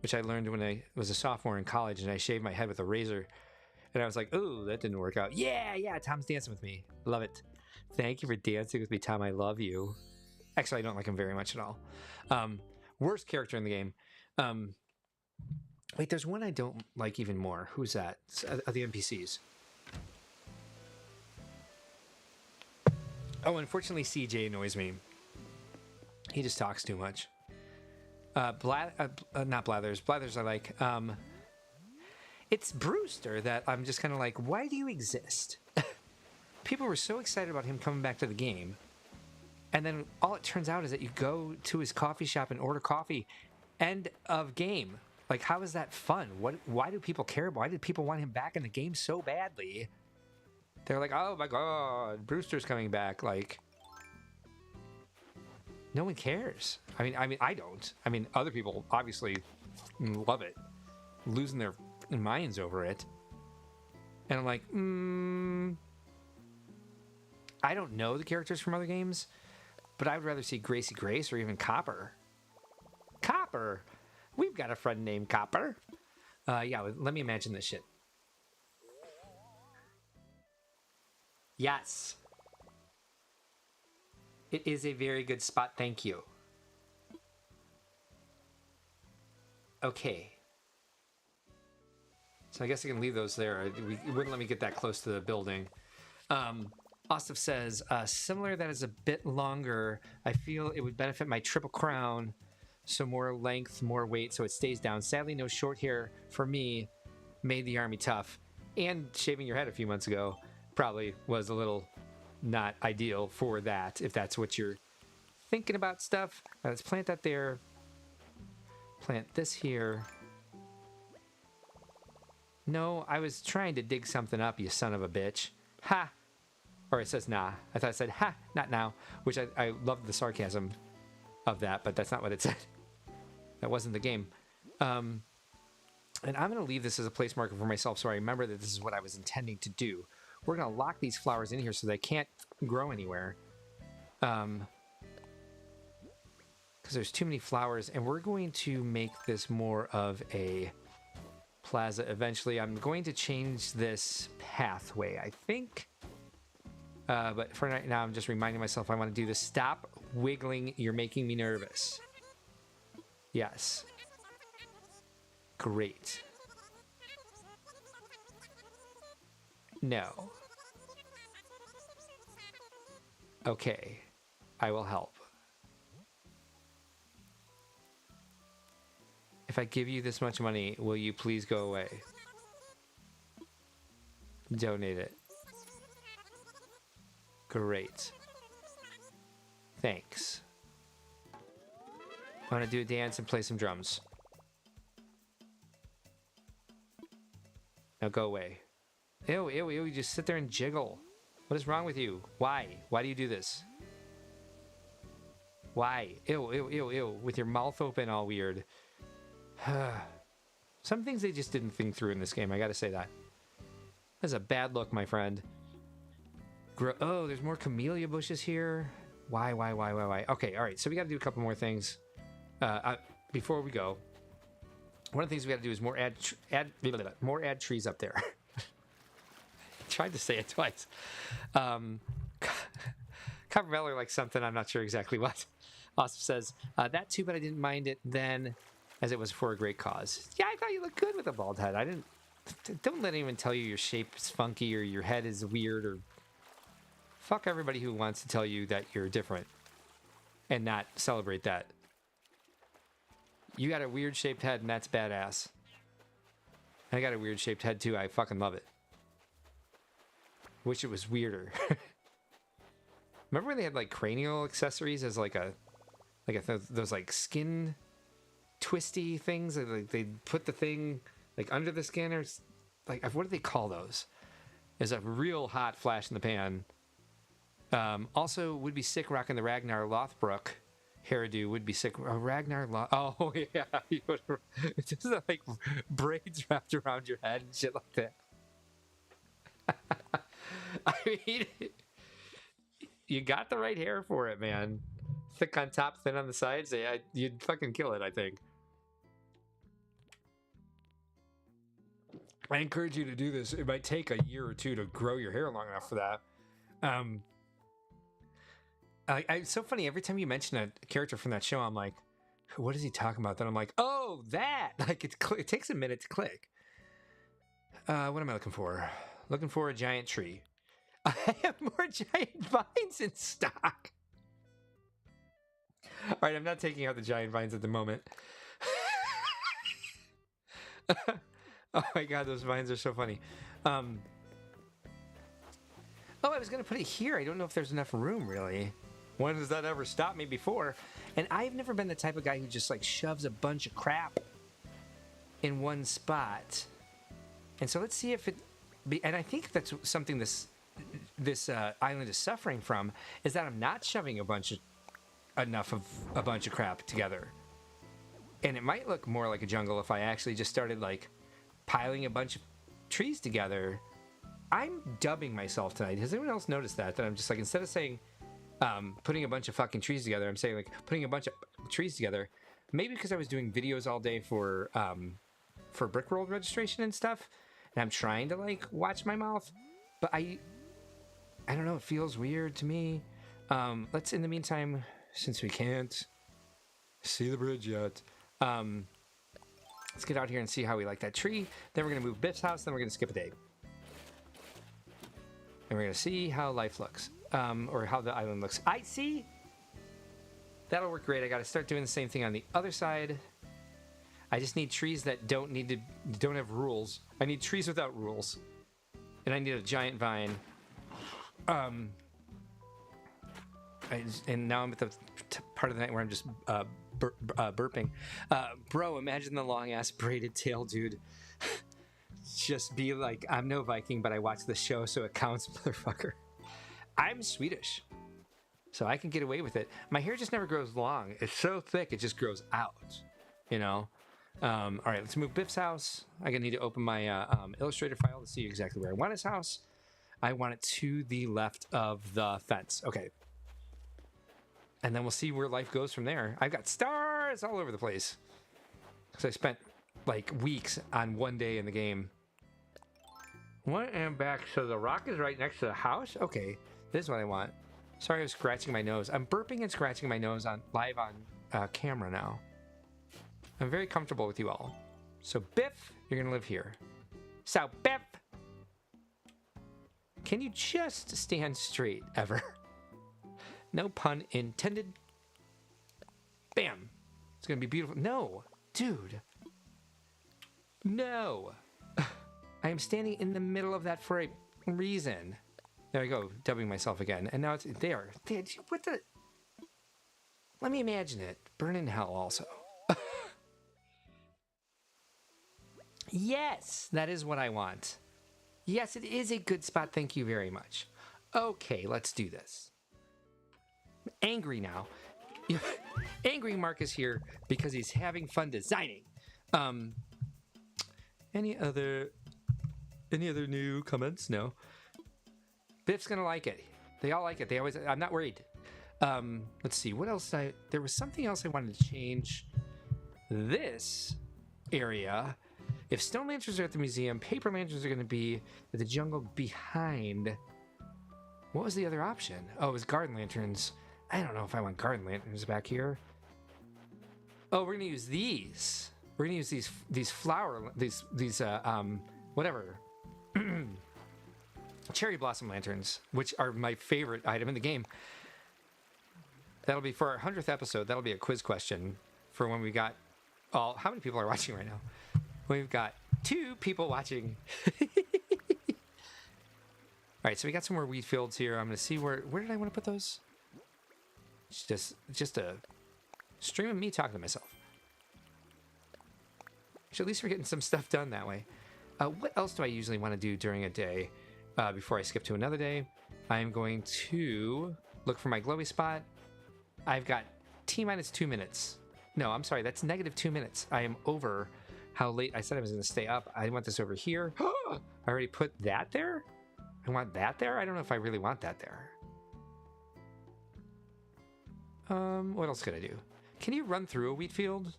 which I learned when I was a sophomore in college and I shaved my head with a razor. And I was like, ooh, that didn't work out. Yeah, Tom's dancing with me. Love it. Thank you for dancing with me, Tom. I love you. Actually, I don't like him very much at all. Worst character in the game. Wait, there's one I don't like even more. Who's that? The NPCs. Oh, unfortunately, CJ annoys me. He just talks too much. Not Blathers. Blathers I like. It's Brewster that I'm just kind of like, why do you exist? People were so excited about him coming back to the game. And then all it turns out is that you go to his coffee shop and order coffee. End of game. Like, how is that fun? Why do people care? Why did people want him back in the game so badly? They're like, oh my god, Brewster's coming back. Like, no one cares. I mean, I don't. I mean, other people obviously love it, losing their minds over it. And I'm like, I don't know the characters from other games, but I would rather see Gracie Grace or even Copper. Copper! We've got a friend named Copper. Yeah, let me imagine this shit. Yes. It is a very good spot, thank you. Okay. So I guess I can leave those there. It wouldn't let me get that close to the building. Ostov says, similar that is a bit longer. I feel it would benefit my triple crown. So more length, more weight, so it stays down. Sadly, no short hair for me made the army tough. And shaving your head a few months ago probably was a little not ideal for that, if that's what you're thinking about stuff. Let's plant that there. Plant this here. No, I was trying to dig something up, you son of a bitch. Ha! Or it says nah. I thought it said ha, not now, which I loved the sarcasm of that, but that's not what it said. That wasn't the game. And I'm going to leave this as a place marker for myself so I remember that this is what I was intending to do. We're going to lock these flowers in here so they can't grow anywhere. Because there's too many flowers, and we're going to make this more of a plaza eventually. I'm going to change this pathway, I think. But for right now, I'm just reminding myself I want to do this. Stop wiggling. You're making me nervous. Yes. Great. No. Okay. I will help. If I give you this much money, will you please go away? Donate it. Great. Thanks. I want to do a dance and play some drums. Now go away. Ew, ew, ew, you just sit there and jiggle. What is wrong with you? Why? Why do you do this? Why? Ew, ew, ew, ew, with your mouth open all weird. Some things they just didn't think through in this game, I gotta say that. That's a bad look, my friend. Oh, there's more camellia bushes here. Why? Okay, all right, so we gotta do a couple more things. Before we go, one of the things we got to do is more add trees up there. Tried to say it twice. Coppermeller likes something, I'm not sure exactly what. Austin says, that too, but I didn't mind it then, as it was for a great cause. Yeah, I thought you looked good with a bald head. Don't let anyone tell you your shape is funky or your head is weird, or fuck everybody who wants to tell you that you're different and not celebrate that. You got a weird shaped head, and that's badass. I got a weird shaped head too. I fucking love it. Wish it was weirder. Remember when they had like cranial accessories as like those like skin twisty things? Like they put the thing like under the skin, or like, what do they call those? Is a real hot flash in the pan. Also, would be sick rocking the Ragnar Lothbrok hairdo. Would be sick. Ragnar oh yeah, just like braids wrapped around your head and shit like that. I mean, you got the right hair for it, man. Thick on top, thin on the sides. You'd fucking kill it, I think. I encourage you to do this. It might take a year or two to grow your hair long enough for that. It's so funny. Every time you mention a character from that show, I'm like, what is he talking about? Then I'm like, oh, that. Like it takes a minute to click. What am I looking for? Looking for a giant tree. I have more giant vines in stock. All right, I'm not taking out the giant vines at the moment. Oh my god, those vines are so funny. Oh, I was going to put it here. I don't know if there's enough room, really. When has that ever stopped me before? And I've never been the type of guy who just like shoves a bunch of crap in one spot. And so let's see if it... And I think that's something this island is suffering from, is that I'm not shoving enough of a bunch of crap together. And it might look more like a jungle if I actually just started like piling a bunch of trees together. I'm dubbing myself tonight. Has anyone else noticed that I'm just like, instead of saying putting a bunch of fucking trees together, I'm saying like putting a bunch of trees together. Maybe because I was doing videos all day for Brickworld registration and stuff, and I'm trying to like watch my mouth, but I don't know, it feels weird to me. Let's, in the meantime, since we can't see the bridge yet, let's get out here and see how we like that tree. Then we're gonna move Biff's house, then we're gonna skip a day. And we're going to see how life looks, or how the island looks. I see. That'll work great. I got to start doing the same thing on the other side. I just need trees that don't have rules. I need trees without rules. And I need a giant vine. And now I'm at the part of the night where I'm just burping. Bro, imagine the long-ass braided tail, dude. Just be like, I'm no Viking, but I watch the show, so it counts, motherfucker. I'm Swedish, so I can get away with it. My hair just never grows long. It's so thick, it just grows out, you know? All right, let's move Biff's house. I'm gonna need to open my Illustrator file to see exactly where I want his house. I want it to the left of the fence. Okay. And then we'll see where life goes from there. I've got stars all over the place. So I spent like weeks on one day in the game. What am back? So the rock is right next to the house? Okay, this is what I want. Sorry, I was scratching my nose. I'm burping and scratching my nose live on camera now. I'm very comfortable with you all. So Biff, you're gonna live here. So Biff, can you just stand straight ever? No pun intended. Bam. It's gonna be beautiful. No, dude. No. I am standing in the middle of that for a reason. There I go, dubbing myself again. And now it's there. What the? Let me imagine it. Burn in hell also. Yes, that is what I want. Yes, it is a good spot. Thank you very much. Okay, let's do this. I'm angry now. Angry Mark is here because he's having fun designing. Any other new comments? No. Biff's gonna like it. They all like it. I'm not worried. Let's see. What else? There was something else I wanted to change. This area. If stone lanterns are at the museum, paper lanterns are going to be at the jungle behind. What was the other option? Oh, it was garden lanterns. I don't know if I want garden lanterns back here. Oh, we're going to use these. We're going to use these flower, whatever. Cherry blossom lanterns, which are my favorite item in the game. That'll be for our 100th episode. That'll be a quiz question for when we got how many people are watching right now? We've got 2 people watching. All right, so we got some more wheat fields here. I'm going to see where did I want to put those? It's just a stream of me talking to myself. So at least we're getting some stuff done that way. What else do I usually want to do during a day before I skip to another day? I'm going to look for my glowy spot. I've got T-minus 2 minutes. No, I'm sorry, that's negative 2 minutes. I am over how late I said I was going to stay up. I want this over here. I already put that there? I want that there? I don't know if I really want that there. What else could I do? Can you run through a wheat field?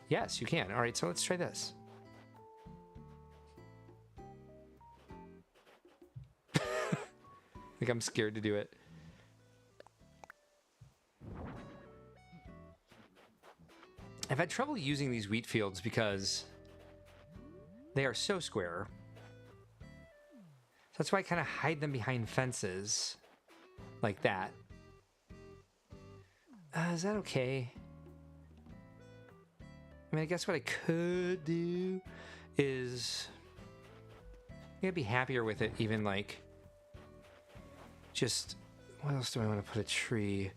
Yes, you can. All right, so let's try this. Like I'm scared to do it. I've had trouble using these wheat fields because they are so square. So that's why I kind of hide them behind fences like that. Is that okay? I mean, I guess what I could do is I'm gonna be happier with it, even like just what else do I want to put a tree?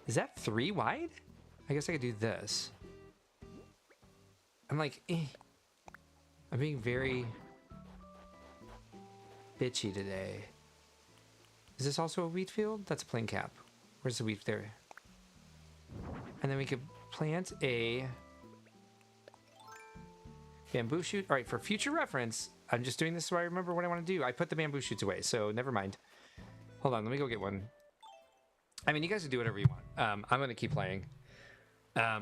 Is that 3 wide? I guess I could do this. I'm like, I'm being very bitchy today. Is this also a wheat field? That's a plain cap. Where's the wheat there? And then we could plant a bamboo shoot. All right, for future reference, I'm just doing this so I remember what I want to do. I put the bamboo shoots away, so never mind. Hold on, let me go get one. I mean, you guys can do whatever you want. I'm going to keep playing. I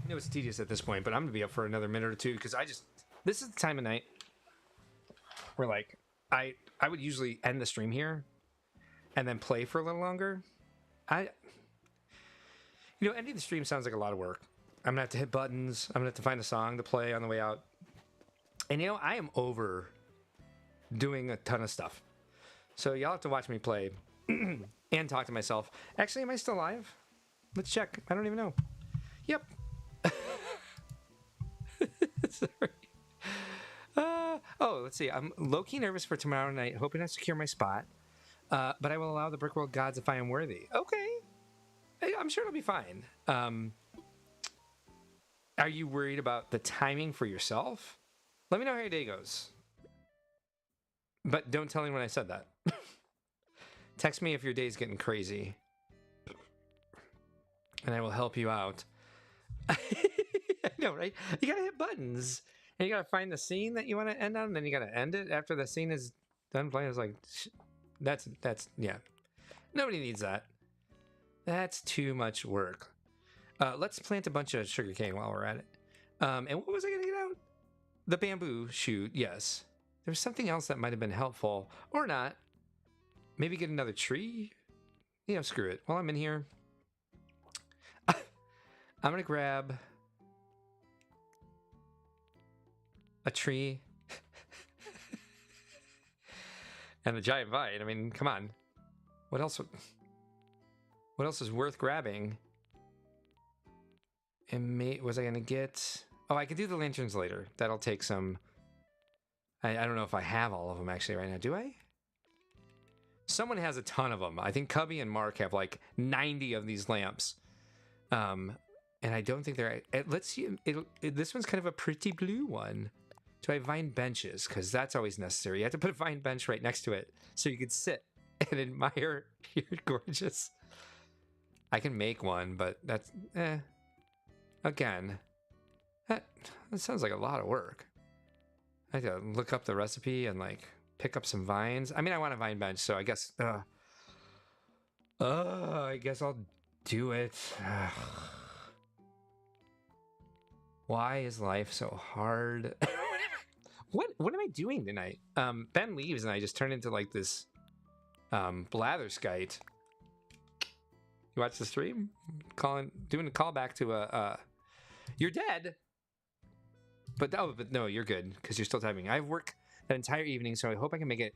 know it's tedious at this point, but I'm going to be up for another minute or two because this is the time of night where, like, I would usually end the stream here and then play for a little longer. Ending the stream sounds like a lot of work. I'm going to have to hit buttons. I'm going to have to find a song to play on the way out. And you know, I am over doing a ton of stuff. So y'all have to watch me play and talk to myself. Actually, am I still alive? Let's check. I don't even know. Yep. Sorry. Let's see. I'm low-key nervous for tomorrow night, hoping I secure my spot. But I will allow the Brickworld gods if I am worthy. Okay. I'm sure it'll be fine. Are you worried about the timing for yourself? Let me know how your day goes. But don't tell anyone I said that. Text me if your day's getting crazy. And I will help you out. I know, right? You gotta hit buttons. And you gotta find the scene that you want to end on, and then you gotta end it after the scene is done playing. It's like, that's, yeah. Nobody needs that. That's too much work. Let's plant a bunch of sugarcane while we're at it. And what was I gonna get out? The bamboo shoot, yes. There's something else that might have been helpful, or not. Maybe get another tree? Yeah, screw it. While I'm in here, I'm gonna grab a tree and a giant vine. I mean, come on. What else is worth grabbing? And was I gonna get? Oh, I could do the lanterns later. That'll take some. I don't know if I have all of them actually right now. Do I? Someone has a ton of them. I think Cubby and Mark have like 90 of these lamps. And I don't think they're. Let's see. This one's kind of a pretty blue one. Do I have vine benches? Because that's always necessary. You have to put a vine bench right next to it so you could sit and admire your gorgeous. I can make one, but that's again. That sounds like a lot of work. I have to look up the recipe and like pick up some vines. I mean, I want a vine bench, so I guess. I guess I'll do it. Why is life so hard? What am I doing tonight? Ben leaves and I just turn into like this blatherskite. You watch the stream? Doing a callback to you're dead. But no, you're good because you're still typing. I have work that entire evening, so I hope I can make it,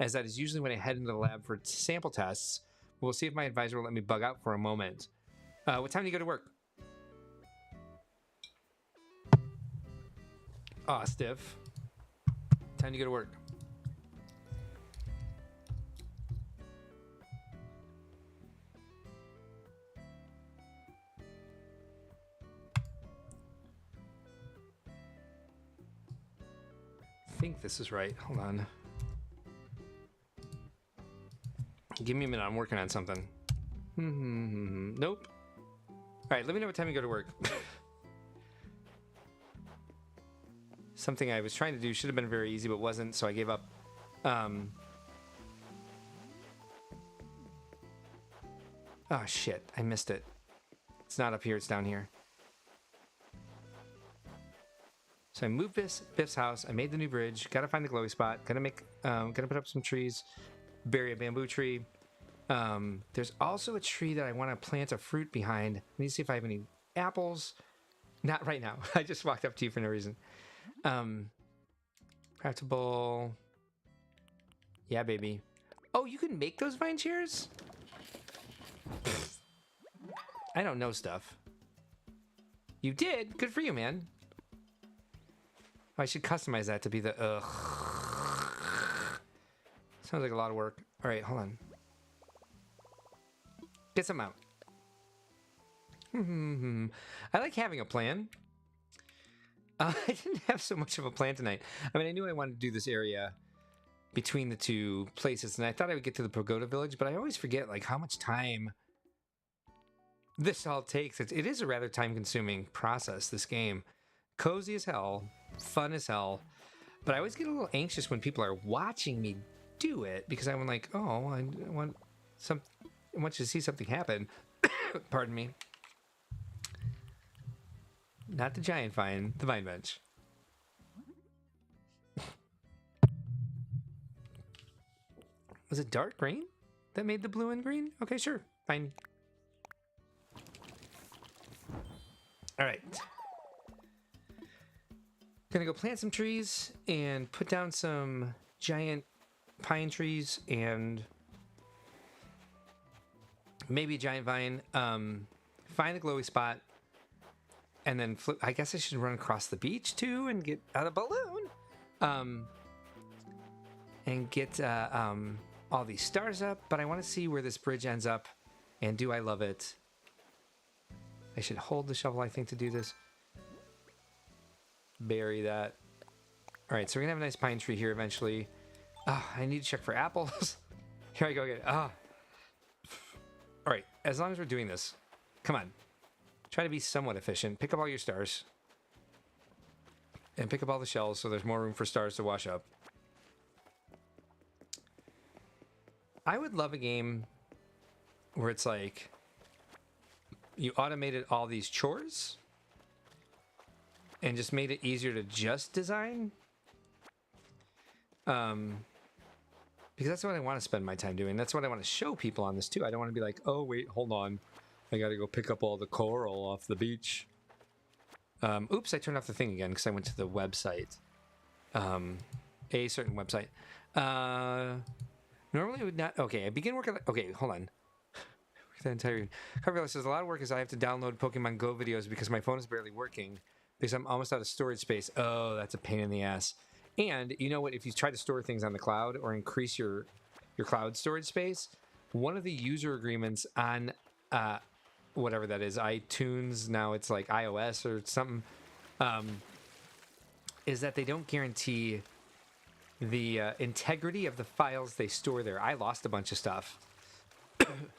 as that is usually when I head into the lab for sample tests. We'll see if my advisor will let me bug out for a moment. What time do you go to work? Stiff. Time to go to work. I think this is right. Hold on. Give me a minute. I'm working on something. Nope. All right. Let me know what time you go to work. Something I was trying to do should have been very easy, but wasn't, so I gave up. Oh, shit. I missed it. It's not up here. It's down here. So I moved Biff's house. I made the new bridge. Gotta find the glowy spot. Gotta put up some trees. Bury a bamboo tree. There's also a tree that I want to plant a fruit behind. I need to see if I have any apples. Not right now. I just walked up to you for no reason. Craftable. Yeah, baby. Oh, you can make those vine chairs? I don't know stuff. You did? Good for you, man. I should customize that to be the Sounds like a lot of work. All right, hold on. Get some out. I like having a plan. I didn't have so much of a plan tonight. I mean, I knew I wanted to do this area between the two places, and I thought I would get to the Pagoda village, but I always forget like how much time this all takes. It is a rather time-consuming process, this game. Cozy as hell, fun as hell, but I always get a little anxious when people are watching me do it because I'm like, oh, I want you to see something happen. Pardon me. Not the giant vine, the vine bench. Was it dark green that made the blue and green? Okay, sure, fine. All right. Gonna go plant some trees and put down some giant pine trees and maybe a giant vine. Find a glowy spot and then flip. I guess I should run across the beach too and get out a balloon. And get all these stars up. But I want to see where this bridge ends up. And do I love it? I should hold the shovel, I think, to do this. Bury that. All right, so we're gonna have a nice pine tree here eventually. I need to check for apples. Here I go again. All right, as long as we're doing this, come on. Try to be somewhat efficient. Pick up all your stars. And pick up all the shells so there's more room for stars to wash up. I would love a game where it's like you automated all these chores and just made it easier to just design. Because that's what I want to spend my time doing. That's what I want to show people on this too. I don't want to be like, oh wait, hold on, I gotta go pick up all the coral off the beach. Oops, I turned off the thing again because I went to the website. A certain website. Normally it would not. Okay, I begin working. Okay, hold on. The entire cover says a lot of work is I have to download Pokemon Go videos because my phone is barely working because I'm almost out of storage space. Oh, that's a pain in the ass. And you know what? If you try to store things on the cloud or increase your cloud storage space, one of the user agreements on whatever that is, iTunes, now it's like iOS or something, is that they don't guarantee the integrity of the files they store there. I lost a bunch of stuff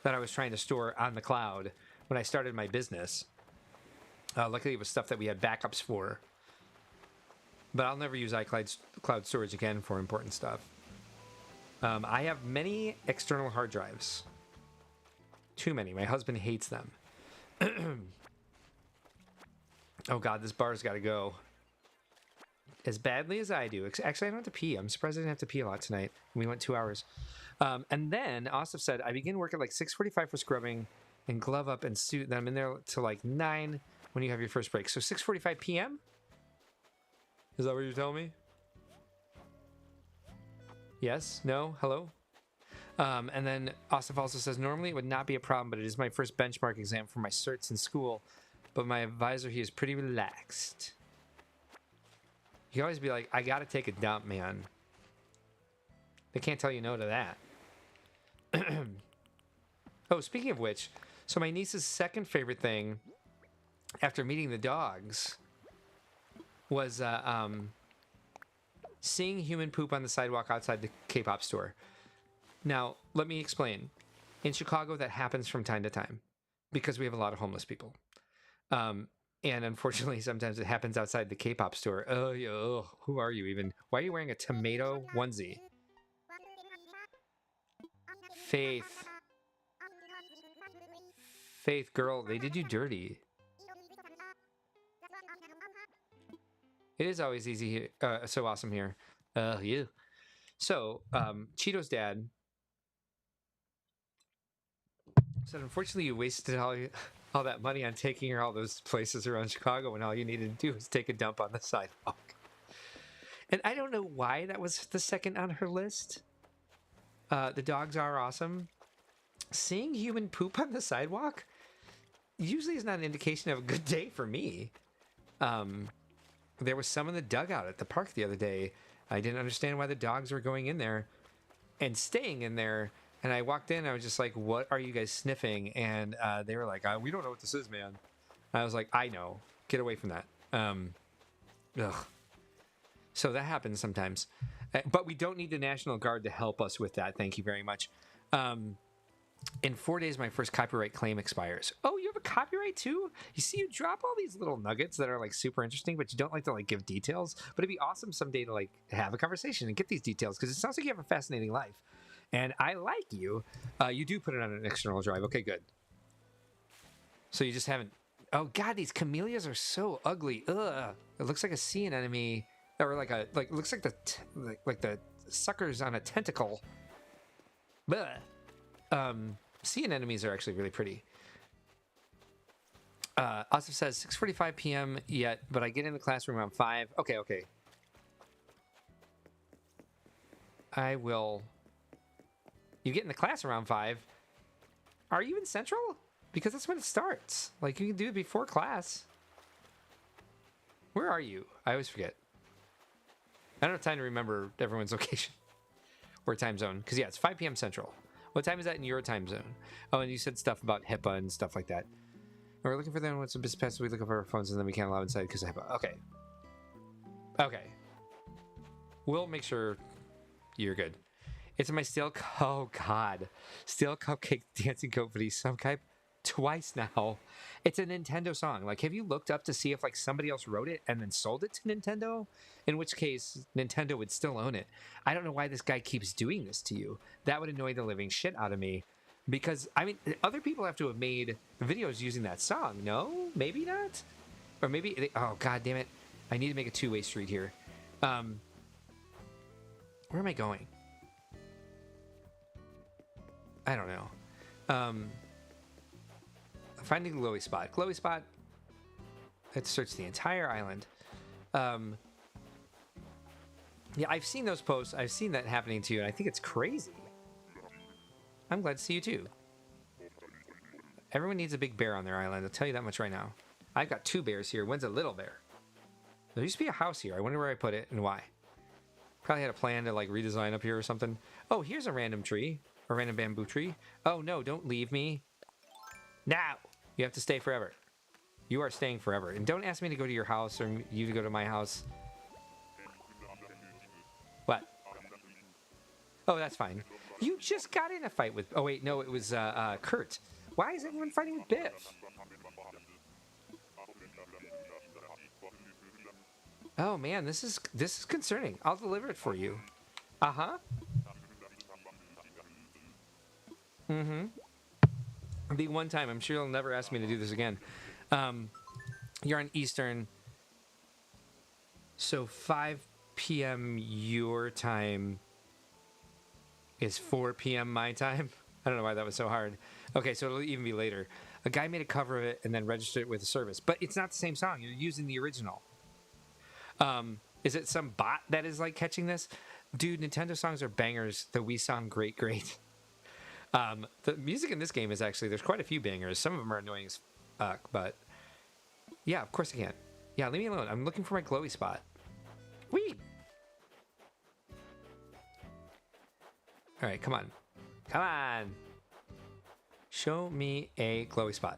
that I was trying to store on the cloud when I started my business. Luckily, it was stuff that we had backups for. But I'll never use iCloud cloud storage again for important stuff. I have many external hard drives. Too many. My husband hates them. Oh God, this bar's got to go. As badly as I do. Actually, I don't have to pee. I'm surprised I didn't have to pee a lot tonight. We went 2 hours. And then Asif said, I begin work at like 6:45 for scrubbing and glove up and suit. Then I'm in there till like 9 when you have your first break. So 6:45 p.m.? Is that what you're telling me? Yes? No? Hello? And then Asif also says, normally it would not be a problem, but it is my first benchmark exam for my certs in school. But my advisor, he is pretty relaxed. You can always be like, I gotta take a dump, man. They can't tell you no to that. Oh, speaking of which, so my niece's second favorite thing after meeting the dogs was seeing human poop on the sidewalk outside the K-pop store. Now, let me explain. In Chicago, that happens from time to time because we have a lot of homeless people. And unfortunately, sometimes it happens outside the K-pop store. Oh, yeah, oh, who are you even? Why are you wearing a tomato onesie? Faith, girl, they did you dirty. It is always easy here, so awesome here. You. So, Cheeto's dad said, unfortunately, you wasted all that money on taking her all those places around Chicago when all you needed to do was take a dump on the sidewalk. And I don't know why that was the second on her list. The dogs are awesome. Seeing human poop on the sidewalk usually is not an indication of a good day for me. There was some in the dugout at the park the other day. I didn't understand why the dogs were going in there and staying in there. And I walked in, I was just like, what are you guys sniffing? And they were like, we don't know what this is, man. And I was like, I know. Get away from that. Ugh. So that happens sometimes. But we don't need the National Guard to help us with that. Thank you very much. In 4 days, my first copyright claim expires. Oh, you have a copyright too? You see, you drop all these little nuggets that are like super interesting, but you don't like to like give details. But it'd be awesome someday to like have a conversation and get these details because it sounds like you have a fascinating life. And I like you. You do put it on an external drive. Okay, good. So you just haven't... Oh, God, these camellias are so ugly. Ugh. It looks like a sea anemone. Or like a... Like, it looks like the suckers on a tentacle. Blech. Sea anemones are actually really pretty. Asif says 6:45 p.m. yet, but I get in the classroom around 5. Okay. I will. You get in the class around 5. Are you in Central? Because that's when it starts. Like, you can do it before class. Where are you? I always forget. I don't have time to remember everyone's location or time zone. Because, yeah, it's 5 p.m. Central. What time is that in your time zone? Oh, and you said stuff about HIPAA and stuff like that. We're looking for them. What's the best pass? We look up our phones and then we can't allow inside because of HIPAA. Okay. We'll make sure you're good. It's my Steel... Oh, God. Steel Cupcake Dancing Company. Some type... Twice now. It's a Nintendo song. Like, have you looked up to see if, like, somebody else wrote it and then sold it to Nintendo? In which case, Nintendo would still own it. I don't know why this guy keeps doing this to you. That would annoy the living shit out of me. Because, I mean, other people have to have made videos using that song. No? Maybe not? Or maybe... They, oh, God damn it. I need to make a two-way street here. Where am I going? I don't know. Finding the glowy spot. Glowy spot. Let's search the entire island. Yeah, I've seen those posts. I've seen that happening to you, and I think it's crazy. I'm glad to see you too. Everyone needs a big bear on their island. I'll tell you that much right now. I've got 2 bears here. One's a little bear. There used to be a house here. I wonder where I put it and why. Probably had a plan to like redesign up here or something. Oh, here's a random tree. A random bamboo tree. Oh no, don't leave me. Now! You have to stay forever. You are staying forever. And don't ask me to go to your house or you to go to my house. What? Oh, that's fine. You just got in a fight with... Oh, wait, no, it was Kurt. Why is everyone fighting with Biff? Oh, man, this is concerning. I'll deliver it for you. Uh-huh. Mm-hmm. The one time. I'm sure you'll never ask me to do this again. You're on Eastern. So 5 p.m. your time is 4 p.m. my time. I don't know why that was so hard. Okay, so it'll even be later. A guy made a cover of it and then registered it with a service. But it's not the same song. You're using the original. Is it some bot that is like catching this? Dude, Nintendo songs are bangers. The Wii song, great. The music in this game is actually, there's quite a few bangers. Some of them are annoying as fuck, but yeah, of course I can. Yeah, leave me alone. I'm looking for my glowy spot. Whee! All right, come on. Come on. Show me a glowy spot.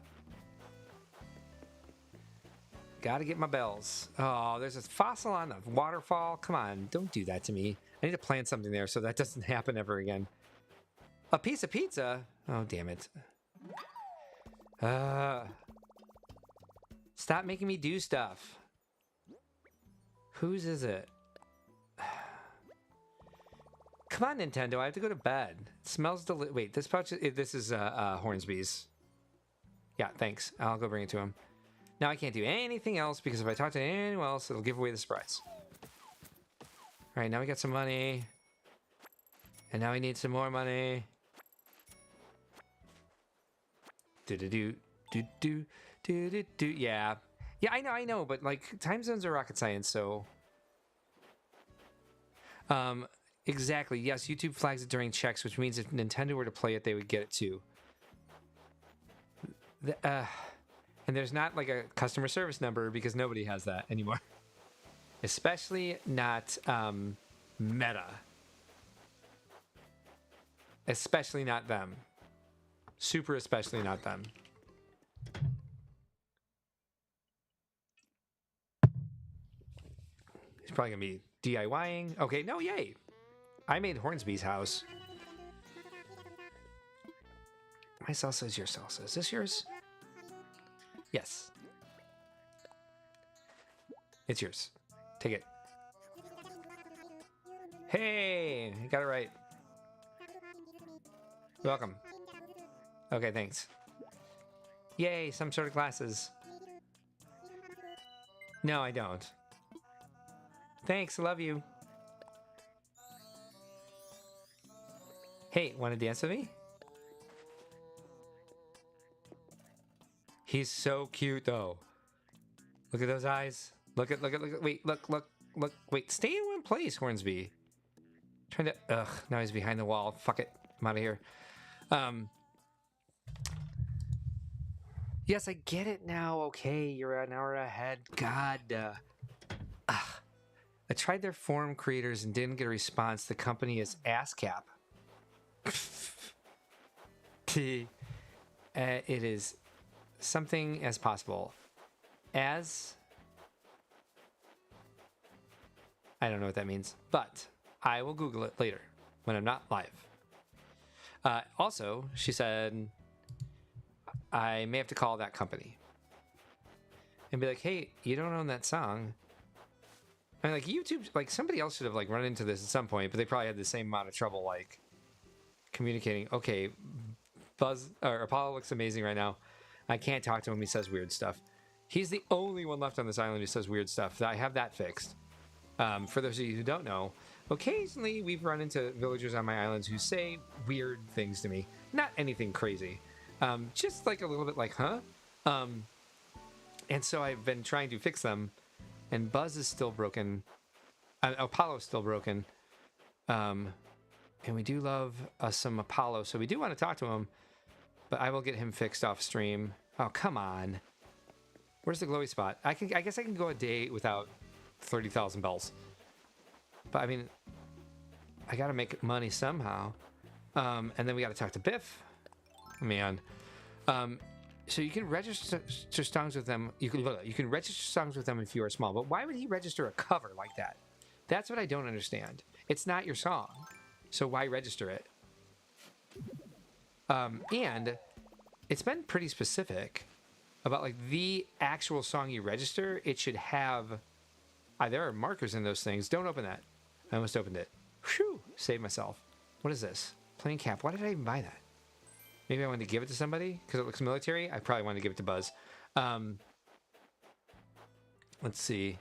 Gotta get my bells. Oh, there's a fossil on the waterfall. Come on, don't do that to me. I need to plant something there so that doesn't happen ever again. A piece of pizza? Oh, damn it. Stop making me do stuff. Whose is it? Come on, Nintendo. I have to go to bed. It smells delicious. Wait, this pouch. This is Hornsby's. Yeah, thanks. I'll go bring it to him. Now I can't do anything else because if I talk to anyone else, it'll give away the surprise. All right, now we got some money. And now we need some more money. Yeah. Yeah, I know, but like time zones are rocket science, so. Exactly. Yes, YouTube flags it during checks, which means if Nintendo were to play it, they would get it too. And there's not like a customer service number because nobody has that anymore. Especially not Meta. Especially not them. Super especially not them. He's probably gonna be DIYing. Okay, no, yay. I made Hornsby's house. My salsa is your salsa. Is this yours? Yes. It's yours. Take it. Hey, I got it right. You're welcome. Okay, thanks. Yay, some sort of glasses. No, I don't. Thanks, I love you. Hey, want to dance with me? He's so cute though. Look at those eyes. Look at wait, look. Wait, stay in one place, Hornsby. Trying to now he's behind the wall. Fuck it. I'm out of here. Yes, I get it now. Okay, you're an hour ahead. God. I tried their forum creators and didn't get a response. The company is ASCAP. It is something as possible as... I don't know what that means, but I will Google it later when I'm not live. Also, she said, I may have to call that company and be like, hey, you don't own that song. I mean, like YouTube, like somebody else should have like run into this at some point, but they probably had the same amount of trouble like communicating. Okay, Buzz or Apollo looks amazing right now. I can't talk to him. He says weird stuff. He's the only one left on this island who says weird stuff. I have that fixed. For those of you who don't know, occasionally we've run into villagers on my islands who say weird things to me. Not anything crazy. Just like a little bit like, huh? And so I've been trying to fix them. And Buzz is still broken. Apollo's still broken. And we do love some Apollo. So we do want to talk to him. But I will get him fixed off stream. Oh, come on. Where's the glowy spot? I guess I can go a day without 30,000 bells. But I mean, I gotta make money somehow. And then we gotta talk to Biff. Man. So you can register songs with them. You can register songs with them if you are small. But why would he register a cover like that? That's what I don't understand. It's not your song. So why register it? And it's been pretty specific about like the actual song you register. It should have... there are markers in those things. Don't open that. I almost opened it. Whew, saved myself. What is this? Plain cap. Why did I even buy that? Maybe I wanted to give it to somebody because it looks military. I probably wanted to give it to Buzz. Let's see.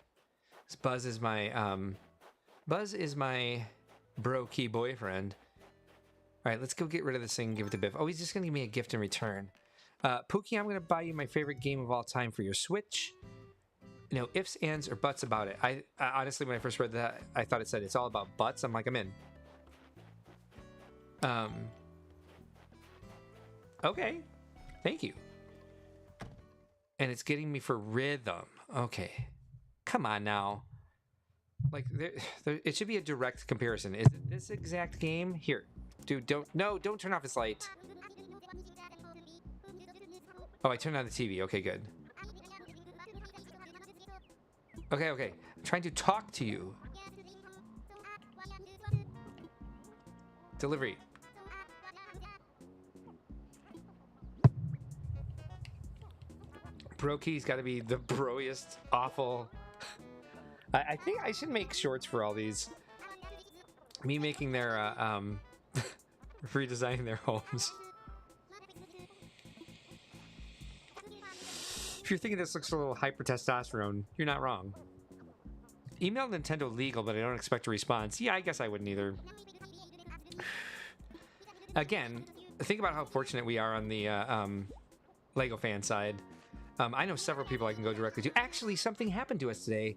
Buzz is my bro key boyfriend. All right, let's go get rid of this thing and give it to Biff. Oh, he's just gonna give me a gift in return. Pookie, I'm gonna buy you my favorite game of all time for your Switch. No ifs, ands, or buts about it. I honestly, when I first read that, I thought it said it's all about butts. I'm like, I'm in. Okay, thank you. And it's getting me for rhythm. Okay, come on now. Like, it should be a direct comparison. Is it this exact game? Here, dude, don't turn off this light. Oh, I turned on the TV. Okay, good. Okay. I'm trying to talk to you. Delivery. Brokey's got to be the broiest, awful. I think I should make shorts for all these. Me making their, redesigning their homes. If you're thinking this looks a little hyper testosterone, you're not wrong. Email Nintendo legal, but I don't expect a response. Yeah, I guess I wouldn't either. Again, think about how fortunate we are on the Lego fan side. I know several people I can go directly to. Actually, something happened to us today.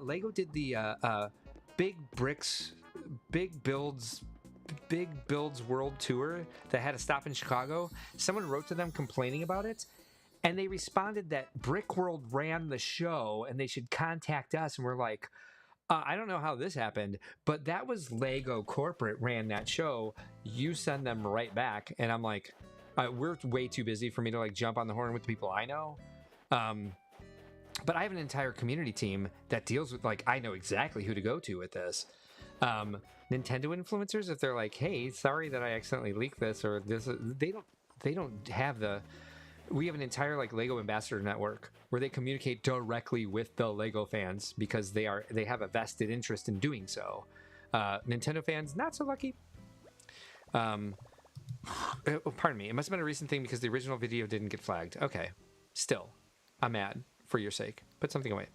Lego did the Big Builds World Tour that had a stop in Chicago. Someone wrote to them complaining about it. And they responded that Brick World ran the show and they should contact us. And we're like, I don't know how this happened, but that was Lego Corporate ran that show. You send them right back. And I'm like, we're way too busy for me to like jump on the horn with the people I know. But I have an entire community team that deals with like, I know exactly who to go to with this. Nintendo influencers, if they're like, hey, sorry that I accidentally leaked this or this, they don't have the... We have an entire like Lego ambassador network where they communicate directly with the Lego fans because they have a vested interest in doing so. Nintendo fans, not so lucky. Pardon me. It must have been a recent thing because the original video didn't get flagged. Okay. Still, I'm mad for your sake. Put something away.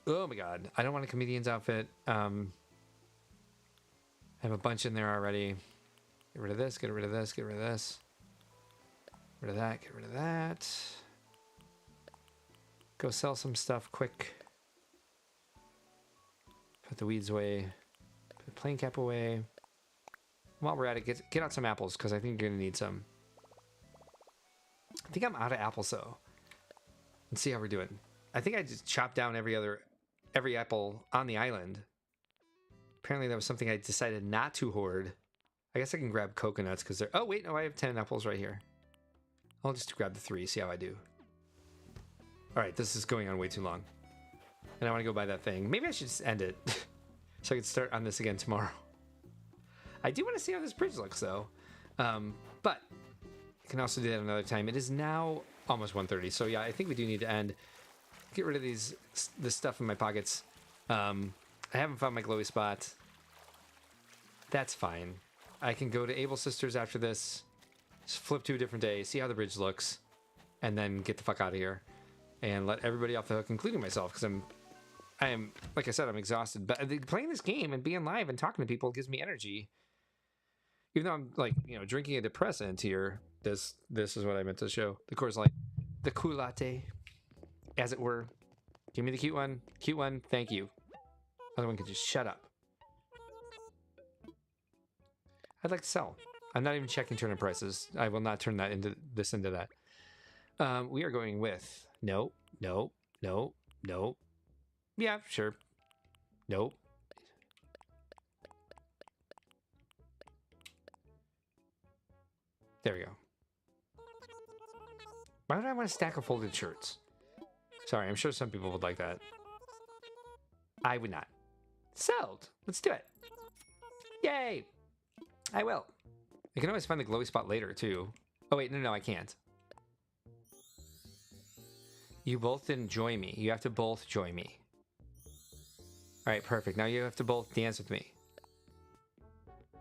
Oh my God. I don't want a comedian's outfit. I have a bunch in there already. Get rid of this, get rid of this, get rid of this. rid of that, get rid of that. Go sell some stuff quick. Put the weeds away. Put the plane cap away. While we're at it, get out some apples, because I think you're going to need some. I think I'm out of apples, though. Let's see how we're doing. I think I just chopped down every apple on the island. Apparently that was something I decided not to hoard. I guess I can grab coconuts, because they're... Oh, wait, no, I have 10 apples right here. I'll just grab the 3, see how I do. All right, this is going on way too long. And I want to go buy that thing. Maybe I should just end it. So I can start on this again tomorrow. I do want to see how this bridge looks, though. But I can also do that another time. It is now almost 1:30. So yeah, I think we do need to end. Get rid of this stuff in my pockets. I haven't found my glowy spot. That's fine. I can go to Able Sisters after this. Just flip to a different day. See how the bridge looks. And then get the fuck out of here. And let everybody off the hook, including myself, because I am, like I said, I'm exhausted. But playing this game and being live and talking to people gives me energy. Even though I'm like, drinking a depressant here. This is what I meant to show. The Coors Light, the cool latte, as it were. Give me the cute one. Cute one. Thank you. Other one can just shut up. I'd like to sell. I'm not even checking turnip prices. I will not turn that into that. We are going with no. Yeah, sure. Nope. There we go. Why would I want a stack of folded shirts? Sorry, I'm sure some people would like that. I would not. Sold. Let's do it. Yay. I will. I can always find the glowy spot later, too. Oh, wait. No, I can't. You both didn't join me. You have to both join me. All right, perfect. Now you have to both dance with me.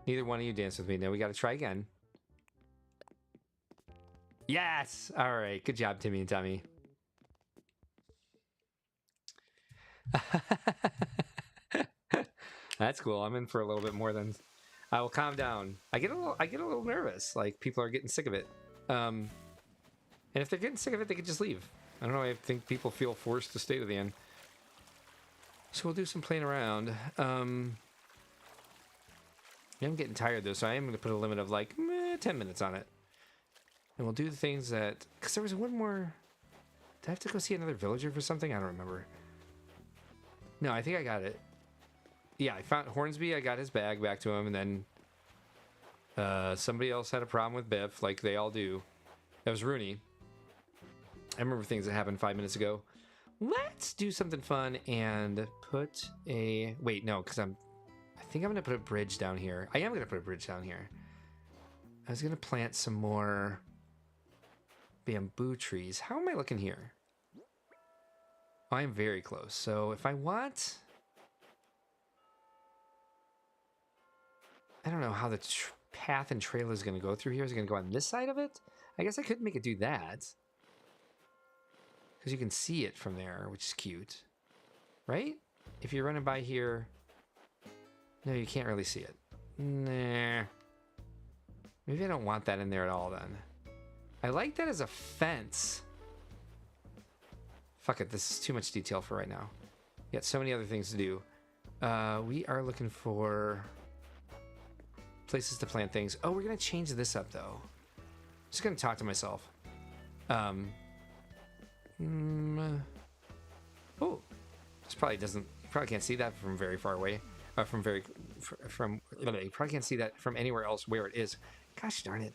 Neither one of you dance with me. Now we got to try again. Yes! All right. Good job, Timmy and Tommy. That's cool. I'm in for a little bit more than... I will calm down. I get a little nervous. Like, people are getting sick of it. And if they're getting sick of it, they could just leave. I don't know. I think people feel forced to stay to the end. So we'll do some playing around. I'm getting tired, though, so I am going to put a limit of, like, 10 minutes on it. And we'll do the things that... Because there was one more... Did I have to go see another villager for something? I don't remember. No, I think I got it. Yeah, I found Hornsby. I got his bag back to him, and then somebody else had a problem with Biff, like they all do. That was Rooney. I remember things that happened 5 minutes ago. Let's do something fun and put a... Wait, no, because I think I'm going to put a bridge down here. I am going to put a bridge down here. I was going to plant some more bamboo trees. How am I looking here? I am very close. So if I want... I don't know how the path and trail is going to go through here. Is it going to go on this side of it? I guess I could make it do that. Because you can see it from there, which is cute. Right? If you're running by here... No, you can't really see it. Nah. Maybe I don't want that in there at all, then. I like that as a fence. Fuck it, this is too much detail for right now. Got so many other things to do. We are looking for... places to plant things. Oh, we're going to change this up, though. Just going to talk to myself. Oh, this probably doesn't... You probably can't see that from very far away. You probably can't see that from anywhere else where it is. Gosh darn it.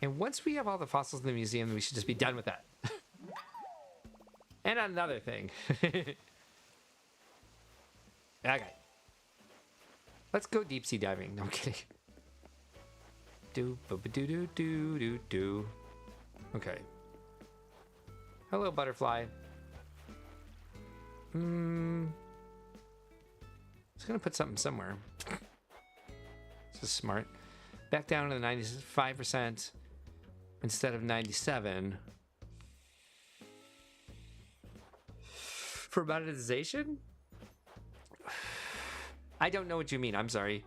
And once we have all the fossils in the museum, we should just be done with that. And another thing. Okay. Let's go deep sea diving. No, I'm kidding. Do. Okay. Hello, butterfly. I was gonna put something somewhere. This is smart. Back down to the 95% instead of 97. For monetization? I don't know what you mean. I'm sorry.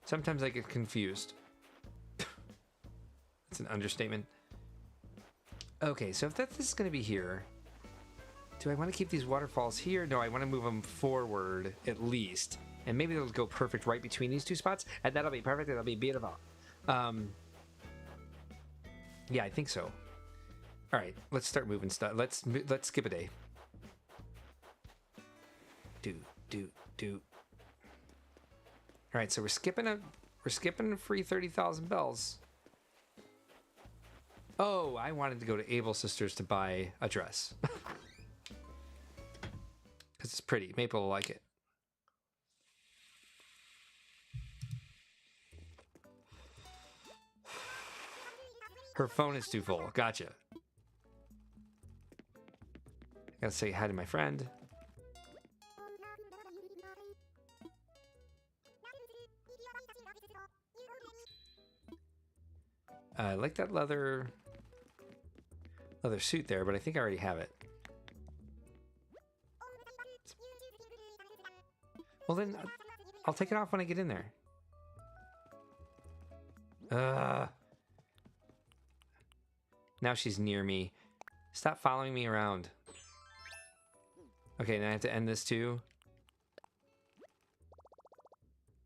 Sometimes I get confused. That's an understatement. Okay, so if this is going to be here, do I want to keep these waterfalls here? No, I want to move them forward at least. And maybe they'll go perfect right between these two spots. And that'll be perfect. That'll be beautiful. Yeah, I think so. All right, let's start moving stuff. Let's skip a day. Do. All right, so we're skipping a free 30,000 bells. Oh, I wanted to go to Able Sisters to buy a dress. Because it's pretty. Maple will like it. Her phone is too full. Gotcha. Gotta say hi to my friend. I like that leather suit there, but I think I already have it. Well then, I'll take it off when I get in there. Now she's near me. Stop following me around. Okay, now I have to end this too.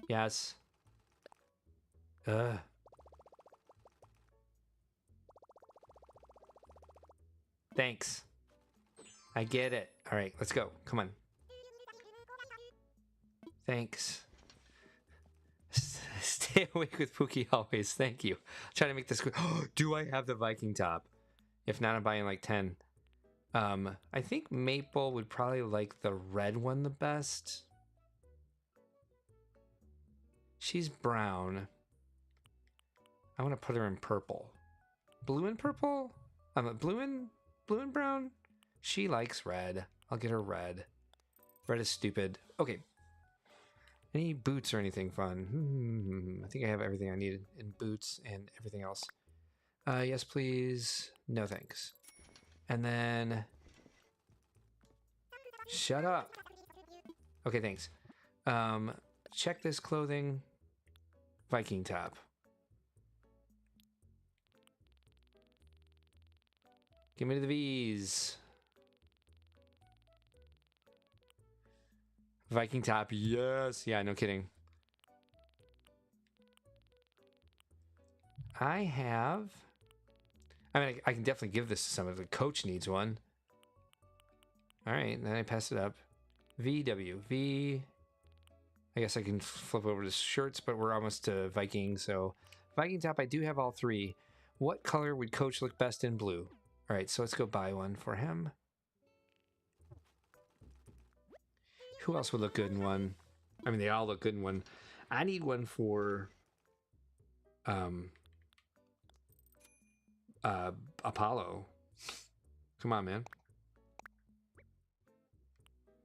Yes. Thanks. I get it. All right, let's go. Come on. Thanks. Stay awake with Pookie always. Thank you. Trying to make this quick. Do I have the Viking top? If not, I'm buying like 10. I think Maple would probably like the red one the best. She's brown. I want to put her in purple. Blue and purple? Blue and brown? She likes red. I'll get her red. Red is stupid. Okay. Any boots or anything fun? I think I have everything I needed in boots and everything else. Yes, please. No, thanks. And then... Shut up. Okay, thanks. Check this clothing. Viking top. Give me to the V's. Viking top, yes. Yeah, no kidding. I mean, I can definitely give this to somebody. The coach needs one. All right, then I pass it up. VW. V. I guess I can flip over to shirts, but we're almost to Viking. So Viking top, I do have all three. What color would coach look best in blue? All right, so let's go buy one for him. Who else would look good in one? I mean, they all look good in one. I need one for Apollo. Come on, man.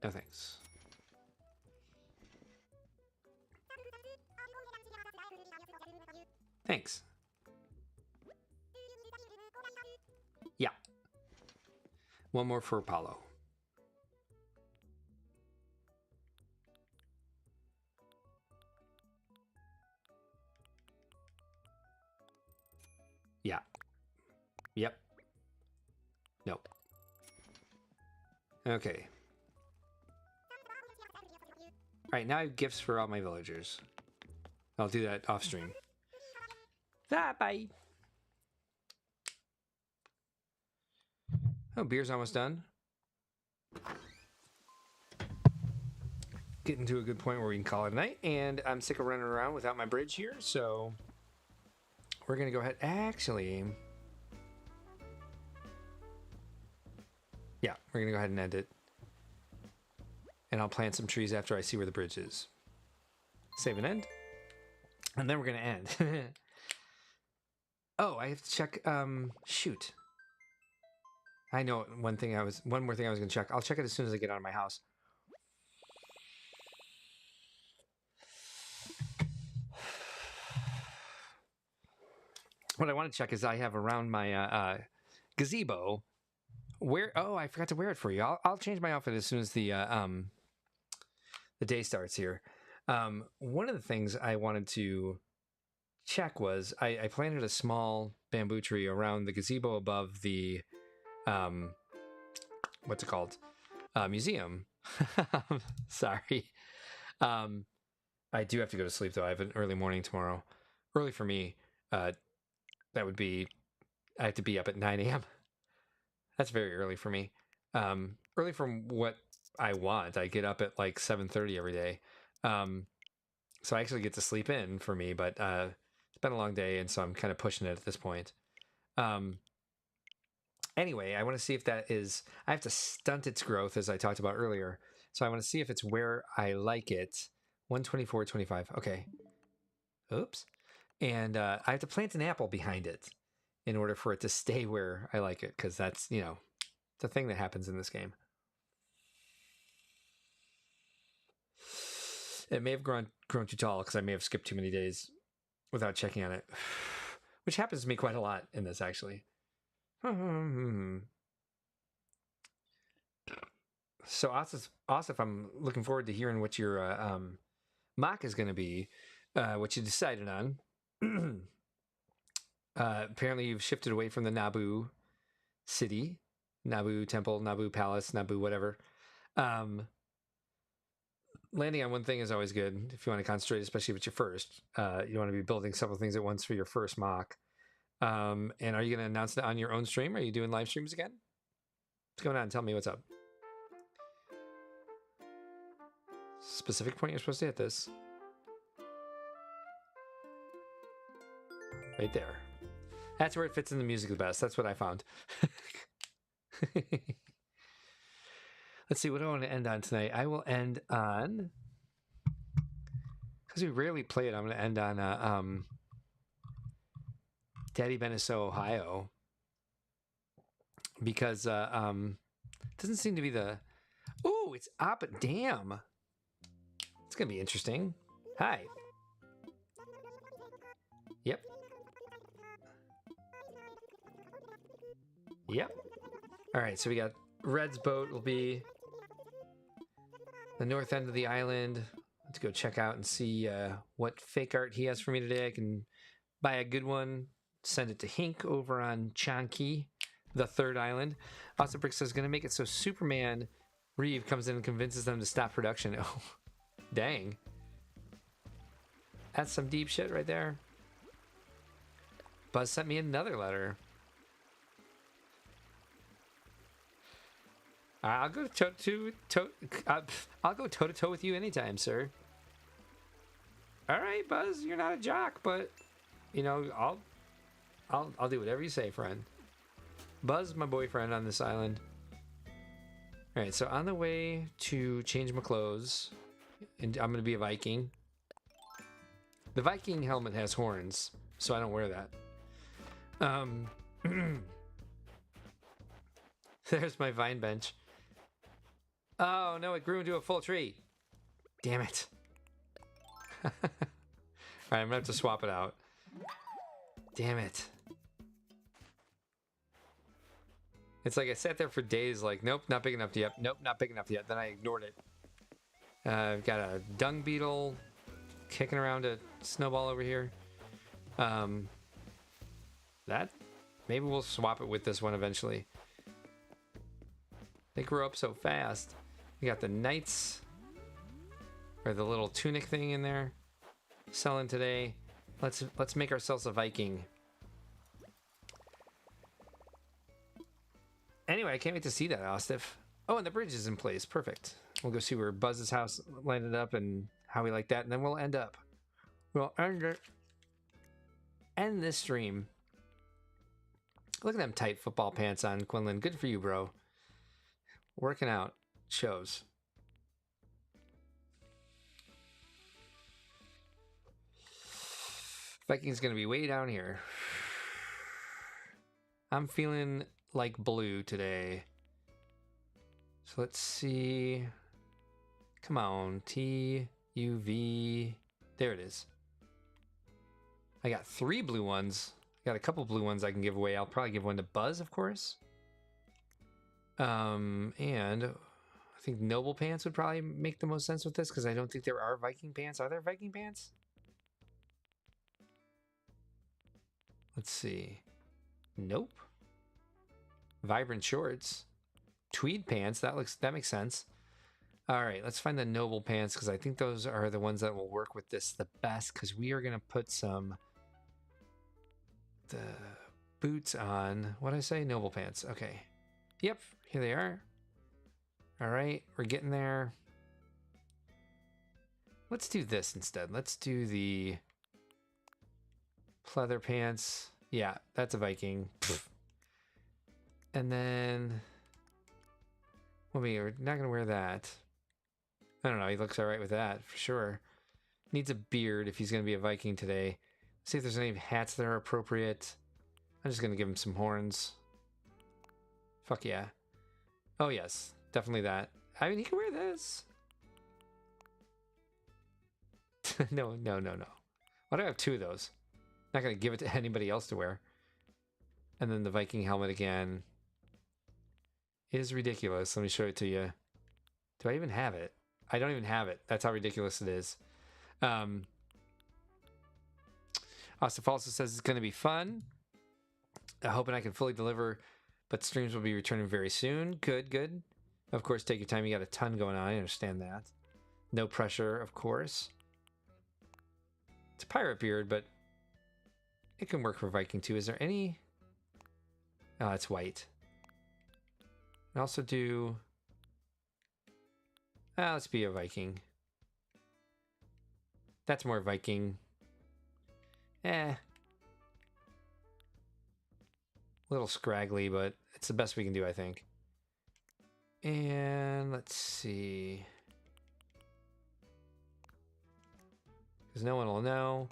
No thanks. Thanks. Yeah. One more for Apollo. Yeah. Yep. Nope. Okay. All right, now I have gifts for all my villagers. I'll do that off stream. Bye. Oh, beer's almost done. Getting to a good point where we can call it a night, and I'm sick of running around without my bridge here, so we're gonna go ahead. Actually, yeah, we're gonna go ahead and end it. And I'll plant some trees after I see where the bridge is. Save and end. And then we're gonna end. Oh, I have to check, shoot. I know one more thing I was gonna check. I'll check it as soon as I get out of my house. What I want to check is I have around my gazebo. Oh, I forgot to wear it for you. I'll change my outfit as soon as the day starts here. One of the things I wanted to check was I planted a small bamboo tree around the gazebo above the what's it called? Museum. Sorry. I do have to go to sleep though. I have an early morning tomorrow. Early for me. That would be I have to be up at 9 a.m. That's very early for me. Early from what I want. I get up at like 7:30 every day. So I actually get to sleep in for me, but it's been a long day, and so I'm kind of pushing it at this point. Anyway, I want to see if that is... I have to stunt its growth, as I talked about earlier. So I want to see if it's where I like it. 124.25. Okay. Oops. And I have to plant an apple behind it in order for it to stay where I like it, because that's, you know, the thing that happens in this game. It may have grown too tall because I may have skipped too many days without checking on it, which happens to me quite a lot in this, actually. So, Asif, I'm looking forward to hearing what your mock is going to be, what you decided on. Apparently, you've shifted away from the Naboo city, Naboo temple, Naboo palace, Naboo whatever. Landing on one thing is always good if you want to concentrate, especially if it's your first. You want to be building several things at once for your first mock. And are you going to announce it on your own stream? Are you doing live streams again? What's going on? Tell me what's up. Specific point you're supposed to hit this. Right there. That's where it fits in the music the best. That's what I found. Let's see, what do I want to end on tonight? I will end on... Because we rarely play it, I'm going to end on Daddy Benesso, Ohio. Because it doesn't seem to be the... Ooh, it's up. Damn. It's going to be interesting. Hi. Yep. Yep. All right, so we got Red's boat will be the north end of the island. Let's go check out and see what fake art he has for me today. I can buy a good one, send it to Hinck over on Chanki, the third island. Also, Brick says, going to make it so Superman Reeve comes in and convinces them to stop production. Oh, dang. That's some deep shit right there. Buzz sent me another letter. I'll go toe to toe with you anytime, sir. All right, Buzz, you're not a jock, but you know I'll do whatever you say, friend. Buzz, my boyfriend on this island. All right, so on the way to change my clothes, and I'm gonna be a Viking. The Viking helmet has horns, so I don't wear that. There's my vine bench. Oh no, it grew into a full tree. Damn it. Alright, I'm gonna have to swap it out. Damn it. It's like I sat there for days like, nope, not big enough yet. Nope, not big enough yet. Then I ignored it. I've got a dung beetle kicking around a snowball over here. That, maybe we'll swap it with this one eventually. They grow up so fast. We got the knights, or the little tunic thing in there, selling today. Let's make ourselves a Viking. Anyway, I can't wait to see that, Ostif. Oh, and the bridge is in place. Perfect. We'll go see where Buzz's house landed up and how we like that, and then we'll end up. We'll end this stream. Look at them tight football pants on, Quinlan. Good for you, bro. Working out shows. Viking's gonna be way down here. I'm feeling like blue today. So let's see. Come on, T, U, V. There it is. I got 3 blue ones. I got a couple blue ones I can give away. I'll probably give one to Buzz, of course. And I think Noble Pants would probably make the most sense with this because I don't think there are Viking pants. Are there Viking pants? Let's see. Nope. Vibrant shorts. Tweed pants. That makes sense. All right, let's find the noble pants because I think those are the ones that will work with this the best because we are going to put the boots on. What did I say? Noble pants. Okay. Yep, here they are. All right, we're getting there. Let's do this instead. Let's do the pleather pants. Yeah, that's a Viking. And then, well, we're not going to wear that. I don't know. He looks all right with that for sure. Needs a beard if he's going to be a Viking today. See if there's any hats that are appropriate. I'm just going to give him some horns. Fuck yeah. Oh, yes. Definitely that. I mean, he can wear this. No. Why do I have two of those? Not going to give it to anybody else to wear. And then the Viking helmet again is ridiculous. Let me show it to you. Do I even have it? I don't even have it. That's how ridiculous it is. Ostaf also says it's going to be fun. Hoping I can fully deliver, but streams will be returning very soon. Good. Of course, take your time. You got a ton going on. I understand that. No pressure, of course. It's a pirate beard, but it can work for Viking too. Is there any? Oh, it's white. And also do... let's be a Viking. That's more Viking. A little scraggly, but it's the best we can do, I think. And let's see. Because no one will know.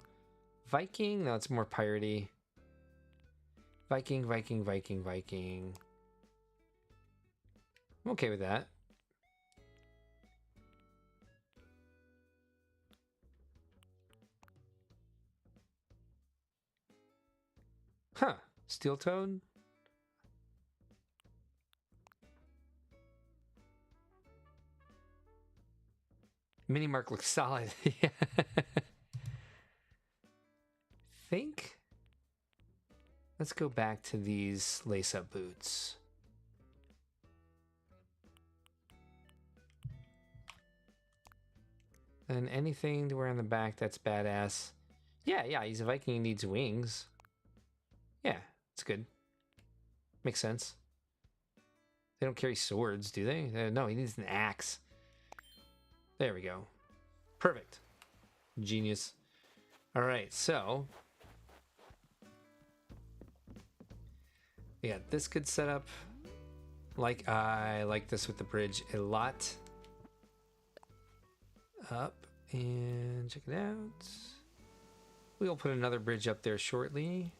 Viking? No, it's more piratey. Viking. I'm okay with that. Huh. Steel-toed? Mini Mark looks solid. Yeah. Think. Let's go back to these lace-up boots. And anything to wear on the back that's badass. Yeah, he's a Viking, he needs wings. Yeah, it's good. Makes sense. They don't carry swords, do they? No, he needs an axe. There we go. Perfect. Genius. All right, so we got this good setup. I like this with the bridge a lot. Up and check it out. We'll put another bridge up there shortly.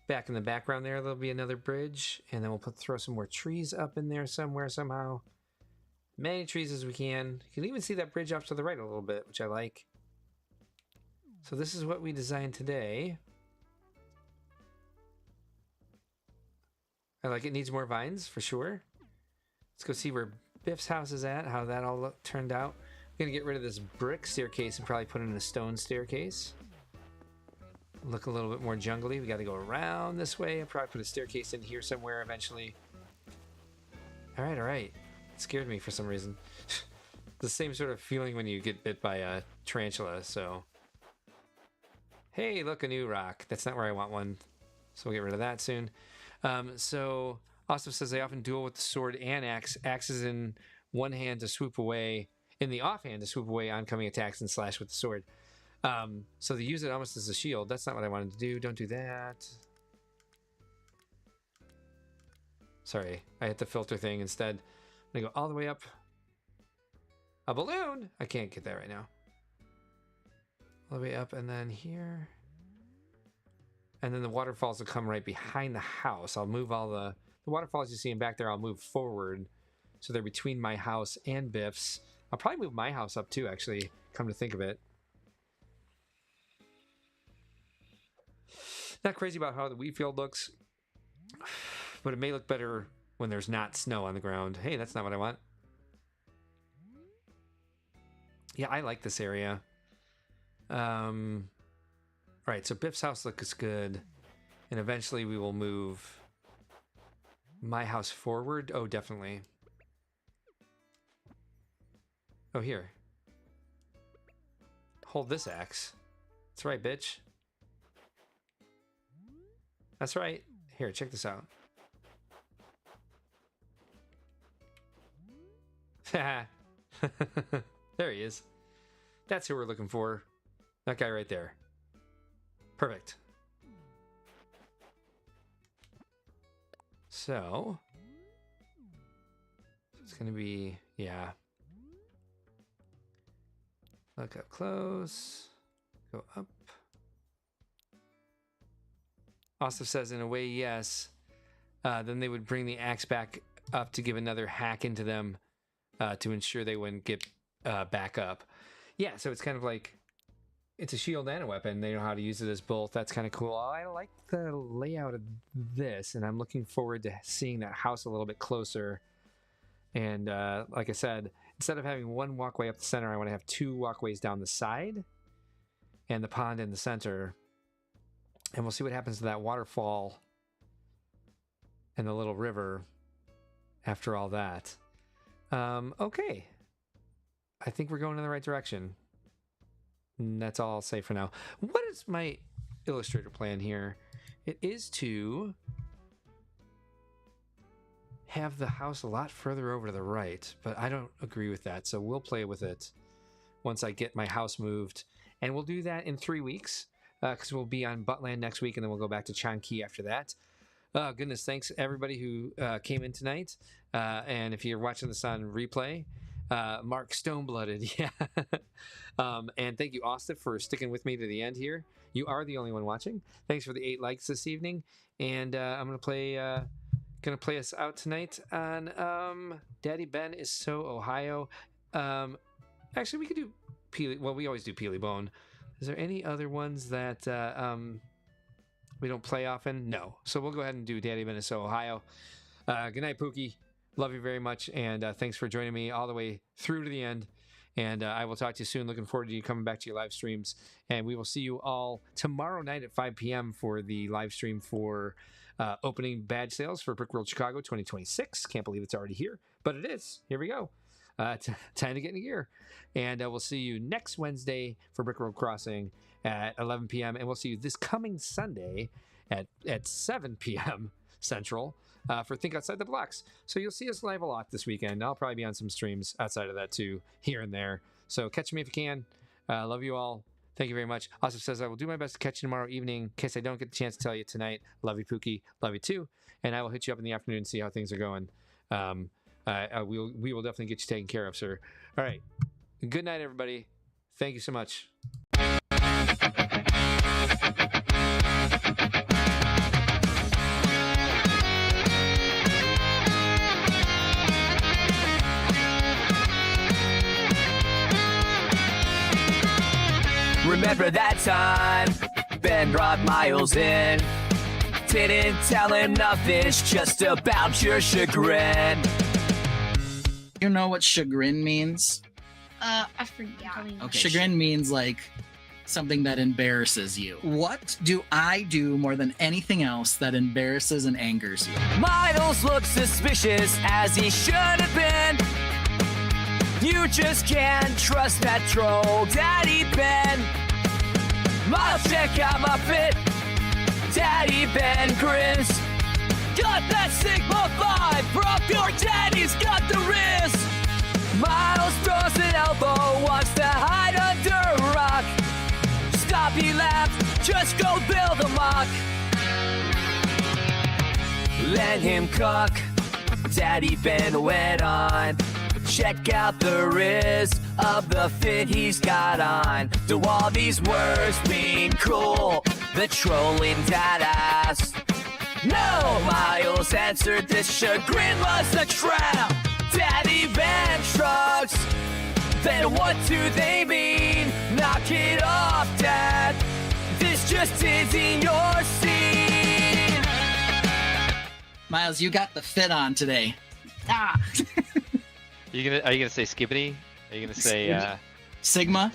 Back in the background there, there'll be another bridge, and then we'll throw some more trees up in there somewhere, somehow. Many trees as we can. You can even see that bridge off to the right a little bit, which I like. So this is what we designed today. I like it. Needs more vines, for sure. Let's go see where Biff's house is at, how that all turned out. I'm going to get rid of this brick staircase and probably put in a stone staircase. Look a little bit more jungly. We got to go around this way. I'll probably put a staircase in here somewhere eventually. All right. It scared me for some reason. The same sort of feeling when you get bit by a tarantula, so. Hey, look, a new rock. That's not where I want one. So we'll get rid of that soon. So Ostaf says they often duel with the sword and axe. Axes in one hand to swoop away, in the offhand to swoop away oncoming attacks and slash with the sword. So they use it almost as a shield. That's not what I wanted to do. Don't do that. Sorry, I hit the filter thing instead. I'm gonna go all the way up. A balloon! I can't get that right now. All the way up and then here. And then the waterfalls will come right behind the house. I'll move all the waterfalls you see in back there, I'll move forward. So they're between my house and Biff's. I'll probably move my house up too, actually, come to think of it. Not crazy about how the wheat field looks, but it may look better when there's not snow on the ground. Hey, that's not what I want. Yeah, I like this area. Are All right, so Biff's house looks good. And eventually we will move my house forward. Oh, definitely. Oh, here. Hold this axe. That's right, bitch. That's right. Here, check this out. There he is. That's who we're looking for. That guy right there. Perfect. So, it's going to be, yeah. Look up close. Go up. Ostef says, in a way, yes. Then they would bring the axe back up to give another hack into them to ensure they wouldn't get back up. Yeah, so it's kind of like, it's a shield and a weapon. They know how to use it as both. That's kind of cool. I like the layout of this, and I'm looking forward to seeing that house a little bit closer. And like I said, instead of having one walkway up the center, I want to have two walkways down the side and the pond in the center. And we'll see what happens to that waterfall and the little river after all that. Okay. I think we're going in the right direction. And that's all I'll say for now. What is my Illustrator plan here? It is to have the house a lot further over to the right, but I don't agree with that. So we'll play with it once I get my house moved. And we'll do that in 3 weeks because we'll be on Buttland next week, and then we'll go back to Chanqi after that. Oh, goodness. Thanks, everybody who came in tonight. And if you're watching this on replay, Mark Stoneblooded, yeah. And thank you, Ostef, for sticking with me to the end here. You are the only one watching. Thanks for the 8 likes this evening. And I'm gonna play us out tonight on Daddy Ben is So Ohio. Actually, we could do Peely. Well, we always do Peely Bone. Is there any other ones that we don't play often? No. So we'll go ahead and do Daddy Ben is So Ohio. Good night, Pookie. Love you very much, and thanks for joining me all the way through to the end. And I will talk to you soon. Looking forward to you coming back to your live streams. And we will see you all tomorrow night at 5 p.m. for the live stream for opening badge sales for Brick World Chicago 2026. Can't believe it's already here, but it is. Here we go. Time to get in gear. And we'll see you next Wednesday for Brick World Crossing at 11 p.m. And we'll see you this coming Sunday at 7 p.m. Central. For Think Outside the Blocks. So you'll see us live a lot this weekend. I'll probably be on some streams outside of that too, here and there. So catch me if you can. Love you all. Thank you very much. Ostef says, I will do my best to catch you tomorrow evening in case I don't get the chance to tell you tonight. Love you, Pookie. Love you too. And I will hit you up in the afternoon and see how things are going. We will definitely get you taken care of, sir. All right. Good night, everybody. Thank you so much. Remember that time Ben brought Miles in? Didn't tell him nothing, it's just about your chagrin. You know what chagrin means? I forgot. Okay. Chagrin means like something that embarrasses you. What do I do more than anything else that embarrasses and angers you? Miles looks suspicious as he should have been. You just can't trust that troll, Daddy Ben. Miles, check out my fit. Daddy Ben grins. Got that Sigma 5, bro. Your daddy's got the wrist. Miles throws an elbow, wants to hide under a rock. Stop, he laughed. Just go build a mock. Let him cook. Daddy Ben went on. Check out the wrist of the fit he's got on. Do all these words mean cool? The trolling dad asked. No, Miles answered, this chagrin was a trap. Daddy Ben shrugs. Then what do they mean? Knock it off, Dad. This just isn't your scene. Miles, you got the fit on today. Ah. Are you gonna say skibbity? Are you gonna say Sigma?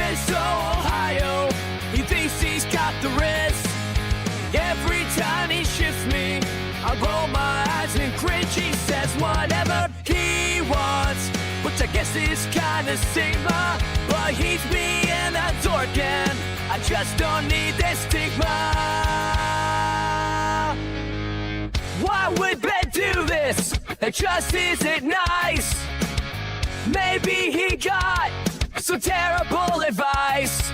Davis, Ohio. He thinks he's got the wrist. Every time he shifts me, I roll my eyes and cringe. He says whatever he wants, which I guess is kinda stigma. But he's being a dork and I just don't need this stigma. Why would Ben do this? It just isn't nice. Maybe he got some terrible advice.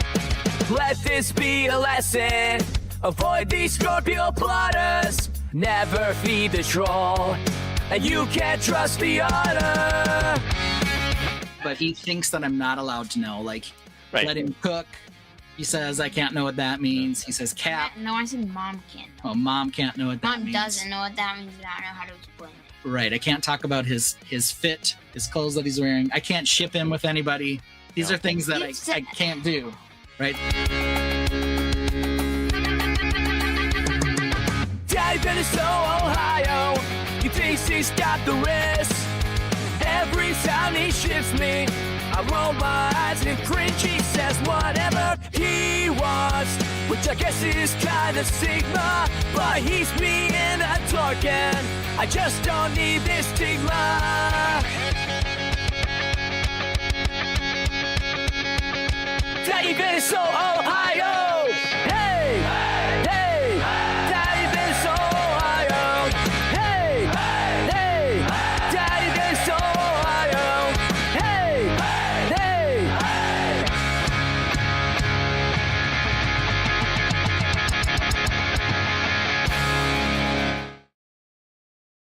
Let this be a lesson. Avoid these Scorpio plotters. Never feed the troll. And you can't trust the otter. But he thinks that I'm not allowed to know. Like, let him cook. He says I can't know what that means. He says cat. No, I said mom can't know. Oh, mom can't know what that Mom means. doesn't know what that means, and I don't know how to explain it. Right. I can't talk about his fit, his clothes that he's wearing. I can't ship him with anybody. These are things that I can't do. Right. Davis, Ohio. He thinks he's got the wrist. Every time he shifts me, I roll my eyes and cringe. He says whatever he wants, which I guess is kinda stigma. But he's being a dork and I just don't need this stigma. Davis, Ohio.